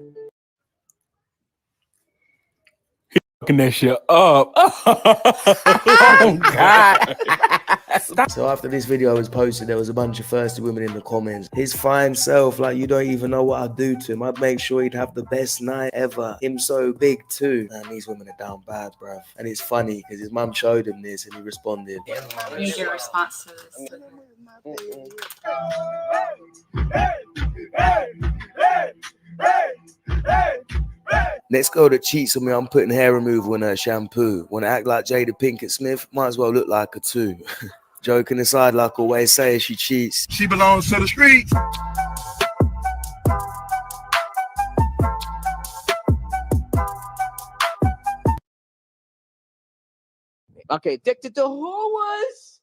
Fucking that shit up. Oh, God. So after this video was posted, there was a bunch of thirsty women in the comments. His fine self, like, you don't even know what I'd do to him. I'd make sure he'd have the best night ever. Him so big too. Man, these women are down bad, bruv. And it's funny because his mum showed him this and he responded. I need your response to this. Next girl that cheats on me, I'm putting hair removal in her shampoo. Wanna act like Jada Pinkett Smith? Might as well look like her too. Joking aside, like I always say, she cheats. She belongs to the streets. Okay, addicted to whores.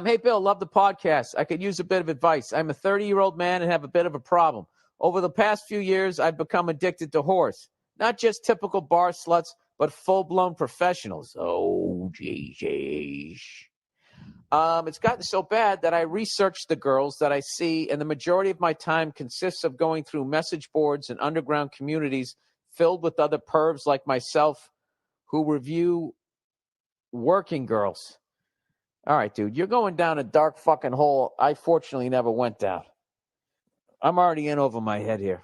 Hey, Bill, love the podcast. I could use a bit of advice. I'm a 30-year-old man and have a bit of a problem. Over the past few years, I've become addicted to whores. Not just typical bar sluts, but full-blown professionals. Oh, geez. It's gotten so bad that I researched the girls that I see, and the majority of my time consists of going through message boards and underground communities filled with other pervs like myself who review working girls. All right, dude, you're going down a dark fucking hole I fortunately never went down. I'm already in over my head here.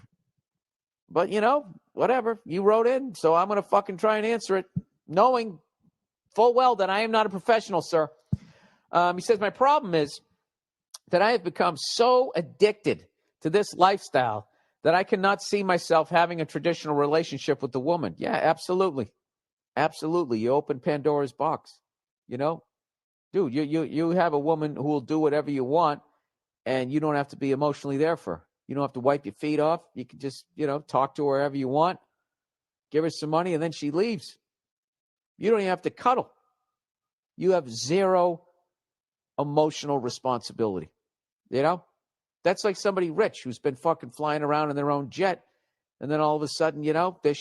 But, you know, whatever. You wrote in, so I'm going to fucking try and answer it, knowing full well that I am not a professional, sir. He says, my problem is that I have become so addicted to this lifestyle that I cannot see myself having a traditional relationship with the woman. Yeah, absolutely. Absolutely. You open Pandora's box, you know? Dude, you have a woman who will do whatever you want, and you don't have to be emotionally there for her. You don't have to wipe your feet off. You can just, you know, talk to her wherever you want, give her some money, and then she leaves. You don't even have to cuddle. You have zero emotional responsibility. You know? That's like somebody rich who's been fucking flying around in their own jet, and then all of a sudden, you know, they're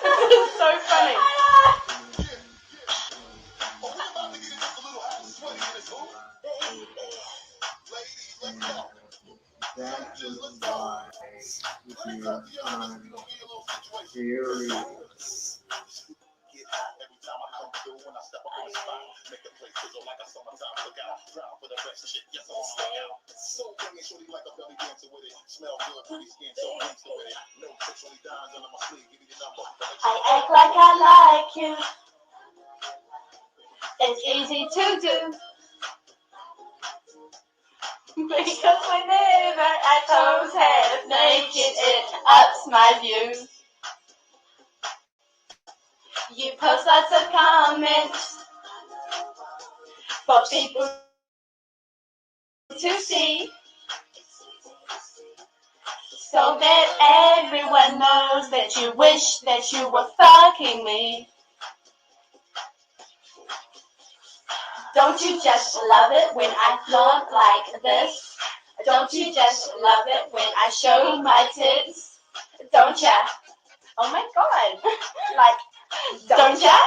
This is so funny. I act like I like you. It's easy to do. Because whenever I pose half naked, it ups my view. You post lots of comments for people to see, so that everyone knows that you wish that you were fucking me. Don't you just love it when I flaunt like this? Don't you just love it when I show my tits? Don't ya? Oh my god. Like, don't ya?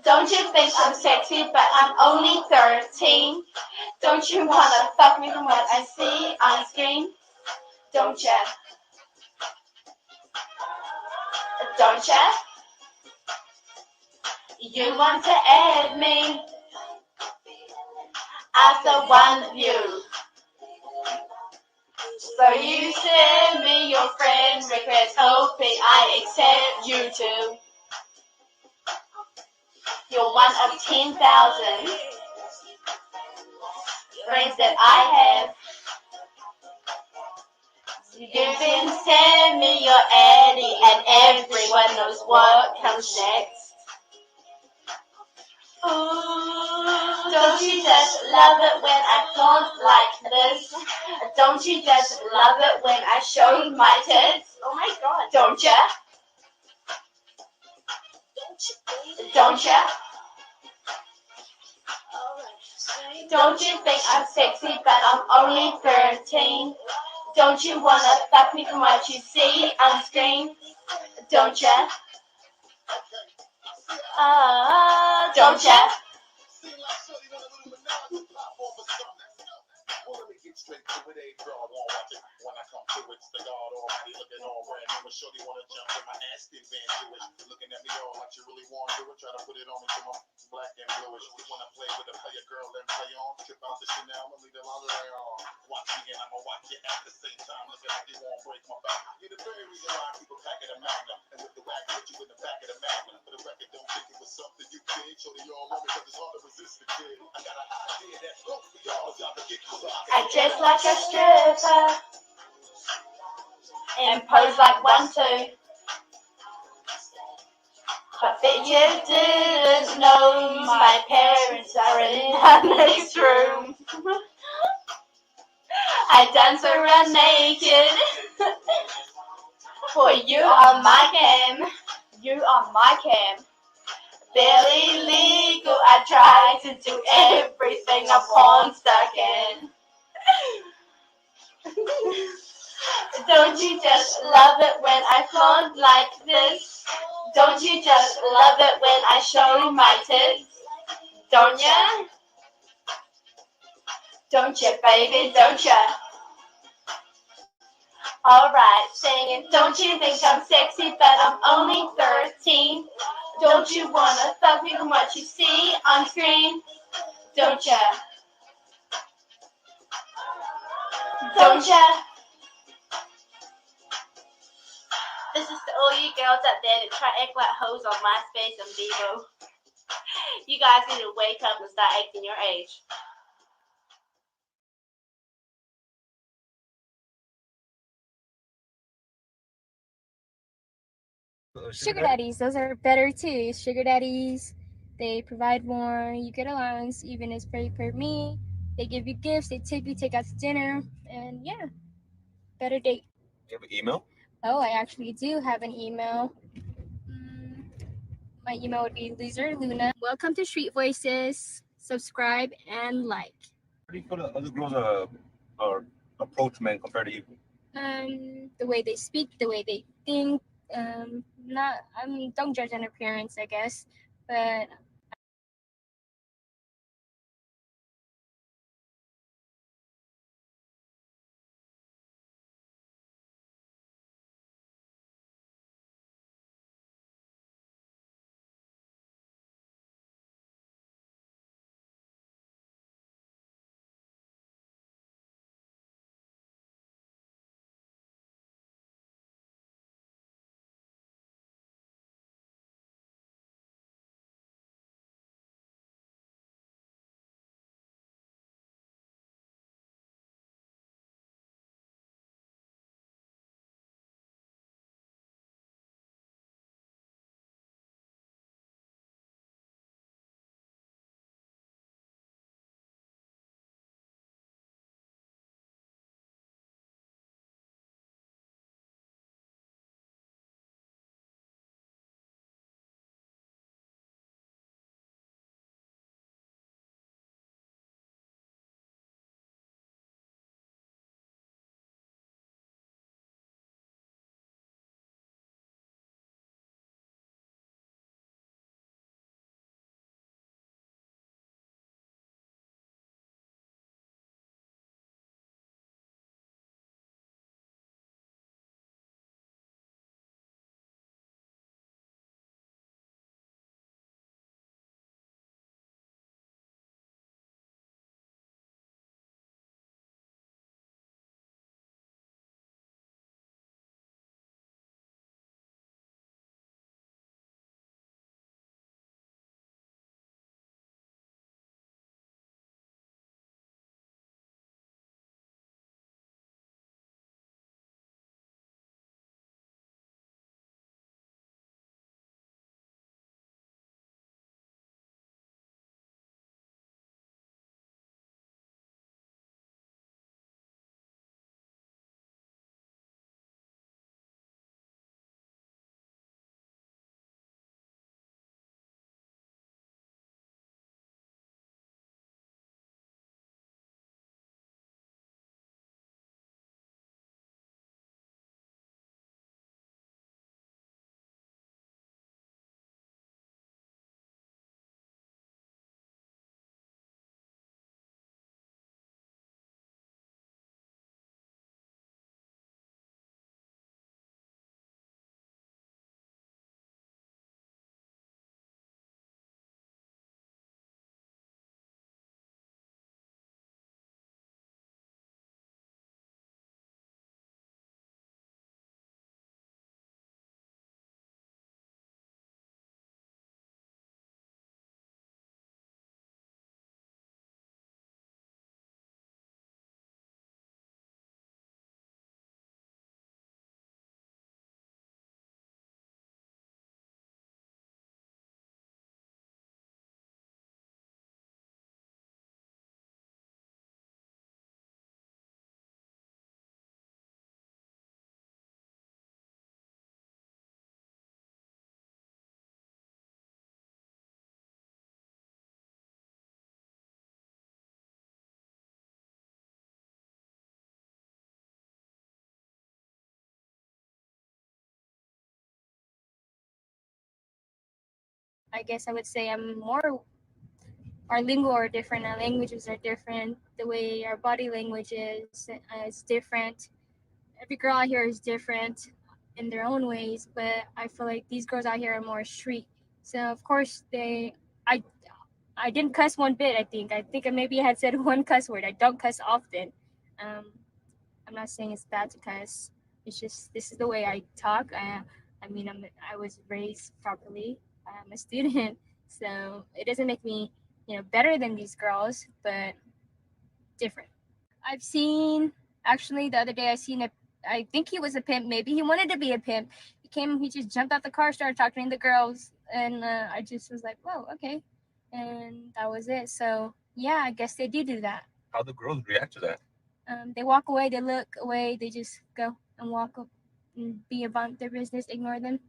Don't you think I'm sexy, but I'm only 13? Don't you wanna fuck me from what I see on screen? Don't ya? Don't ya? You want to add me as the one view. So you send me your friend request, hoping I accept you too. You're one of 10,000 friends that I have. You can send me your Eddie, and everyone knows what comes next. Ooh, don't you just love it when I flaunt like this? Don't you just love it when I show my tits? Oh my god, don't ya? Don't ya? Don't you think I'm sexy, but I'm only 13? Don't you wanna fuck me from what you see on screen? Don't ya? Don't ya? Straight to it, a girl, I won't watch it. When I come to it, it's the God Almighty looking all brand new. And shorty wanna jump in my ass, skin van Jewish. Looking at me all like you really want to do it. Try to put it on me till I'm black and bluish. Wanna play with a player girl, then play on. Trip out the Chanel and leave the lingerie on. Watch me and I'ma watch you at the same time. Looking like you won't break my back. You're the very reason why people packing a magnum. And with the whack, put you in the back of the magnum. For the record, don't think it was something you did. Shorty all on me, cause it's hard to resist the kid. I got an idea that's close for y'all. Y'all can get close. I dress like a stripper and pose like one too. But bet you didn't know my parents are in the next room. I dance around naked for you on my cam. You on my cam. Barely legal, I try to do everything a porn star can. Don't you just love it when I flaunt like this? Don't you just love it when I show my tits? Don't ya? Don't ya, baby, don't ya? Alright, singing, don't you think I'm sexy, but I'm only 13? Don't you wanna fuck me from what you see on screen? Don't ya? Don't ya? This is to all you girls out there that try to act like hoes on MySpace and Bebo. You guys need to wake up and start acting your age. Sugar daddies, those are better too. Sugar daddies, they provide more, you get allowance, even it's pay per me. They give you gifts, they tip you, take out to dinner, and yeah, better date. Do you have an email? Oh, I actually do have an email. My email would be loserluna. Welcome to Street Voices. Subscribe and like. How do you feel that other girls are approach men compared to you? The way they speak, the way they think. Don't judge an appearance, I guess, but I guess I would say I'm more. Our lingo are different. Our languages are different. The way our body language is different. Every girl out here is different in their own ways, but I feel like these girls out here are more street. So of course I I didn't cuss one bit. I think I maybe had said one cuss word. I don't cuss often. I'm not saying it's bad to cuss. It's just this is the way I talk. I was raised properly. I'm a student, so it doesn't make me better than these girls, but different. I've seen actually the other day I think he was a pimp. Maybe he wanted to be a pimp. He just jumped out the car, started talking to the girls, and I just was like, whoa, okay. And that was it. So yeah, I guess they do that. How do girls react to that? They walk away, they look away, they just go and walk up and be about their business, ignore them.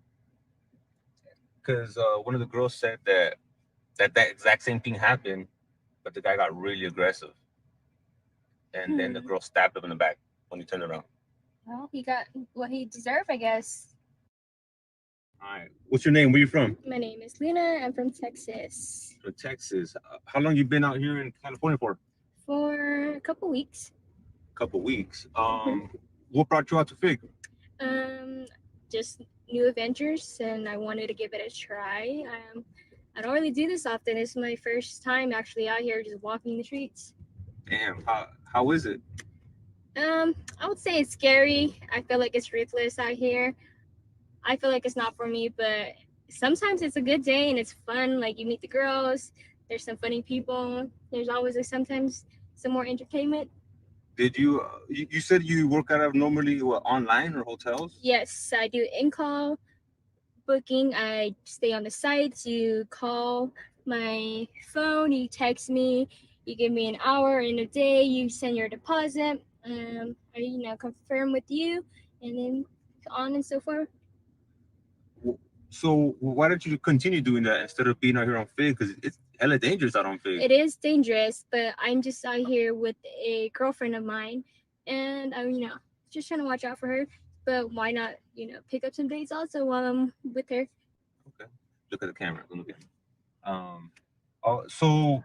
Because one of the girls said that exact same thing happened, but the guy got really aggressive, and then the girl stabbed him in the back when he turned around. Well, he got what he deserved, I guess. All right. What's your name? Where you from? My name is Lena. I'm from Texas. From Texas. How long you been out here in California for? For a couple weeks. Couple weeks. What brought you out to Fig? Just new adventures, and I wanted to give it a try. I don't really do this often. It's my first time actually out here just walking the streets. Damn. How is it? I would say it's scary. I feel like it's ruthless out here. I feel like it's not for me, but sometimes it's a good day and it's fun. Like you meet the girls, there's some funny people. There's always sometimes some more entertainment. Did you said you work out of normally online or hotels? Yes, I do in-call booking. I stay on the sites. You call my phone, you text me, you give me an hour in a day, you send your deposit, I confirm with you, and then on and so forth. So why don't you continue doing that instead of being out here on Fig? Because it's hella dangerous out on Fig. It is dangerous, but I'm just out here with a girlfriend of mine, and I'm just trying to watch out for her. But why not pick up some dates also while I'm with her? Okay. Look at the camera. Look at it. So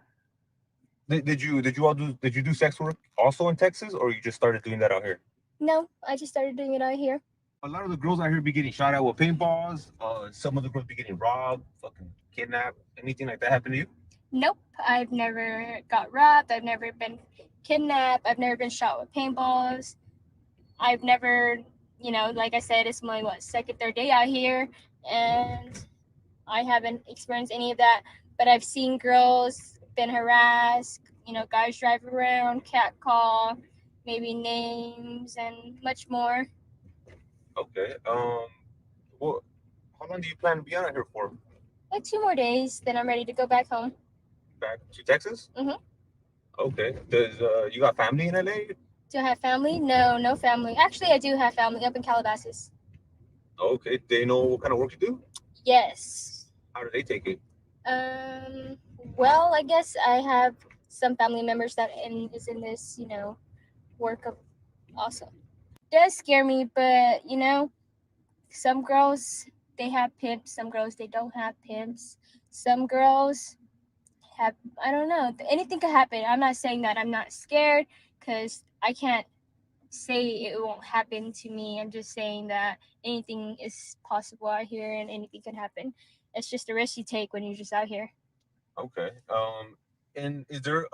did you do sex work also in Texas, or you just started doing that out here? No, I just started doing it out here. A lot of the girls out here be getting shot at with paintballs. Some of the girls be getting robbed, fucking kidnapped. Anything like that happen to you? Nope, I've never got robbed. I've never been kidnapped. I've never been shot with paintballs. I've never, like I said, it's my second, third day out here, and I haven't experienced any of that. But I've seen girls been harassed. Guys drive around, catcall, maybe names, and much more. Okay. Well, how long do you plan to be out here for? Like 2 more days, then I'm ready to go back home. Back to Texas? Mm-hmm. Okay. Does you got family in LA? Do I have family? No family. Actually, I do have family up in Calabasas. Okay. They know what kind of work you do? Yes. How do they take it? Well, I guess I have some family members that is in this, work of also. It does scare me, but some girls they have pimps, some girls they don't have pimps. Some girls have, I don't know, anything could happen. I'm not saying that I'm not scared, because I can't say it won't happen to me. I'm just saying that anything is possible out here and anything can happen. It's just a risk you take when you're just out here. Okay. And do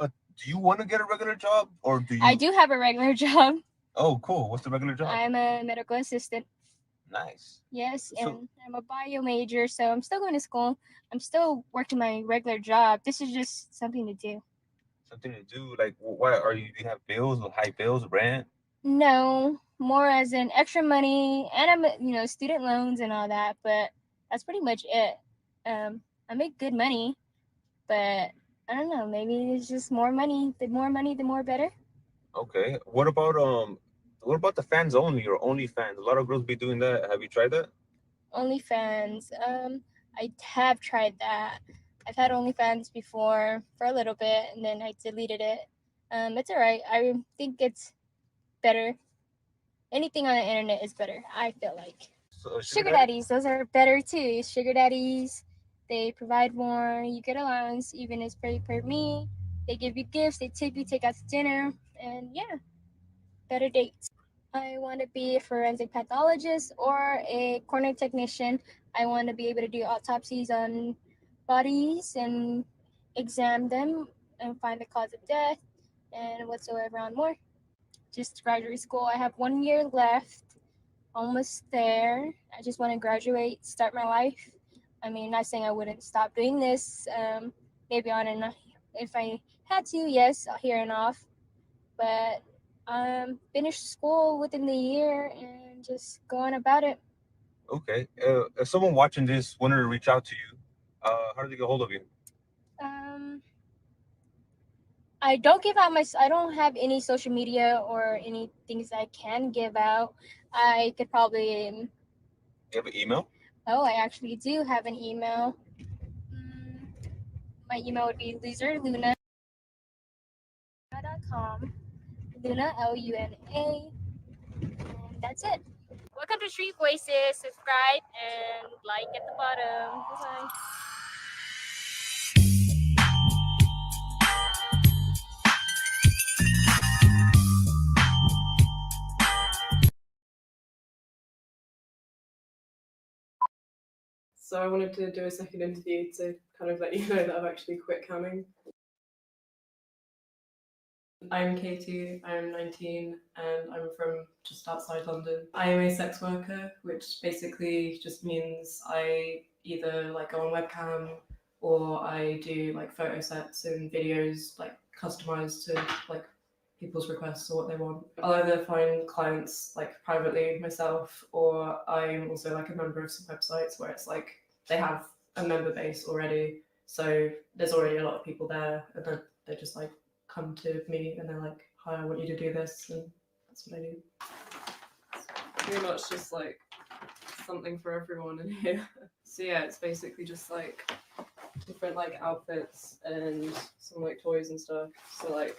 you want to get a regular job, or do you? I do have a regular job. Oh, cool. What's the regular job? I'm a medical assistant. Nice. Yes, and I'm a bio major, so I'm still going to school. I'm still working my regular job. This is just something to do. Something to do? Like, what do you have bills, high bills, rent? No, more as in extra money, and I'm student loans and all that, but that's pretty much it. I make good money, but I don't know, maybe it's just more money. The more better. Okay. What about the fans only or OnlyFans? A lot of girls be doing that. Have you tried that? OnlyFans. I have tried that. I've had OnlyFans before for a little bit, and then I deleted it. It's alright. I think it's better. Anything on the internet is better, I feel like. So, sugar daddies, those are better too. Sugar daddies, They provide more, you get allowance, even it's paid per me. They give you gifts, they tip you, take out to dinner, and yeah, better dates. I want to be a forensic pathologist or a coroner technician. I want to be able to do autopsies on bodies and examine them and find the cause of death and whatsoever on more. Just graduate school. I have 1 year left, almost there. I just want to graduate, start my life. I mean, not saying I wouldn't stop doing this. Maybe on and if I had to, yes, here and off. But finish school within the year and just go on about it. Okay. If someone watching this wanted to reach out to you, how do they get hold of you? I don't have any social media or any things I can give out. I could probably. You have an email? Oh, I actually do have an email. My email would be loserluna.com. Luna, Luna. And that's it. Welcome to Street Voices. Subscribe and like at the bottom. Bye-bye. So I wanted to do a second interview to kind of let you know that I've actually quit camming. I'm Katie, I'm 19 and I'm from just outside London. I am a sex worker, which basically just means I either like go on webcam or I do like photo sets and videos like customized to like people's requests or what they want. I'll either find clients like privately myself, or I'm also like a member of some websites where it's like they have a member base already, so there's already a lot of people there, and then they just like come to me and they're like, hi, I want you to do this, and that's what I do. It's pretty much just like something for everyone in here. So yeah, it's basically just like different like outfits and some like toys and stuff. So like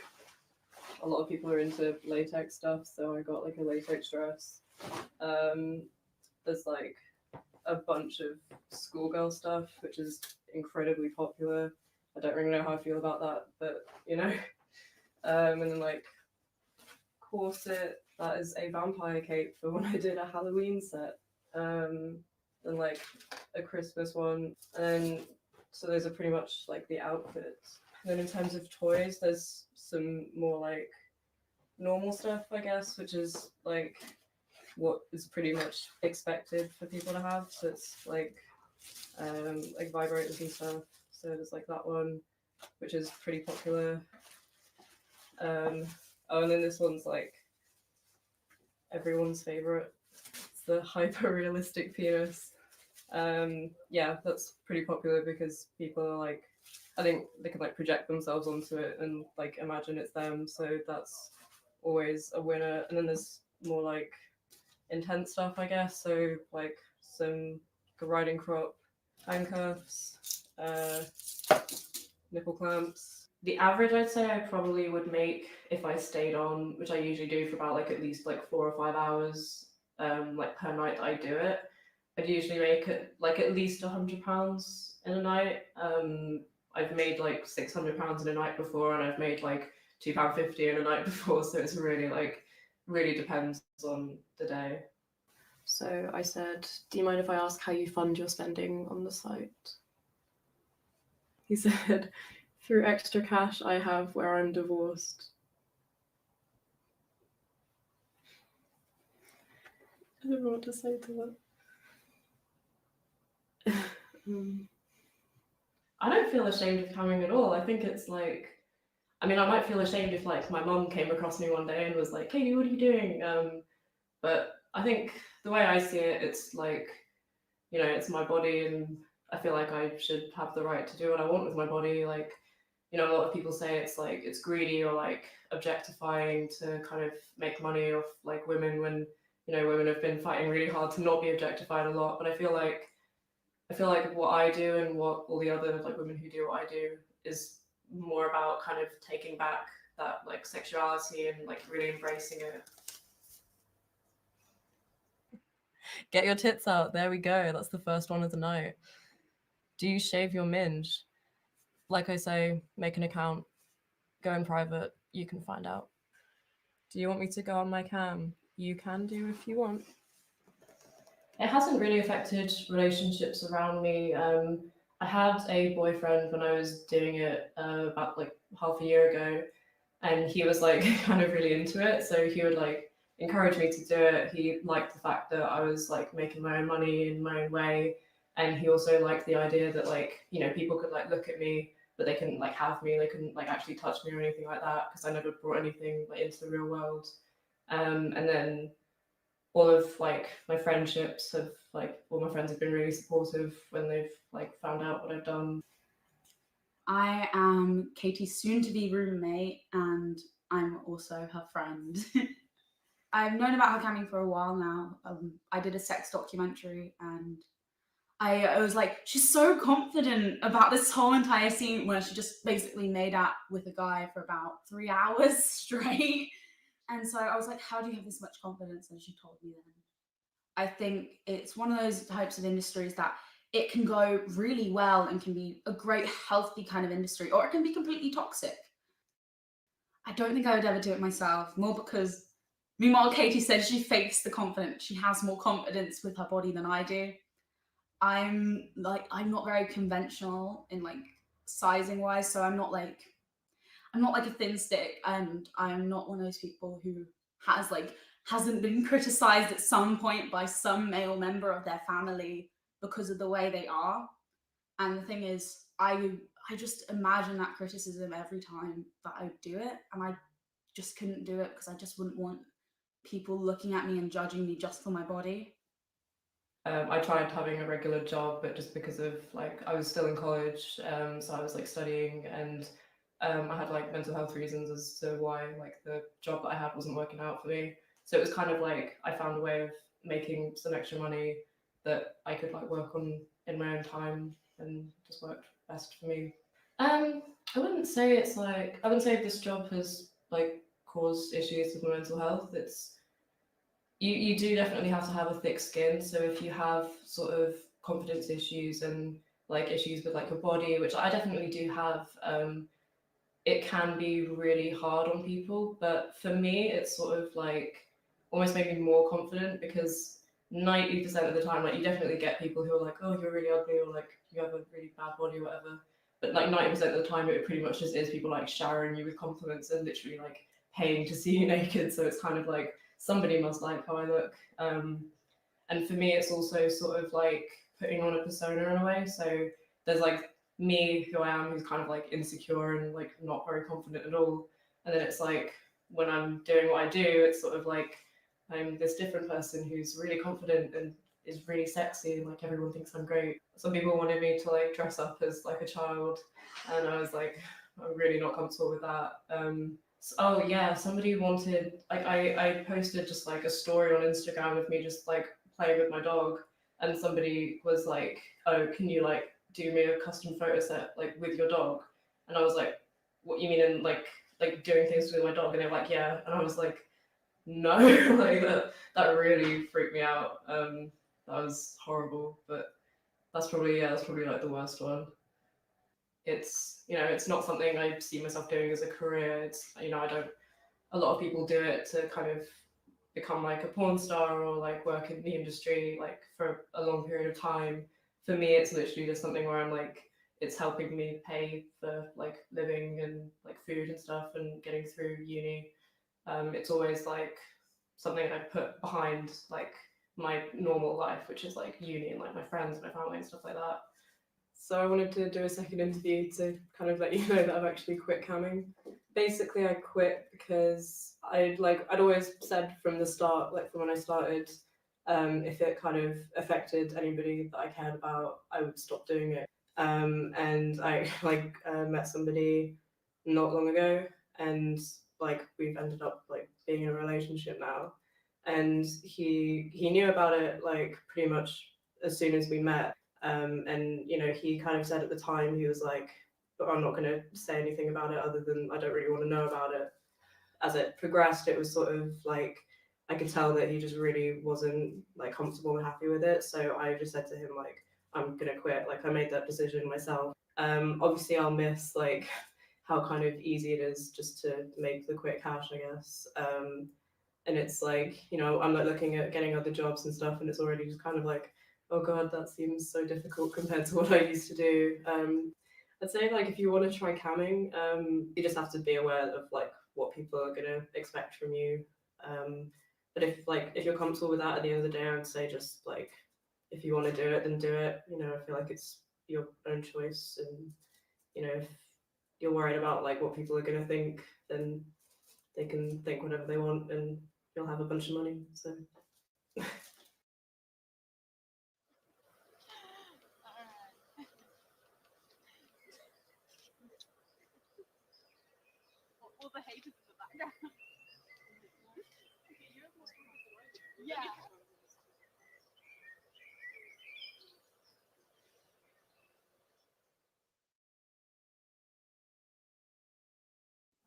a lot of people are into latex stuff, so I got like a latex dress. There's like a bunch of schoolgirl stuff, which is incredibly popular. I don't really know how I feel about that, but you know. And then like corset, that is a vampire cape for when I did a Halloween set. Then like a Christmas one, and then so those are pretty much like the outfits. And then in terms of toys, there's some more like normal stuff, I guess, which is like what is pretty much expected for people to have. So it's like vibrators and stuff. So there's like that one, which is pretty popular. Oh, and then this one's like everyone's favorite. It's the hyper realistic penis. Yeah, that's pretty popular because people are like, I think they can like project themselves onto it and like imagine it's them. So that's always a winner. And then there's more like intense stuff, I guess. So like some riding crop, handcuffs, nipple clamps. The average I'd say I probably would make if I stayed on, which I usually do for about like at least like 4 or 5 hours, like per night that I do it. I'd usually make it like at least £100 in a night. I've made like £600 in a night before, and I've made like £2.50 in a night before. So it's really like really depends on the day. So I said, do you mind if I ask how you fund your spending on the site? He said, through extra cash I have where I'm divorced. I don't know what to say to that. I don't feel ashamed of camming at all. I think it's like, I mean, I might feel ashamed if like my mum came across me one day and was like, Katie, what are you doing? But I think the way I see it, it's like, you know, it's my body, and I feel like I should have the right to do what I want with my body. Like, you know, a lot of people say it's like it's greedy or like objectifying to kind of make money off like women, when, you know, women have been fighting really hard to not be objectified a lot. But I feel like what I do and what all the other like women who do what I do is more about kind of taking back that like sexuality and like really embracing it. Get your tits out. There we go. That's the first one of the night. Do you shave your minge? Like I say, make an account, go in private, you can find out. Do you want me to go on my cam? You can do if you want. It hasn't really affected relationships around me. I had a boyfriend when I was doing it about like half a year ago, and he was like kind of really into it. So he would like encourage me to do it. He liked the fact that I was like making my own money in my own way, and he also liked the idea that like, you know, people could like look at me, but they couldn't like have me, they couldn't like actually touch me or anything like that, because I never brought anything like into the real world. And then all of like my friendships have like, all my friends have been really supportive when they've like found out what I've done. I am Katie's soon-to-be roommate, and I'm also her friend. I've known about her camming for a while now. I did a sex documentary, and I was like, she's so confident about this whole entire scene where she just basically made out with a guy for about 3 hours straight. And so I was like, how do you have this much confidence? And she told me then. I think it's one of those types of industries that it can go really well and can be a great, healthy kind of industry, or it can be completely toxic. I don't think I would ever do it myself, more because, meanwhile, Katie said she fakes the confidence. She has more confidence with her body than I do. I'm not very conventional in like sizing wise, so I'm not like a thin stick, and I'm not one of those people who hasn't been criticized at some point by some male member of their family because of the way they are. And the thing is, I just imagine that criticism every time that I do it, and I just couldn't do it because I just wouldn't want people looking at me and judging me just for my body. I tried having a regular job, but just because of like, I was still in college, so I was like studying, and I had like mental health reasons as to why like the job that I had wasn't working out for me. So it was kind of like I found a way of making some extra money that I could like work on in my own time, and just worked best for me. I wouldn't say this job has like caused issues with my mental health. It's you do definitely have to have a thick skin. So if you have sort of confidence issues and like issues with like your body, which I definitely do have, it can be really hard on people. But for me, it's sort of like almost made me more confident, because 90% of the time, like you definitely get people who are like, oh, you're really ugly, or like you have a really bad body or whatever. But like 90% of the time, it pretty much just is people like showering you with compliments and literally like paying to see you naked. So it's kind of like, somebody must like how I look. And for me, it's also sort of like putting on a persona in a way. So there's like me, who I am, who's kind of like insecure and like not very confident at all. And then it's like, when I'm doing what I do, it's sort of like I'm this different person who's really confident and is really sexy, and like everyone thinks I'm great. Some people wanted me to like dress up as like a child, and I was like, I'm really not comfortable with that. Oh yeah, somebody wanted, like I posted just like a story on Instagram of me just like playing with my dog, and somebody was like, oh, can you like do me a custom photo set like with your dog? And I was like, what you mean, in like doing things with my dog? And they were like, yeah. And I was like, no. Like that really freaked me out. That was horrible. But that's probably like the worst one. It's, you know, it's not something I see myself doing as a career. It's, you know, a lot of people do it to kind of become like a porn star or like work in the industry like for a long period of time. For me, it's literally just something where I'm like, it's helping me pay for like living and like food and stuff and getting through uni. It's always like something I put behind like my normal life, which is like uni and like my friends, my family and stuff like that. So I wanted to do a second interview to kind of let you know that I've actually quit camming. Basically, I quit because I'd always said from the start, like from when I started, if it kind of affected anybody that I cared about, I would stop doing it. And I met somebody not long ago, and like we've ended up like being in a relationship now. And he knew about it like pretty much as soon as we met. And you know, he kind of said at the time, he was like, but I'm not going to say anything about it other than I don't really want to know about it. As it progressed, it was sort of like I could tell that he just really wasn't like comfortable and happy with it. So I just said to him like, I'm gonna quit. Like I made that decision myself. Obviously I'll miss like how kind of easy it is just to make the quick cash, I guess. And it's like, you know, I'm like looking at getting other jobs and stuff, and it's already just kind of like, oh god, that seems so difficult compared to what I used to do. I'd say like if you want to try camming, you just have to be aware of like what people are gonna expect from you. But if you're comfortable with that at the end of the day, I would say just like if you want to do it, then do it. You know, I feel like it's your own choice, and you know, if you're worried about like what people are gonna think, then they can think whatever they want, and you'll have a bunch of money. So. All the haters in the background. Yeah.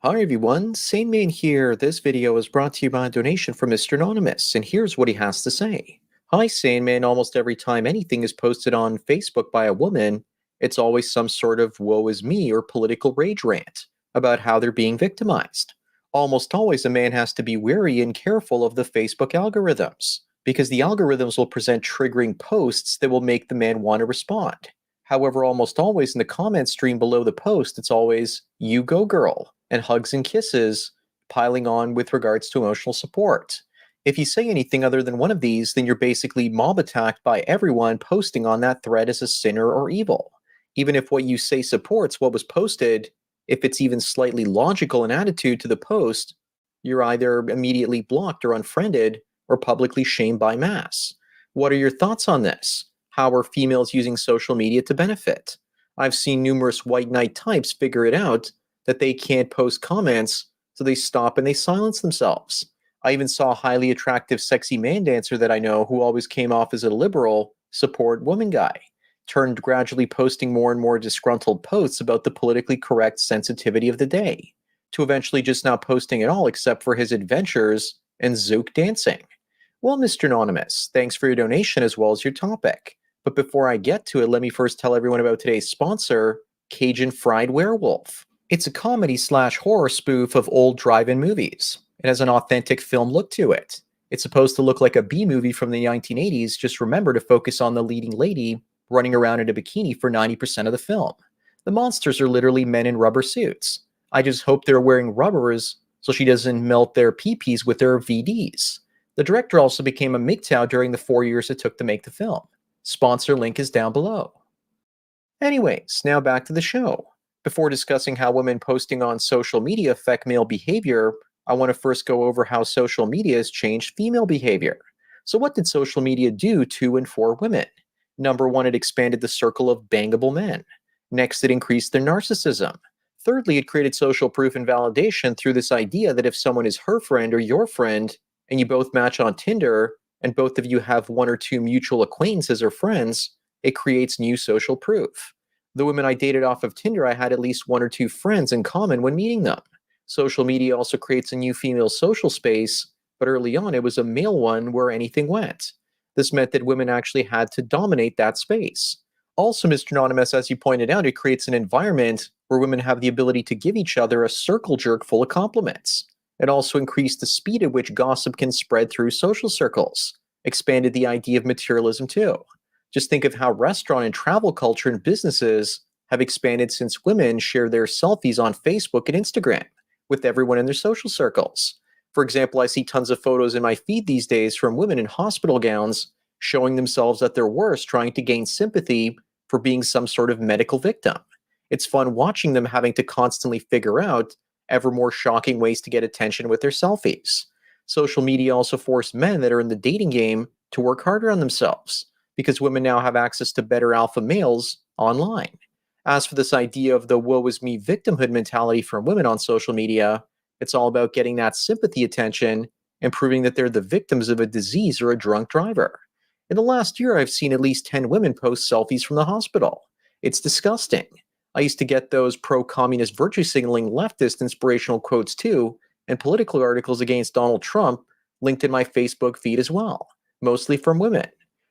Hi everyone, Sane Man here. This video is brought to you by a donation from Mr. Anonymous, and here's what he has to say. Hi Sane Man, almost every time anything is posted on Facebook by a woman, it's always some sort of woe is me or political rage rant about how they're being victimized. Almost always a man has to be wary and careful of the Facebook algorithms, because the algorithms will present triggering posts that will make the man want to respond. However, almost always in the comment stream below the post, it's always, you go girl, and hugs and kisses piling on with regards to emotional support. If you say anything other than one of these, then you're basically mob attacked by everyone posting on that thread as a sinner or evil. Even if what you say supports what was posted, if it's even slightly logical in attitude to the post, you're either immediately blocked or unfriended or publicly shamed by mass. What are your thoughts on this? How are females using social media to benefit? I've seen numerous white knight types figure it out that they can't post comments, so they stop and they silence themselves. I even saw a highly attractive, sexy man dancer that I know who always came off as a liberal support woman guy, turned gradually posting more and more disgruntled posts about the politically correct sensitivity of the day, to eventually just not posting at all except for his adventures and zouk dancing. Well, Mr. Anonymous, thanks for your donation as well as your topic. But before I get to it, let me first tell everyone about today's sponsor, Cajun Fried Werewolf. It's a comedy/horror spoof of old drive-in movies. It has an authentic film look to it. It's supposed to look like a B-movie from the 1980s, just remember to focus on the leading lady running around in a bikini for 90% of the film. The monsters are literally men in rubber suits. I just hope they're wearing rubbers so she doesn't melt their pee-pees with their VDs. The director also became a MGTOW during the 4 years it took to make the film. Sponsor link is down below. Anyways, now back to the show. Before discussing how women posting on social media affect male behavior, I want to first go over how social media has changed female behavior. So what did social media do to and for women? Number one, it expanded the circle of bangable men. Next, it increased their narcissism. Thirdly, it created social proof and validation through this idea that if someone is her friend or your friend, and you both match on Tinder, and both of you have one or two mutual acquaintances or friends, it creates new social proof. The women I dated off of Tinder, I had at least one or two friends in common when meeting them. Social media also creates a new female social space, but early on it was a male one where anything went. This meant that women actually had to dominate that space. Also, Mr. Anonymous, as you pointed out, it creates an environment where women have the ability to give each other a circle jerk full of compliments. It also increased the speed at which gossip can spread through social circles, expanded the idea of materialism too. Just think of how restaurant and travel culture and businesses have expanded since women share their selfies on Facebook and Instagram with everyone in their social circles. For example, I see tons of photos in my feed these days from women in hospital gowns showing themselves at their worst, trying to gain sympathy for being some sort of medical victim. It's fun watching them having to constantly figure out ever more shocking ways to get attention with their selfies. Social media also forced men that are in the dating game to work harder on themselves, because women now have access to better alpha males online. As for this idea of the woe is me victimhood mentality from women on social media, it's all about getting that sympathy attention and proving that they're the victims of a disease or a drunk driver. In the last year, I've seen at least 10 women post selfies from the hospital. It's disgusting. I used to get those pro-communist virtue signaling leftist inspirational quotes too, and political articles against Donald Trump linked in my Facebook feed as well, mostly from women.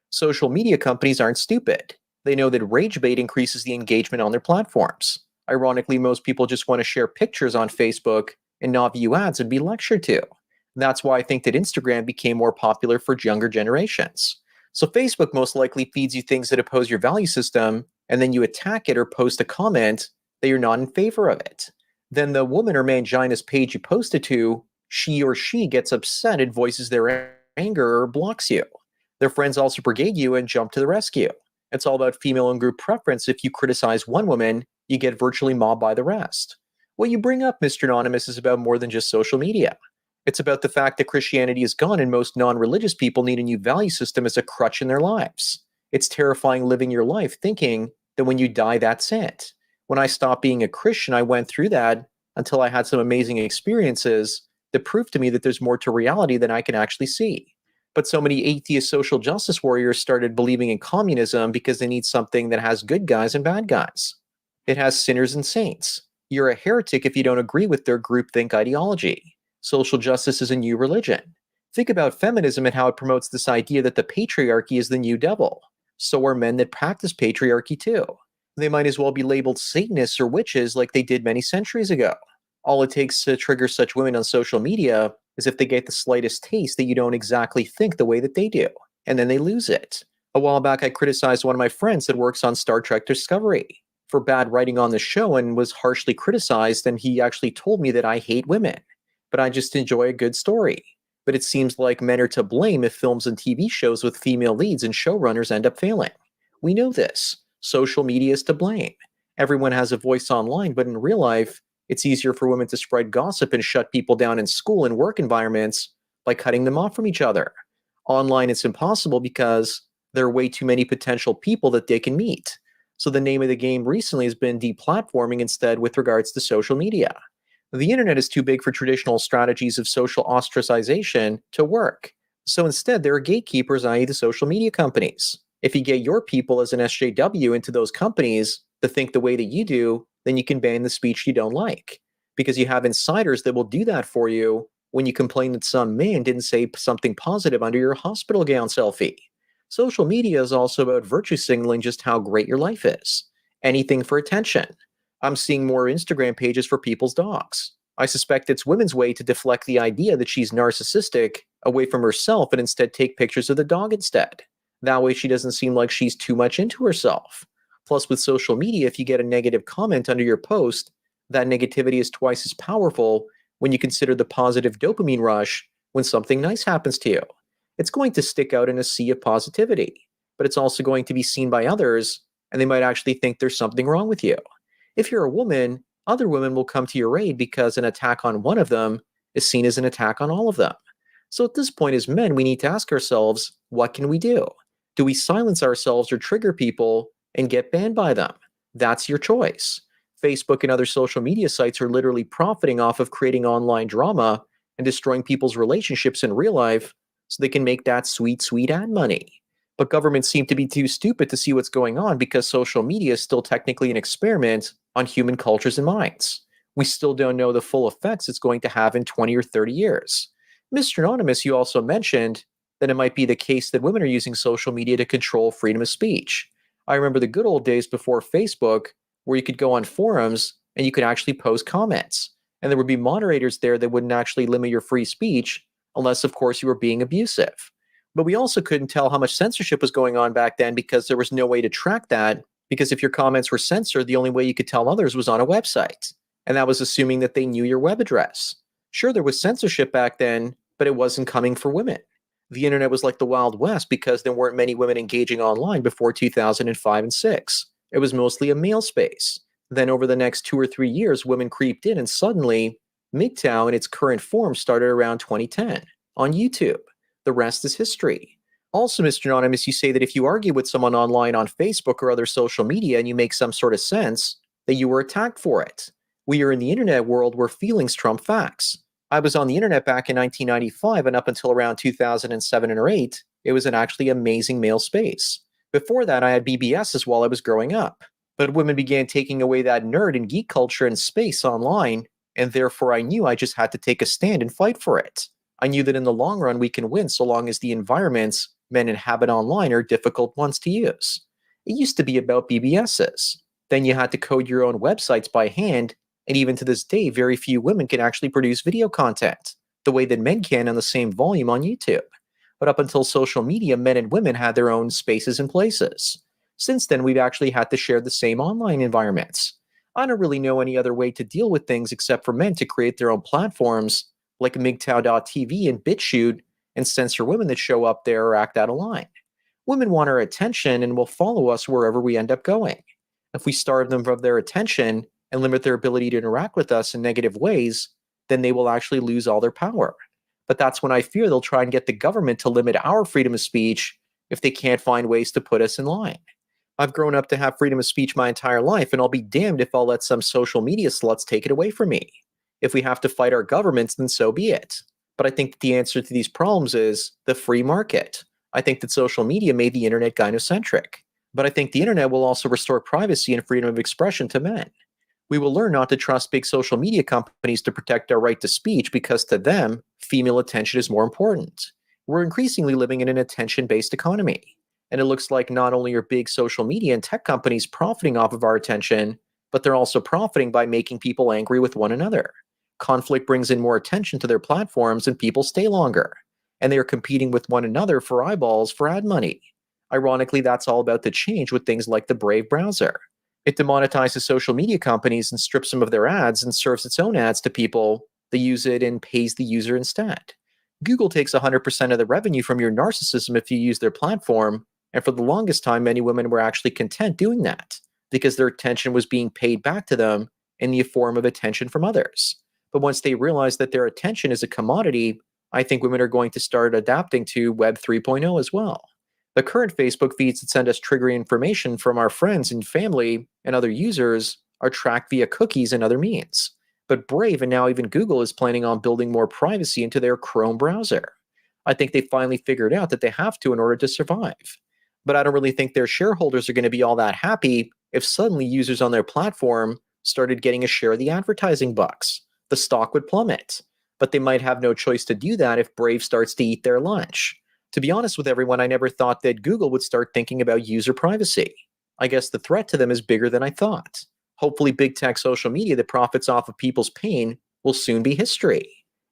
Social media companies aren't stupid. They know that rage bait increases the engagement on their platforms. Ironically, most people just want to share pictures on Facebook and not view ads and be lectured to. That's why I think that Instagram became more popular for younger generations. So Facebook most likely feeds you things that oppose your value system, and then you attack it or post a comment that you're not in favor of it. Then the woman or mangina's page you posted to, she gets upset and voices their anger or blocks you. Their friends also brigade you and jump to the rescue. It's all about female and group preference. If you criticize one woman, you get virtually mobbed by the rest. What you bring up, Mr. Anonymous, is about more than just social media. It's about the fact that Christianity is gone and most non-religious people need a new value system as a crutch in their lives. It's terrifying living your life thinking that when you die, that's it. When I stopped being a Christian, I went through that until I had some amazing experiences that proved to me that there's more to reality than I can actually see. But so many atheist social justice warriors started believing in communism because they need something that has good guys and bad guys. It has sinners and saints. You're a heretic if you don't agree with their groupthink ideology. Social justice is a new religion. Think about feminism and how it promotes this idea that the patriarchy is the new devil. So are men that practice patriarchy too. They might as well be labeled Satanists or witches like they did many centuries ago. All it takes to trigger such women on social media is if they get the slightest taste that you don't exactly think the way that they do, and then they lose it. A while back, I criticized one of my friends that works on Star Trek Discovery for bad writing on the show and was harshly criticized, and he actually told me that I hate women, but I just enjoy a good story. But it seems like men are to blame if films and TV shows with female leads and showrunners end up failing. We know this. Social media is to blame. Everyone has a voice online, but in real life, it's easier for women to spread gossip and shut people down in school and work environments by cutting them off from each other. Online, it's impossible because there are way too many potential people that they can meet. So the name of the game recently has been deplatforming instead with regards to social media. The internet is too big for traditional strategies of social ostracization to work. So instead, there are gatekeepers, i.e. the social media companies. If you get your people as an SJW into those companies to think the way that you do, then you can ban the speech you don't like. Because you have insiders that will do that for you when you complain that some man didn't say something positive under your hospital gown selfie. Social media is also about virtue signaling just how great your life is. Anything for attention. I'm seeing more Instagram pages for people's dogs. I suspect it's women's way to deflect the idea that she's narcissistic away from herself and instead take pictures of the dog instead. That way she doesn't seem like she's too much into herself. Plus, with social media, if you get a negative comment under your post, that negativity is twice as powerful when you consider the positive dopamine rush when something nice happens to you. It's going to stick out in a sea of positivity, but it's also going to be seen by others, and they might actually think there's something wrong with you. If you're a woman, other women will come to your aid because an attack on one of them is seen as an attack on all of them. So at this point, as men, we need to ask ourselves, what can we do? Do we silence ourselves or trigger people and get banned by them? That's your choice. Facebook and other social media sites are literally profiting off of creating online drama and destroying people's relationships in real life so they can make that sweet, sweet ad money. But governments seem to be too stupid to see what's going on because social media is still technically an experiment on human cultures and minds. We still don't know the full effects it's going to have in 20 or 30 years. Mr. Anonymous, you also mentioned that it might be the case that women are using social media to control freedom of speech. I remember the good old days before Facebook where you could go on forums and you could actually post comments. And there would be moderators there that wouldn't actually limit your free speech unless, of course, you were being abusive. But we also couldn't tell how much censorship was going on back then because there was no way to track that, because if your comments were censored, the only way you could tell others was on a website. And that was assuming that they knew your web address. Sure, there was censorship back then, but it wasn't coming for women. The internet was like the Wild West because there weren't many women engaging online before 2005 and 6. It was mostly a male space. Then over the next 2 or 3 years, women creeped in, and suddenly, MGTOW in its current form started around 2010 on YouTube. The rest is history. Also, Mr. Anonymous, you say that if you argue with someone online on Facebook or other social media and you make some sort of sense, that you were attacked for it. We are in the internet world where feelings trump facts. I was on the internet back in 1995, and up until around 2007 or 8, it was an actually amazing male space. Before that, I had BBSs while I was growing up. But women began taking away that nerd and geek culture and space online, and therefore I knew I just had to take a stand and fight for it. I knew that in the long run we can win so long as the environments men inhabit online are difficult ones to use. It used to be about BBSs. Then you had to code your own websites by hand, and even to this day, very few women can actually produce video content, the way that men can on the same volume on YouTube. But up until social media, men and women had their own spaces and places. Since then, we've actually had to share the same online environments. I don't really know any other way to deal with things except for men to create their own platforms, like MGTOW.tv and BitChute, and censor women that show up there or act out of line. Women want our attention and will follow us wherever we end up going. If we starve them of their attention and limit their ability to interact with us in negative ways, then they will actually lose all their power. But that's when I fear they'll try and get the government to limit our freedom of speech if they can't find ways to put us in line. I've grown up to have freedom of speech my entire life, and I'll be damned if I'll let some social media sluts take it away from me. If we have to fight our governments, then so be it. But I think that the answer to these problems is the free market. I think that social media made the internet gynocentric. But I think the internet will also restore privacy and freedom of expression to men. We will learn not to trust big social media companies to protect our right to speech because to them, female attention is more important. We're increasingly living in an attention-based economy. And it looks like not only are big social media and tech companies profiting off of our attention, but they're also profiting by making people angry with one another. Conflict brings in more attention to their platforms and people stay longer. And they are competing with one another for eyeballs for ad money. Ironically, that's all about to change with things like the Brave browser. It demonetizes social media companies and strips them of their ads and serves its own ads to people that use it and pays the user instead. Google takes 100% of the revenue from your narcissism if you use their platform, and for the longest time, many women were actually content doing that because their attention was being paid back to them in the form of attention from others. But once they realize that their attention is a commodity, I think women are going to start adapting to Web 3.0 as well. The current Facebook feeds that send us triggering information from our friends and family and other users are tracked via cookies and other means. But Brave and now even Google is planning on building more privacy into their Chrome browser. I think they finally figured out that they have to in order to survive. But I don't really think their shareholders are going to be all that happy if suddenly users on their platform started getting a share of the advertising bucks. The stock would plummet. But they might have no choice to do that if Brave starts to eat their lunch. To be honest with everyone, I never thought that Google would start thinking about user privacy. I guess the threat to them is bigger than I thought. Hopefully big tech social media that profits off of people's pain will soon be history.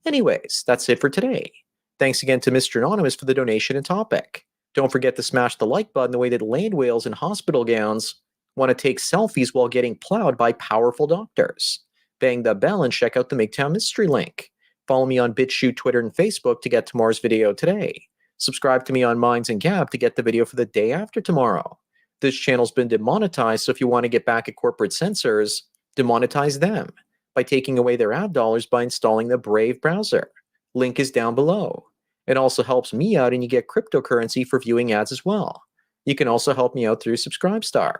Anyways, that's it for today. Thanks again to Mr. Anonymous for the donation and topic. Don't forget to smash the like button the way that land whales in hospital gowns want to take selfies while getting plowed by powerful doctors. Bang the bell and check out the MGTOW Mystery link. Follow me on BitChute, Twitter, and Facebook to get tomorrow's video today. Subscribe to me on Minds and Gab to get the video for the day after tomorrow. This channel's been demonetized, so if you want to get back at corporate censors, demonetize them by taking away their ad dollars by installing the Brave browser. Link is down below. It also helps me out and you get cryptocurrency for viewing ads as well. You can also help me out through Subscribestar.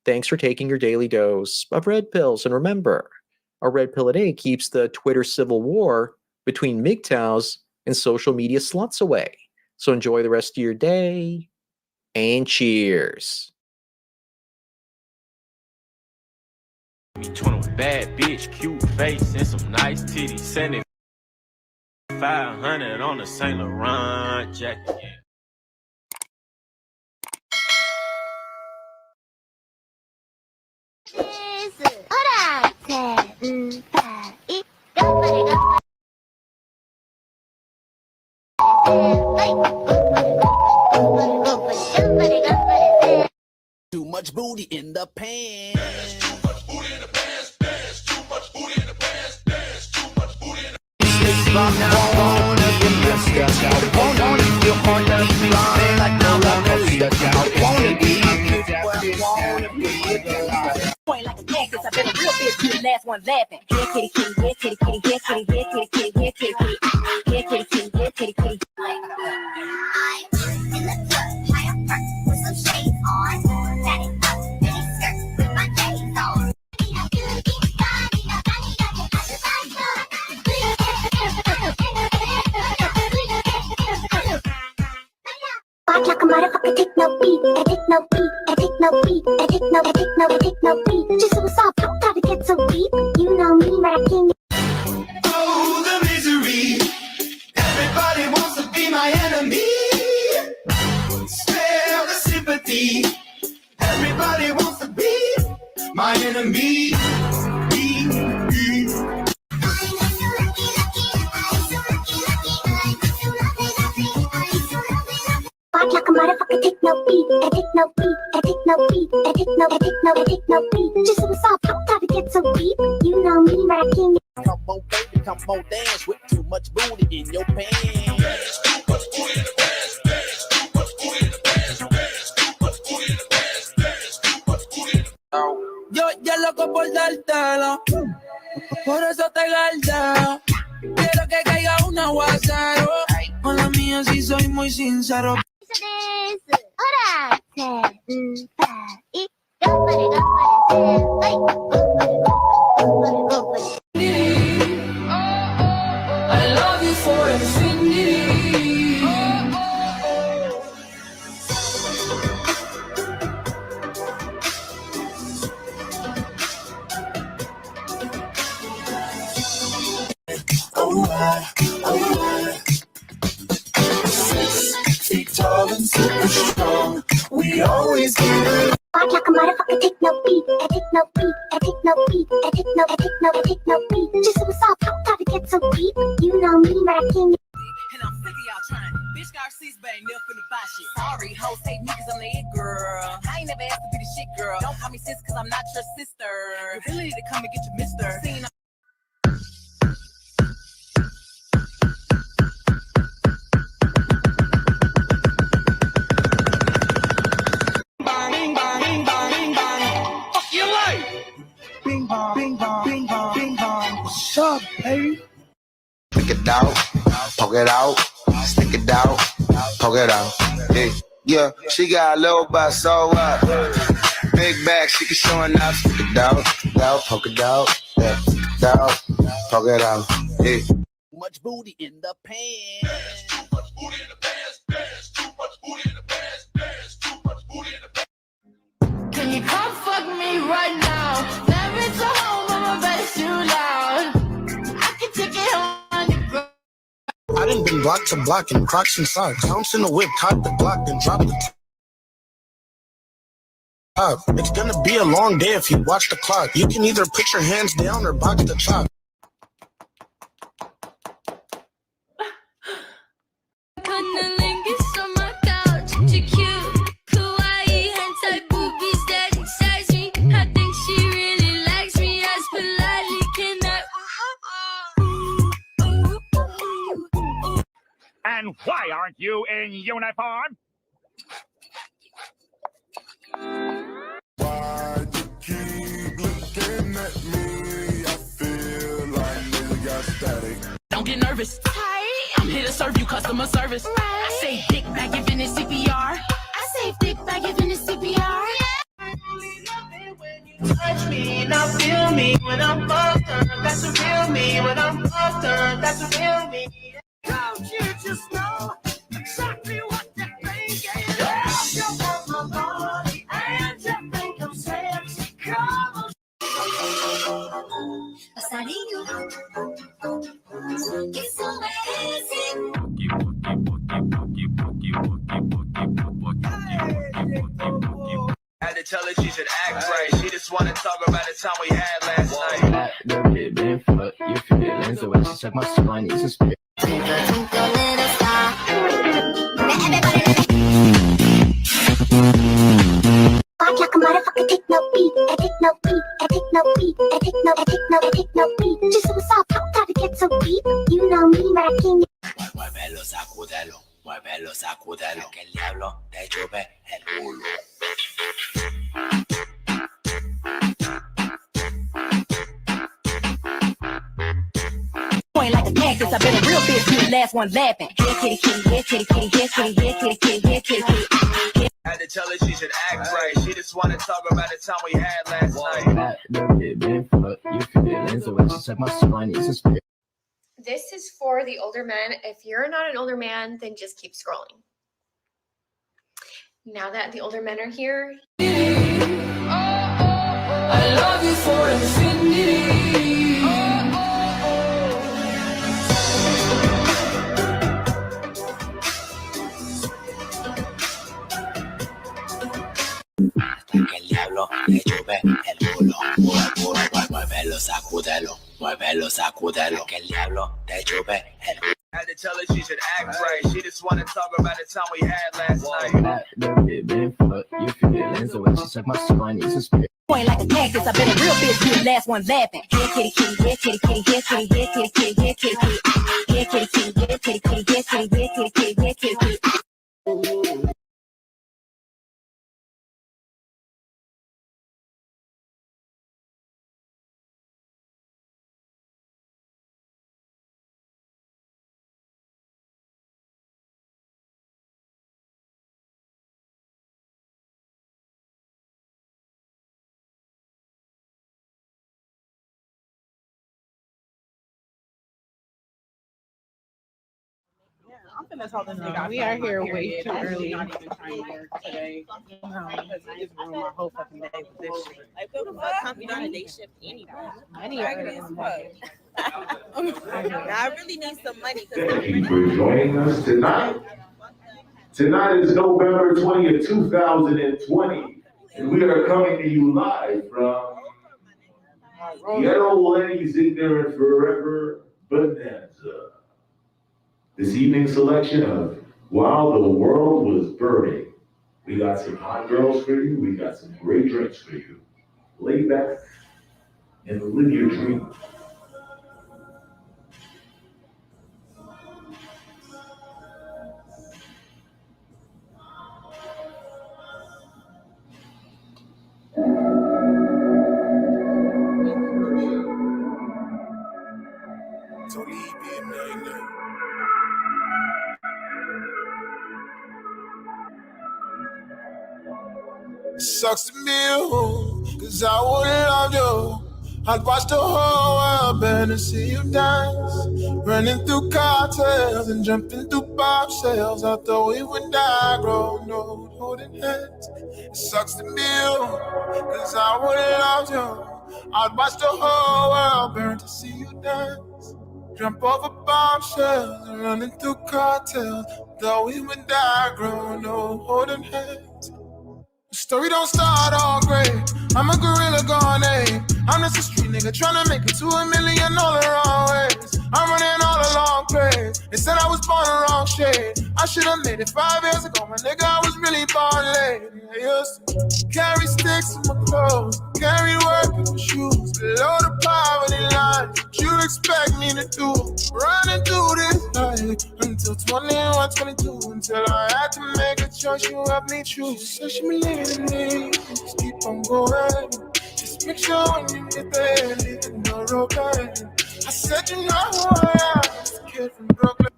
Thanks for taking your daily dose of red pills, and remember, a red pill a day keeps the Twitter civil war between MGTOWs and social media sluts away. So enjoy the rest of your day, and cheers. Bad bitch, cute face, and some nice titties. Sending 500 on the Saint Laurent jacket. Too much booty in the pants. Too much booty in the pants. Too much booty in the pants. Too much booty in the pants. Point like a cactus, I've been a real bitch, you the last one laughing. Here kitty kitty, here kitty kitty, here kitty, here kitty kitty, here kitty kitty, here kitty kitty, here kitty kitty. I'm in the club, high up front, with some shades on, tatted up, mini skirt with my days on. Walk like a motherfucker, take no beat, and take no beat, and take no beat, and take no, and take no, and take no beat. Just so soft, don't try to get so deep. You know me, but I can't. Oh, the misery. Everybody wants to be my enemy. Spare the sympathy. me. Walk like a motherfucker, take no beat, and take no beat, and take no beat, and take no, and take no, and take no beat. Just so it's all pop, gotta get so deep. You know me, rocking. Come on, baby, come on, dance with too much booty in your pants. Too much booty in the pants, pants. Too much booty in the pants, pants. Too much booty in the pants, pants. Too much booty in the pants. Yo ya loco por dártelo, por eso te galdeo. Quiero que caiga un aguacero. Con la mía sí soy muy sincero. ほら、せーい、頑張れ頑張れ、はい、頑張れ頑張れ。I love you for infinity. Oh my. 6 feet tall and super strong. We always get it. Walk like a motherfucker, take no beat, and take no beat, and take no beat, and take no, and take no, and take no beat. Just so it's all pop, gotta get so deep. You know me, rocking. And I'm sick of y'all trying. Bitch got receipts, but ain't never finna buy shit. Sorry, hoes hate me cause I'm the it girl. I ain't never asked to be the shit girl. Don't call me sis cause I'm not your sister. Your ability to come and get your mister. Seen Bing bong, bing bong, bing bong. Fuck your life. Bing bong, bing bong, bing bong, bing bong. What's up, baby? Stick it out, poke it out, stick it out, poke it out. Yeah, she got a little butt, so what? Big bag, she can show enough. Stick it out, poke it out, yeah, down, poke it out. Too much booty in the pants. Too much booty in the pants, pants. Too much booty in the pants, pants. Too much booty in the pants. Can you come fuck me right now? That bitch at home, I'ma bass too loud. I can take it on the ground. I done been block to block in Crocs and socks. Bounce in the whip, caught the block, then drop the top. It's gonna be a long day if you watch the clock. You can either put your hands down or box the top. Cunnilingus on my couch, she cute, kawaii, hentai boobies that excite me. I think she really likes me. As politely can I? And why aren't you in uniform? Why you keep looking at me? I feel like nigga got static. Don't get nervous. I'm here to serve you customer service. I say dick by giving it CPR. I say dick by giving it CPR. I only love it when you touch me. Now feel me when I'm fucked up. That's a real me. When I'm fucked up, that's a real me. Don't you just know exactly what that thing is? You want my body and you think I'm sexy. Come on. Passarinho, que som é esse? Had to tell her she should act right. She just wanna talk about the time we had last night. That little bit been fuck your feelings. The way she suck my spine needs some spit. Walk like a motherfucker, take no beat, and take no beat, and take no beat, and take no, and take no, and take no beat. Just so it's all pop, gotta get so deep. You know me, rocking. Muévelo, sacúdelo, muévelo, sacúdelo, que el diablo te chupe el culo. Like a cactus, I bet a real bitch be the last one laughing. Here kitty kitty, here kitty kitty, here kitty, here kitty kitty, here kitty kitty. Had to tell her she should act right. She just wanna talk about the time we had last night. That little bit been fuck your feelings. The way she suck my spine needs some spit. This is for the older men. If you're not an older man, then just keep scrolling. Now that the older men are here. I love you for infinity. Que el diablo te chupe el culo. Cuidado que el diablo te chupe el I had to tell her she should act right. She just wanna talk about the time we had last night. That the been for your feelings. The way she suck my spine is a spirit. Point like a cactus, I bet a real bitch be the last one laughing. Here kitty kitty, here kitty kitty, here kitty, here kitty kitty, here kitty kitty, here kitty kitty, here kitty kitty, here kitty, here kitty kitty, here kitty kitty. I'm finna tell this nigga we are here way too early. Not even trying to work today. Because he just ruined my whole fucking day with this shit. Like, who the fuck come on a day shift anyway? Anyway, I really need some money. Thank you for joining us tonight. Tonight is November 20th, 2020, and we are coming to you live from Ghetto Lenny's Ignorant Forever Bonanza. This evening's selection of While the World Was Burning. We got some hot girls for you, we got some great drinks for you. Lay back and live your dream. Sucks to be you, cause I would love you. I'd watch the whole world burn and see you dance. Running through cartels and jumping through bobshells. I thought we would die, growing old, holding hands. It sucks to be you, cause I would love you. I'd watch the whole world burn to see you dance. Jump over bombshells and running through cartels. Thought we would die, growing old, holding hands. The story don't start all great. I'm a gorilla gone ape. I'm just a street nigga tryna make it to $1 million all the wrong ways. I'm running all along place. They said I was born the wrong shade. I should've made it 5 years ago. My nigga, I was really born late. I used to carry sticks in my clothes, carry work in my shoes, below the poverty line. What you expect me to do? Running through this life until 21, 22, until I had to make a choice. You helped me choose. So she believed in me. Just keep on going. Just make sure when you get there, leaving no road behind. I said you know who I am. This kid from Brooklyn.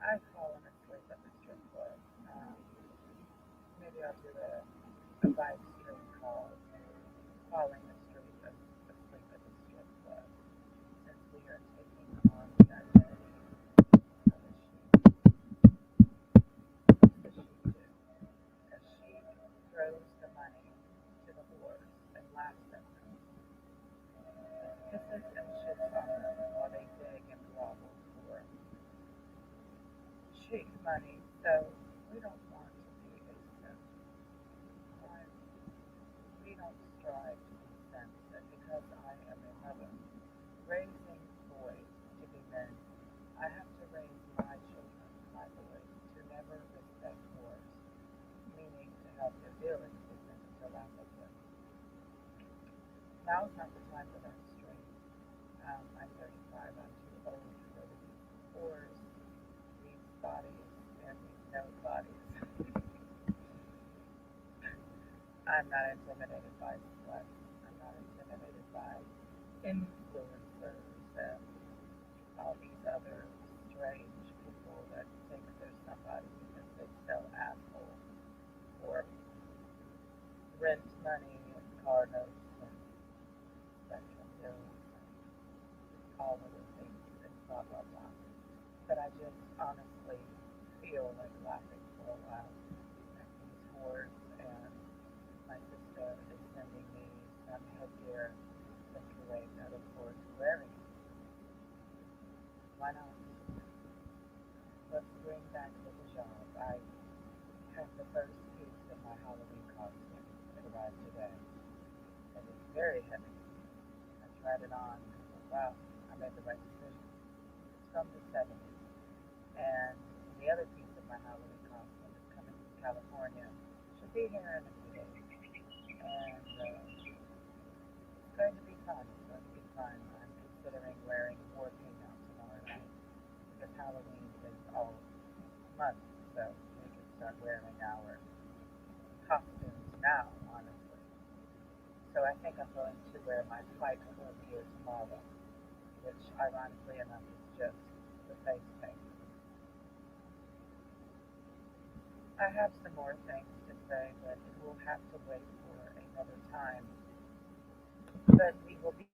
I've fallen asleep at the strip club. Maybe I'll do a vibe stream called Falling Asleep at the Strip Club, since we are taking on the identity of a sheep. As she throws the money to the whores and laughs at them, kisses and shits on them while they dig and grovel for cheap money. So we don't want to be a simp. We don't strive to be simps, and because I am a mother raising boys to be men, I have to raise my children, my boys, to never respect whores, meaning to have their feelings taken to laugh at them. Now is not the time for that straight. I'm 35, I'm too old for these whores, these bodies, and these no bodies. I'm not intimidated by sluts. I'm not intimidated by influencers and all these other strange people that think they're somebody because they sell asshole or rent money and car notes and spectrum bills and all other things and blah blah blah. But I just honestly feel like laughing for a while at these whores, and my sister is sending me some headgear that's the way that of course wearing. Why not? Let's bring back the hijab. I have the first piece of my Halloween costume. It arrived today. And it's very heavy. I tried it on. Wow, I made the right decision. It's from the 70s. And the other piece of my Halloween costume is coming from California. Should be here in a few days. And it's going to be fun. It's going to be fun. I'm considering wearing war paint out tomorrow night because Halloween is all month, so we can start wearing our costumes now, honestly. So I think I'm going to wear my fight cool gear tomorrow, which ironically enough is just the face paint. I have some more things to say, but we'll have to wait for another time. But we will be